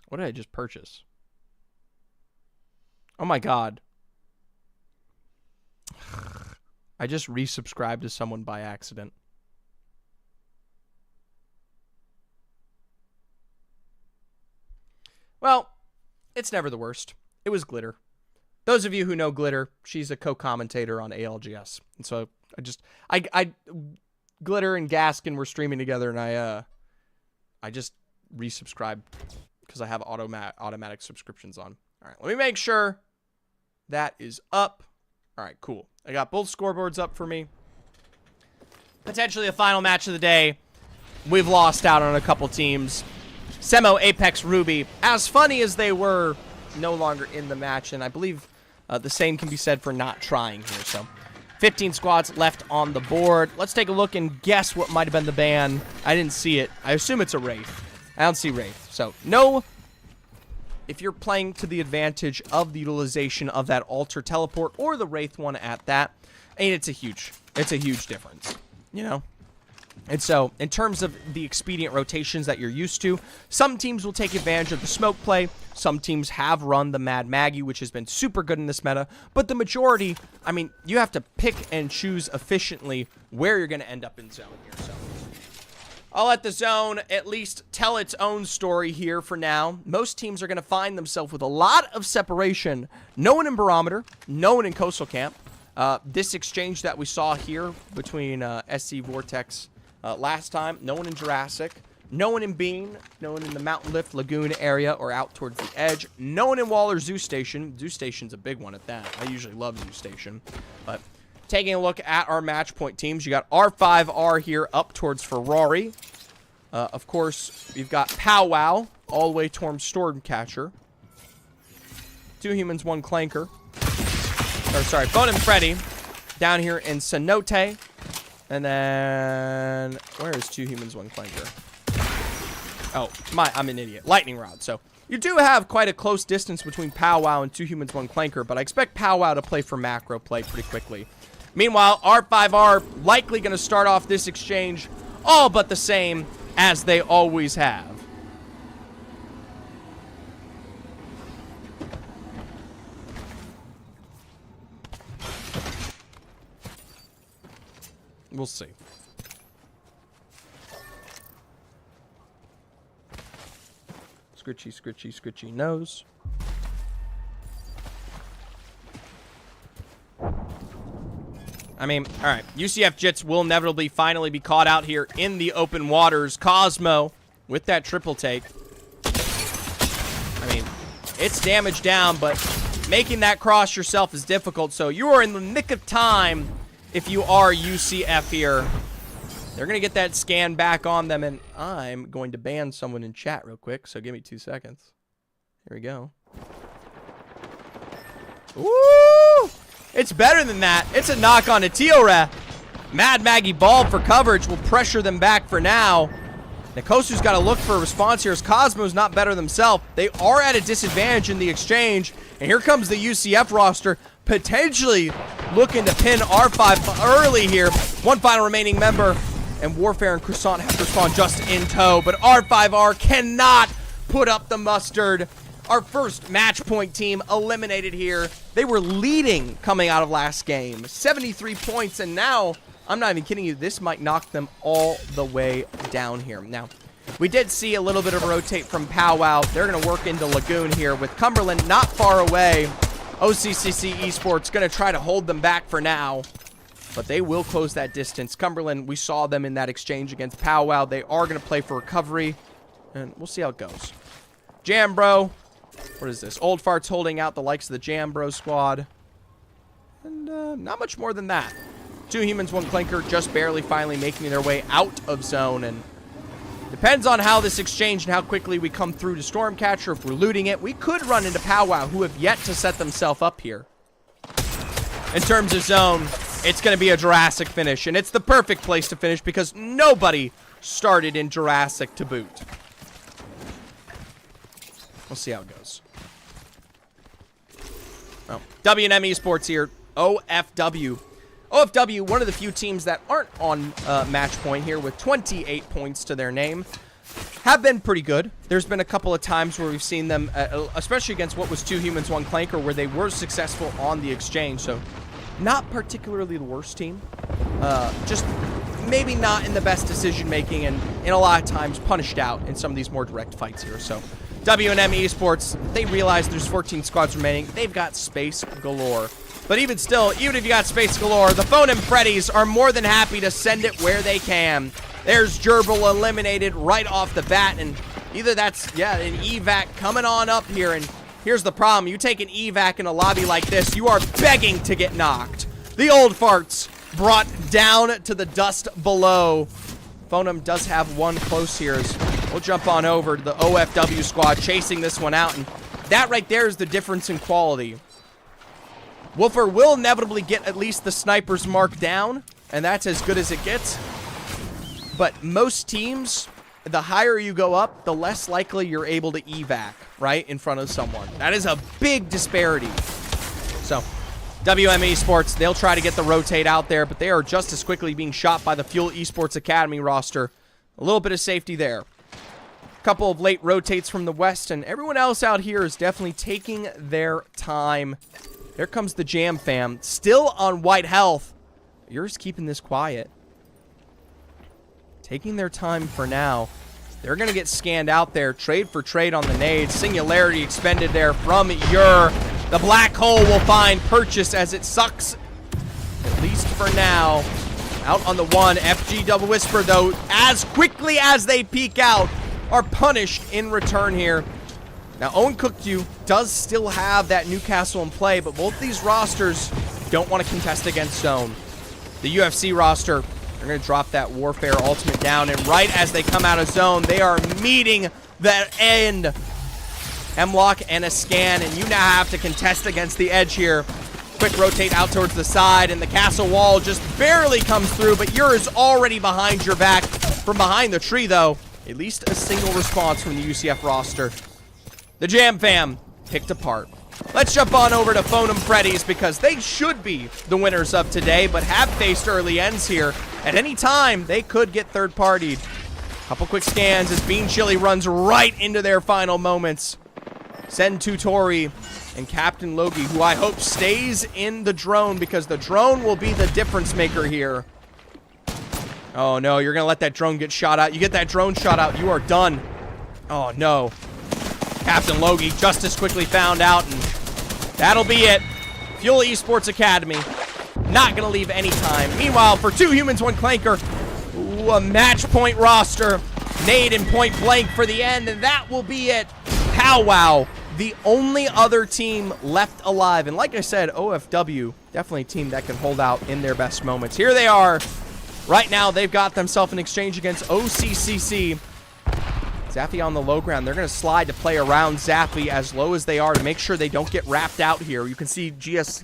What did I just purchase? Oh my god. I just resubscribed to someone by accident. Well, it's never the worst. It was Glitter. Those of you who know Glitter, she's a co-commentator on ALGS. And so I Glitter and Gaskin were streaming together, and I just resubscribed because I have automatic subscriptions on. All right, let me make sure that is up. All right, cool. I got both scoreboards up for me. Potentially a final match of the day. We've lost out on a couple teams. Semo, Apex, Ruby, as funny as they were, no longer in the match, and I believe the same can be said for not trying here. So 15 squads left on the board. Let's take a look and guess what might have been the ban. I didn't see it. I assume it's a Wraith. I don't see Wraith. So no, if you're playing to the advantage of the utilization of that altar teleport or the Wraith one at that, and it's a huge difference, you know? And so, in terms of the expedient rotations that you're used to, some teams will take advantage of the smoke play. Some teams have run the Mad Maggie, which has been super good in this meta. But the majority, I mean, you have to pick and choose efficiently where you're going to end up in zone here. So, I'll let the zone at least tell its own story here for now. Most teams are going to find themselves with a lot of separation. No one in Barometer, no one in Coastal Camp. This exchange that we saw here between SC Vortex last time, no one in Jurassic, no one in Bean, no one in the Mountain Lift Lagoon area or out towards the edge, no one in Waller Zoo Station. Zoo Station's a big one at that. I usually love Zoo Station. But taking a look at our match point teams, you got R5R here up towards Ferrari. Of course, you've got Powwow all the way towards Stormcatcher. 2 humans, 1 clanker. Or sorry, Bone and Freddy down here in Cenote. And then, where is 2 humans, 1 clanker? Oh, I'm an idiot. Lightning Rod. So, you do have quite a close distance between Powwow and 2 humans, 1 clanker, but I expect Powwow to play for macro play pretty quickly. Meanwhile, R5R likely going to start off this exchange all but the same as they always have. We'll see. Scritchy, scritchy, scritchy nose. I mean, all right. UCF Jits will inevitably finally be caught out here in the open waters. Cosmo with that triple take. I mean, it's damage down, but making that cross yourself is difficult. So you are in the nick of time if you are UCF here. They're going to get that scan back on them, and I'm going to ban someone in chat real quick, so give me 2 seconds. Here we go. Woo! It's better than that. It's a knock on a Tiora. Mad Maggie Ball for coverage will pressure them back for now. Nikosu's got to look for a response here as Cosmo's not better themselves. They are at a disadvantage in the exchange, and here comes the UCF roster potentially looking to pin R5 early here. 1 final remaining member, and Warfare and Croissant have to respond just in tow, but R5R cannot put up the mustard. Our first match point team eliminated here. They were leading coming out of last game. 73 points, and now, I'm not even kidding you, this might knock them all the way down here. Now, We did see a little bit of a rotate from Powwow. They're going to work into Lagoon here with Cumberland not far away. OCCC Esports going to try to hold them back for now, but they will close that distance. Cumberland, we saw them in that exchange against Powwow. They are going to play for recovery, and we'll see how it goes. Jambro, what is this? Old Farts holding out the likes of the Jambro squad, and not much more than that. 2 humans, 1 clinker, just barely finally making their way out of zone, and depends on how this exchange and how quickly we come through to Stormcatcher. If we're looting it, we could run into Powwow, who have yet to set themselves up here. In terms of zone, it's going to be a Jurassic finish, and it's the perfect place to finish because nobody started in Jurassic to boot. We'll see how it goes. Oh, W&M Esports here. OFW. OFW, one of the few teams that aren't on match point here with 28 points to their name, have been pretty good. There's been a couple of times where we've seen them, especially against what was 2 humans, 1 clanker, where they were successful on the exchange. So, not particularly the worst team. Just maybe not in the best decision-making and in a lot of times punished out in some of these more direct fights here. So, W&M Esports, they realize there's 14 squads remaining. They've got space galore. But even still, even if you got space galore, the Phone and Freddy's are more than happy to send it where they can. There's Gerbil eliminated right off the bat, and either that's, yeah, an evac coming on up here, and here's the problem. You take an evac in a lobby like this, you are begging to get knocked. The Old Farts brought down to the dust below. Phonum does have one close here. We'll jump on over to the OFW squad, chasing this one out, and that right there is the difference in quality. Wolfer will inevitably get at least the sniper's mark down, and that's as good as it gets. But most teams, the higher you go up, the less likely you're able to evac, right, in front of someone. That is a big disparity. So, WM Esports, they'll try to get the rotate out there, but they are just as quickly being shot by the Fuel Esports Academy roster. A little bit of safety there. A couple of late rotates from the west, and everyone else out here is definitely taking their time. There comes the Jam fam. Still on white health. You're just keeping this quiet. Taking their time for now. They're going to get scanned out there. Trade for trade on the nades. Singularity expended there from Ur. The black hole will find purchase as it sucks. At least for now. Out on the 1. FG Double Whisper, though, as quickly as they peek out, are punished in return here. Now, Owen Cooked does still have that Newcastle in play, but both these rosters don't want to contest against zone. The UFC roster, they're going to drop that Warfare ultimate down, and right as they come out of zone, they are meeting the end. Hemlock and a scan, and you now have to contest against the edge here. Quick rotate out towards the side, and the castle wall just barely comes through, but Ur is already behind your back. From behind the tree, though, at least a single response from the UCF roster. The Jam fam picked apart. Let's jump on over to Phone and Freddy's because they should be the winners of today, but have faced early ends here. At any time, they could get third-partied. Couple quick scans as Bean Chili runs right into their final moments. Send Tutori and Captain Logie, who I hope stays in the drone because the drone will be the difference maker here. Oh, no, you're going to let that drone get shot out. You get that drone shot out, you are done. Oh, no. Captain Logie just as quickly found out, and that'll be it. Fuel Esports Academy, not going to leave any time. Meanwhile, for 2 humans, 1 clanker, ooh, a match point roster. Nade and point blank for the end, and that will be it. Powwow, the only other team left alive. And like I said, OFW, definitely a team that can hold out in their best moments. Here they are. Right now, they've got themselves an exchange against OCCC. Zaffy on the low ground. They're going to slide to play around Zaffy as low as they are to make sure they don't get wrapped out here. You can see GS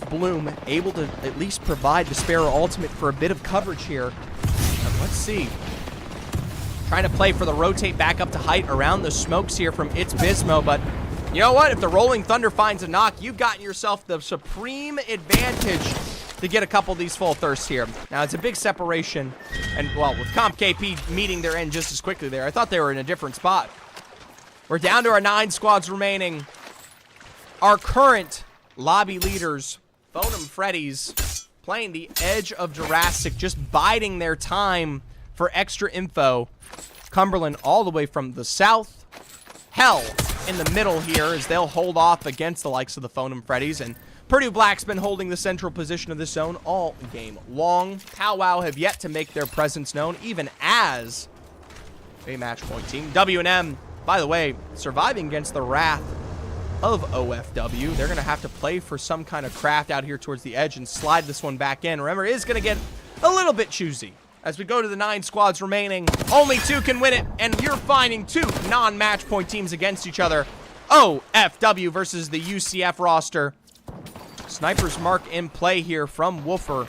Bloom able to at least provide the Sparrow ultimate for a bit of coverage here. But let's see. Trying to play for the rotate back up to height around the smokes here from It's Bismo, but you know what? If the Rolling Thunder finds a knock, you've gotten yourself the supreme advantage to get a couple of these full thirsts here. Now, it's a big separation, and, well, with Comp KP meeting their end just as quickly there, I thought they were in a different spot. We're down to our 9 squads remaining. Our current lobby leaders, Phone and Freddy's, playing the edge of Jurassic, just biding their time for extra info. Cumberland all the way from the south. Hell in the middle here as they'll hold off against the likes of the Phone and Freddy's. And Purdue Black's been holding the central position of the zone all game long. Powwow have yet to make their presence known, even as a match point team. W&M, by the way, surviving against the wrath of OFW. They're going to have to play for some kind of craft out here towards the edge and slide this one back in. Remember, it is going to get a little bit choosy. As we go to the 9 squads remaining, only 2 can win it, and you're finding 2 non-match point teams against each other. OFW versus the UCF roster. Sniper's Mark in play here from Woofer.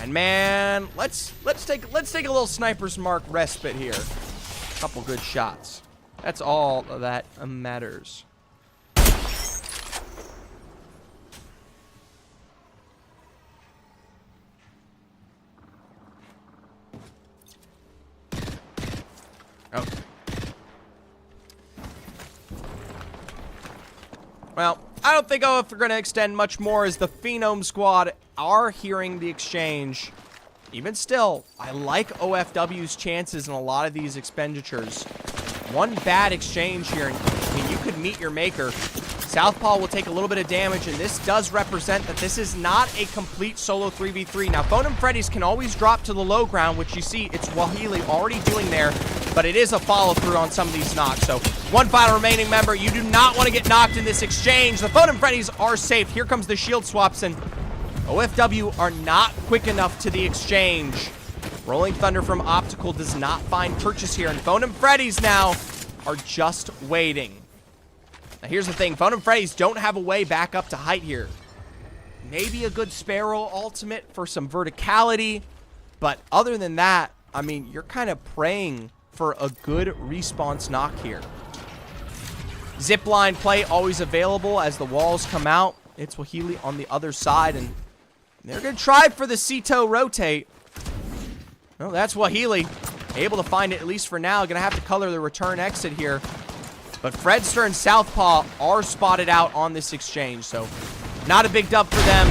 And man, let's take a little Sniper's Mark respite here. Couple good shots. That's all that matters. Oh. Well, I don't think if we're going to extend much more as the Phenome squad are hearing the exchange. Even still, I like OFW's chances in a lot of these expenditures. One bad exchange here, and I mean, you could meet your maker. Southpaw will take a little bit of damage, and this does represent that this is not a complete solo 3v3. Now, Phone and Freddy's can always drop to the low ground, which you see it's Wahili already doing there, but it is a follow-through on some of these knocks. So, one final remaining member. You do not want to get knocked in this exchange. The Phone and Freddy's are safe. Here comes the shield swaps, and OFW are not quick enough to the exchange. Rolling Thunder from Optical does not find purchase here, and Phone and Freddy's now are just waiting. Now, here's the thing. Phone and Freddy's don't have a way back up to height here. Maybe a good Sparrow ultimate for some verticality, but other than that, I mean, you're kind of praying for a good response knock here. Zipline play always available as the walls come out. It's Wahili on the other side, and they're going to try for the Cito rotate. Well, that's Wahili. Able to find it, at least for now. Going to have to color the return exit here. But Fredster and Southpaw are spotted out on this exchange, so not a big dub for them.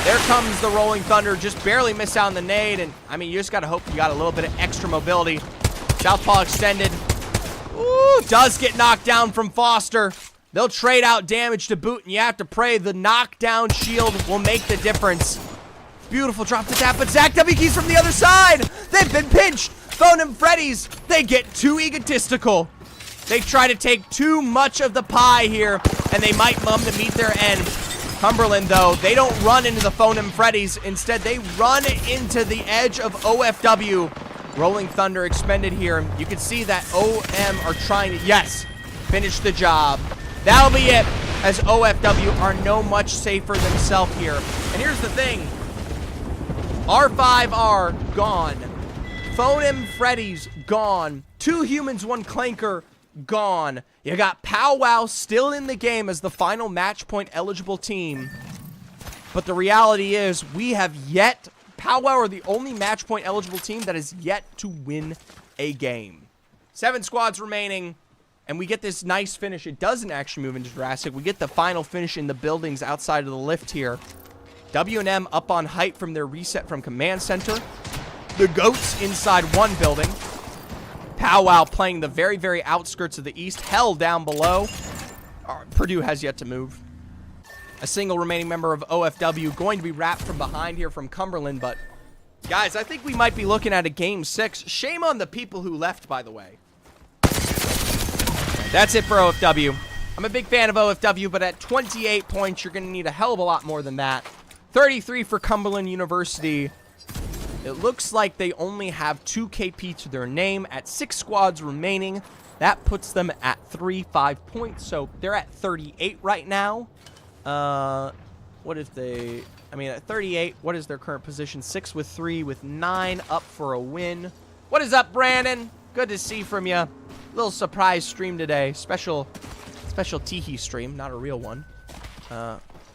There comes the Rolling Thunder. Just barely miss out on the nade, and, I mean, you just got to hope you got a little bit of extra mobility. Southpaw extended. Ooh, does get knocked down from Foster. They'll trade out damage to boot, and you have to pray the knockdown shield will make the difference. Beautiful drop to tap, but Zach W. keys from the other side. They've been pinched. Phone and Freddy's, they get too egotistical. They try to take too much of the pie here, and they might mum to meet their end. Cumberland, though, they don't run into the Phone and Freddy's. Instead, they run into the edge of OFW. Rolling Thunder expended here. You can see that OM are trying to, yes, finish the job. That'll be it, as OFW are no much safer themselves here. And here's the thing. R5R gone. Phone and Freddy's gone. 2 humans, 1 clanker gone. You got Powwow still in the game as the final match point eligible team. But the reality is we have yet, Powwow are the only match point eligible team that has yet to win a game. 7 squads remaining. And we get this nice finish. It doesn't actually move into Jurassic. We get the final finish in the buildings outside of the lift here. W&M up on height from their reset from Command Center. The Goats inside one building. Powwow playing the very, very outskirts of the east. Hell down below. Purdue has yet to move. A single remaining member of OFW going to be wrapped from behind here from Cumberland. But, guys, I think we might be looking at a Game 6. Shame on the people who left, by the way. That's it for OFW. I'm a big fan of OFW, but at 28 points, you're going to need a hell of a lot more than that. 33 for Cumberland University. It looks like they only have 2 KP to their name at 6 squads remaining. That puts them at 35 points, so they're at 38 right now. What if they... I mean, at 38, what is their current position? 6 with 3 with 9 up for a win. What is up, Brandon? Good to see from you. Little surprise stream today. Special Teehee stream, not a real one.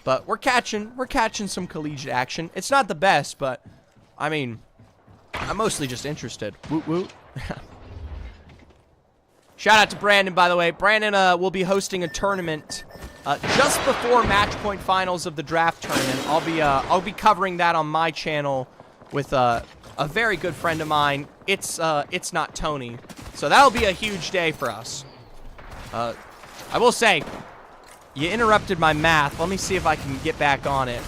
But we're catching some collegiate action. It's not the best, but I mean, I'm mostly just interested. Woot woot. Shout out to Brandon, by the way. Brandon will be hosting a tournament just before match point finals of the draft tournament. I'll be covering that on my channel with a very good friend of mine. It's not Tony. So that'll be a huge day for us. I will say, you interrupted my math. Let me see if I can get back on it.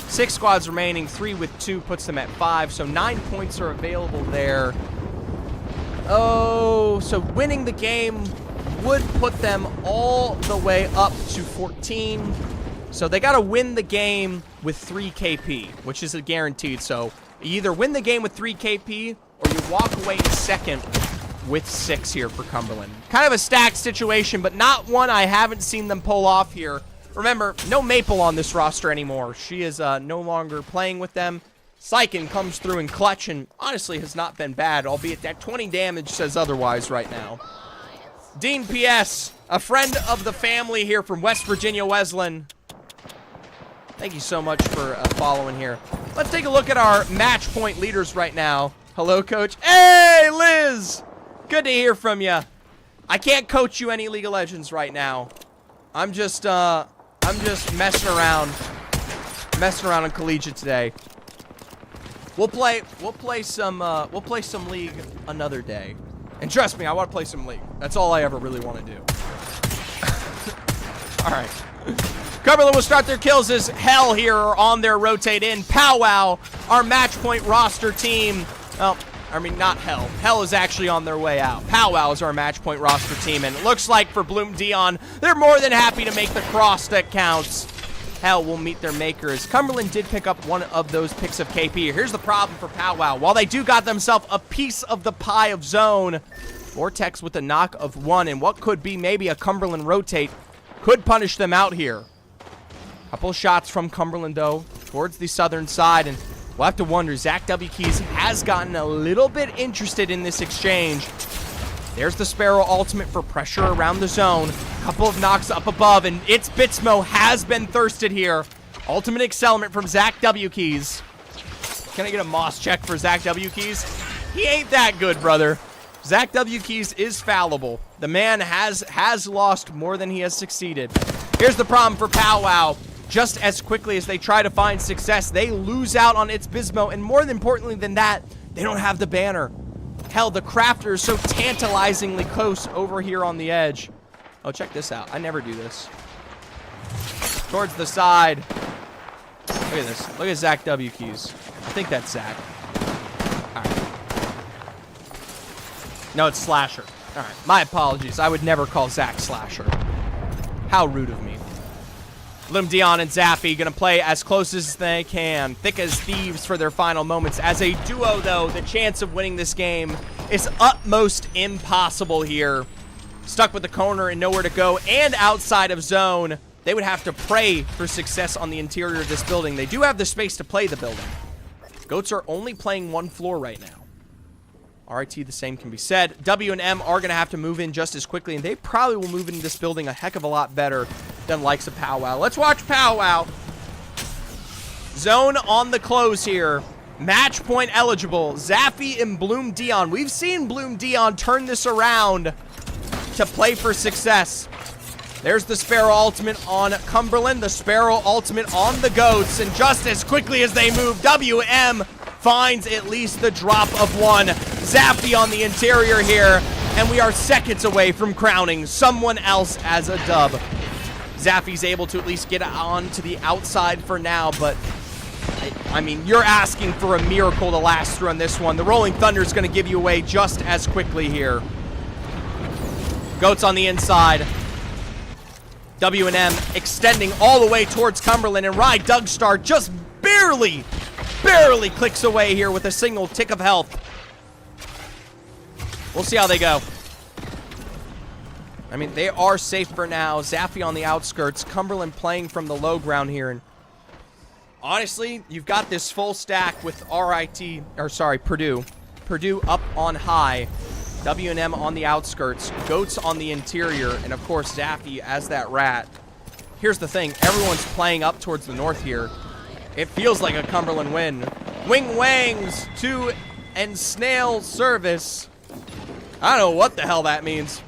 6 squads remaining, 3 with 2 puts them at 5, so 9 points are available there. Oh, so winning the game would put them all the way up to 14. So they got to win the game with 3 KP, which is a guaranteed. So you either win the game with 3 KP or you walk away in second with 6 here for Cumberland. Kind of a stacked situation, but not one I haven't seen them pull off here. Remember, no Maple on this roster anymore. She is no longer playing with them. Syken comes through in clutch and honestly has not been bad, albeit that 20 damage says otherwise right now. Dean PS, a friend of the family here from West Virginia Wesleyan. Thank you so much for following here. Let's take a look at our match point leaders right now. Hello, Coach. Hey, Liz! Good to hear from you. I can't coach you any League of Legends right now. I'm just messing around on Collegiate today. We'll play some League another day. And trust me, I want to play some League. That's all I ever really want to do. All right. Cumberland will start their kills as Hell here are on their rotate in. Powwow, our match point roster team. Well, I mean, not Hell. Hell is actually on their way out. Powwow is our match point roster team, and it looks like for Bloom Dion, they're more than happy to make the cross that counts. Hell will meet their makers. Cumberland did pick up one of those picks of KP. Here's the problem for Powwow. While they do got themselves a piece of the pie of zone, Vortex with a knock of 1, and what could be maybe a Cumberland rotate could punish them out here. Couple shots from Cumberland, though, towards the southern side, and we'll have to wonder. Zach W. Keys has gotten a little bit interested in this exchange. There's the Sparrow ultimate for pressure around the zone. Couple of knocks up above, and it's Bitsmo has been thirsted here. Ultimate accelerant from Zach W. Keys. Can I get a Moss check for Zach W. Keys? He ain't that good, brother. Zach W. Keys is fallible. The man has lost more than he has succeeded. Here's the problem for Powwow. Just as quickly as they try to find success, they lose out on its Bismo, and more importantly than that, they don't have the banner. Hell, the crafter is so tantalizingly close over here on the edge. Oh, check this out. I never do this. Towards the side. Look at this. Look at Zach W. Keys. I think that's Zach. All right. No, it's Slasher. All right. My apologies. I would never call Zach Slasher. How rude of me. Bloom Dion and Zaffy gonna play as close as they can, thick as thieves for their final moments. As a duo, though, the chance of winning this game is utmost impossible here. Stuck with the corner and nowhere to go, and outside of zone, they would have to pray for success on the interior of this building. They do have the space to play the building. Goats are only playing 1 floor right now. RIT, the same can be said. W and M are going to have to move in just as quickly, and they probably will move into this building a heck of a lot better than likes of Powwow. Let's watch Powwow. Zone on the close here. Match point eligible. Zaffy and Bloom Dion. We've seen Bloom Dion turn this around to play for success. There's the Sparrow ultimate on Cumberland. The Sparrow ultimate on the Goats. And just as quickly as they move, WM finds at least the drop of 1. Zaffy on the interior here. And we are seconds away from crowning someone else as a dub. Zaffy's able to at least get on to the outside for now, but I mean, you're asking for a miracle to last through on this one. The Rolling Thunder is going to give you away just as quickly here. Goats on the inside. W&M extending all the way towards Cumberland, and Rye Dugstar just barely clicks away here with a single tick of health. We'll see how they go. I mean, they are safe for now. Zaffy on the outskirts. Cumberland playing from the low ground here. And honestly, you've got this full stack with Purdue. Purdue up on high. W&M on the outskirts. Goats on the interior. And, of course, Zaffy as that rat. Here's the thing. Everyone's playing up towards the north here. It feels like a Cumberland win. Wing Wangs to and Snail Service. I don't know what the hell that means,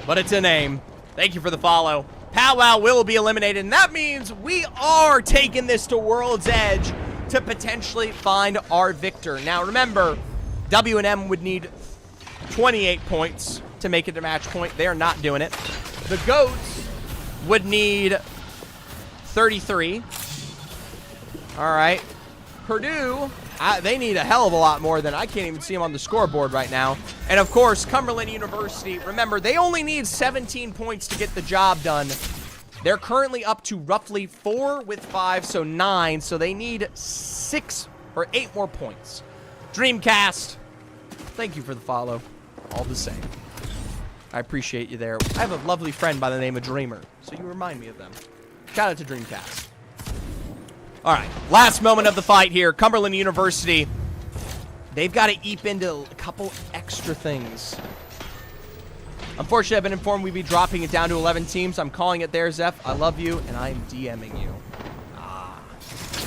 but it's a name. Thank you for the follow. Powwow will be eliminated, and that means we are taking this to World's Edge to potentially find our victor. Now, remember, W&M would need 28 points to make it a match point. They are not doing it. The Goats would need 33. All right. Purdue, they need a hell of a lot more than I can't even see them on the scoreboard right now. And, of course, Cumberland University, remember, they only need 17 points to get the job done. They're currently up to roughly 4 with 5, so 9. So they need 6 or 8 more points. Dreamcast, thank you for the follow. All the same. I appreciate you there. I have a lovely friend by the name of Dreamer, so you remind me of them. Shout out to Dreamcast. All right, last moment of the fight here. Cumberland University, they've got to eep into a couple extra things. Unfortunately, I've been informed we'd be dropping it down to 11 teams. I'm calling it there, Zeph. I love you, and I'm DMing you. All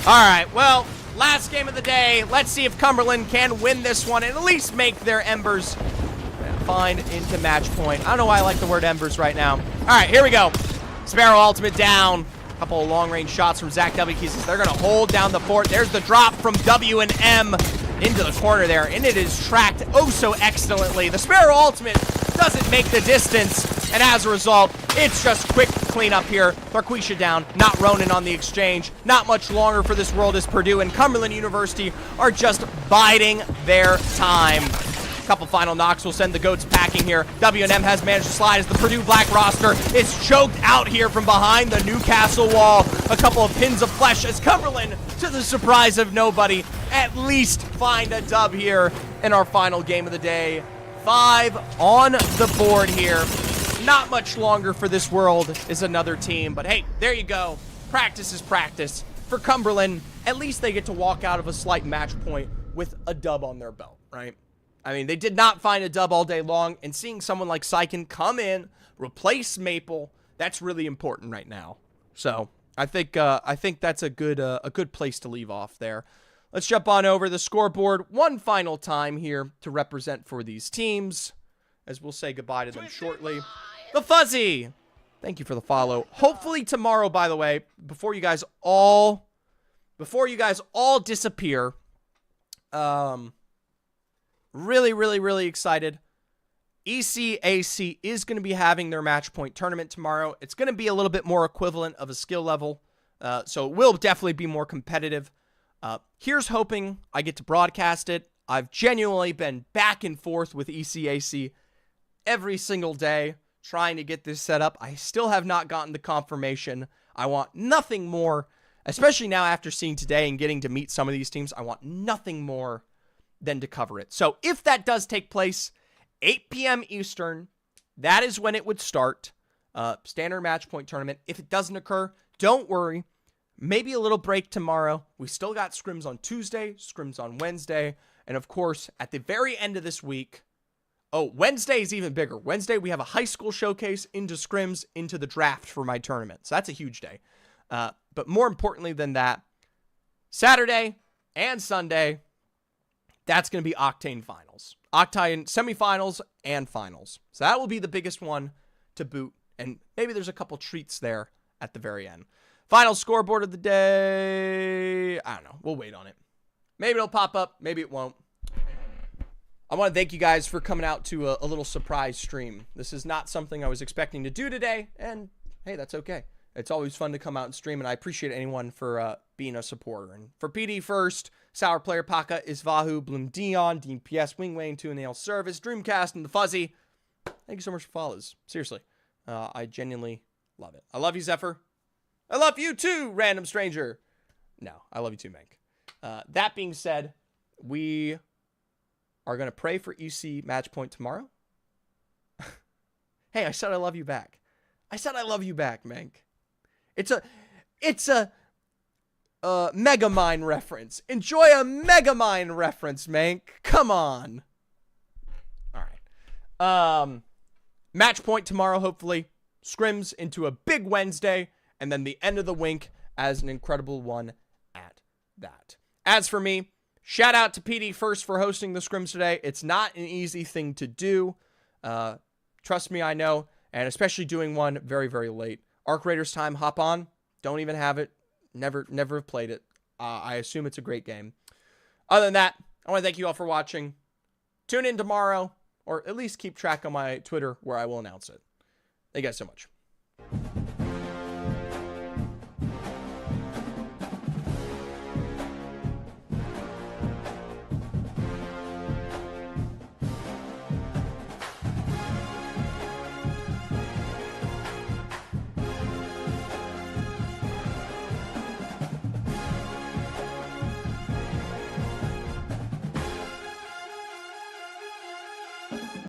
right, well, last game of the day. Let's see if Cumberland can win this one and at least make their Embers find into match point. I don't know why I like the word Embers right now. All right, here we go. Sparrow ultimate down. A couple of long-range shots from Zach W. Keys. They're going to hold down the fort. There's the drop from W and M into the corner there, and it is tracked oh so excellently. The Sparrow ultimate doesn't make the distance, and as a result, it's just quick cleanup here. Tharquisha down, not Ronan on the exchange. Not much longer for this world as Purdue and Cumberland University are just biding their time. Couple final knocks will send the Goats packing here. W&M has managed to slide as the Purdue Black roster is choked out here from behind the Newcastle wall. A couple of pins of flesh as Cumberland, to the surprise of nobody, at least find a dub here in our final game of the day. 5 on the board here. Not much longer for this world is another team, but hey, there you go. Practice is practice. For Cumberland, at least they get to walk out of a slight match point with a dub on their belt, right? I mean, they did not find a dub all day long, and seeing someone like Sykin come in, replace Maple, that's really important right now. So I think that's a good place to leave off there. Let's jump on over the scoreboard one final time here to represent for these teams, as we'll say goodbye to them shortly. The Fuzzy, thank you for the follow. Hopefully tomorrow, by the way, before you guys all disappear, really excited. Ecac is going to be having their match point tournament tomorrow. It's going to be a little bit more equivalent of a skill level, so it will definitely be more competitive. Here's hoping I get to broadcast it. I've genuinely been back and forth with Ecac every single day trying to get this set up. I still have not gotten the confirmation. I want nothing more, especially now after seeing today and getting to meet some of these teams. I want nothing more than to cover it. So if that does take place, 8 p.m. Eastern, that is when it would start. Standard match point tournament. If it doesn't occur, don't worry. Maybe a little break tomorrow. We still got scrims on Tuesday, scrims on Wednesday, and of course, at the very end of this week, Wednesday is even bigger. Wednesday, we have a high school showcase into scrims, into the draft for my tournament. So that's a huge day. But more importantly than that, Saturday and Sunday, that's going to be Octane Finals. Octane semifinals and finals. So that will be the biggest one to boot. And maybe there's a couple treats there at the very end. Final scoreboard of the day. I don't know. We'll wait on it. Maybe it'll pop up. Maybe it won't. I want to thank you guys for coming out to a little surprise stream. This is not something I was expecting to do today. And hey, that's okay. It's always fun to come out and stream. And I appreciate anyone for being a supporter. And for PD first, Sour Player, Paka, Isvahu, Bloom Dion, Dean PS, Wing Wayne, 2 Nail Service, Dreamcast, and the Fuzzy. Thank you so much for follows. Seriously. I genuinely love it. I love you, Zephyr. I love you too, random stranger. No, I love you too, Mank. That being said, we are going to pray for EC match point tomorrow. Hey, I said I love you back. I said I love you back, Mank. It's a Megamind reference. Enjoy a Megamind reference, Mank. Come on. All right. Match point tomorrow, hopefully. Scrims into a big Wednesday. And then the end of the wink as an incredible one at that. As for me, shout out to PD first for hosting the scrims today. It's not an easy thing to do. Trust me, I know. And especially doing one very, very late. Arc Raiders time, hop on. Don't even have it. Never have played it. I assume it's a great game. Other than that, I want to thank you all for watching. Tune in tomorrow or at least keep track on my Twitter where I will announce it. Thank you guys so much.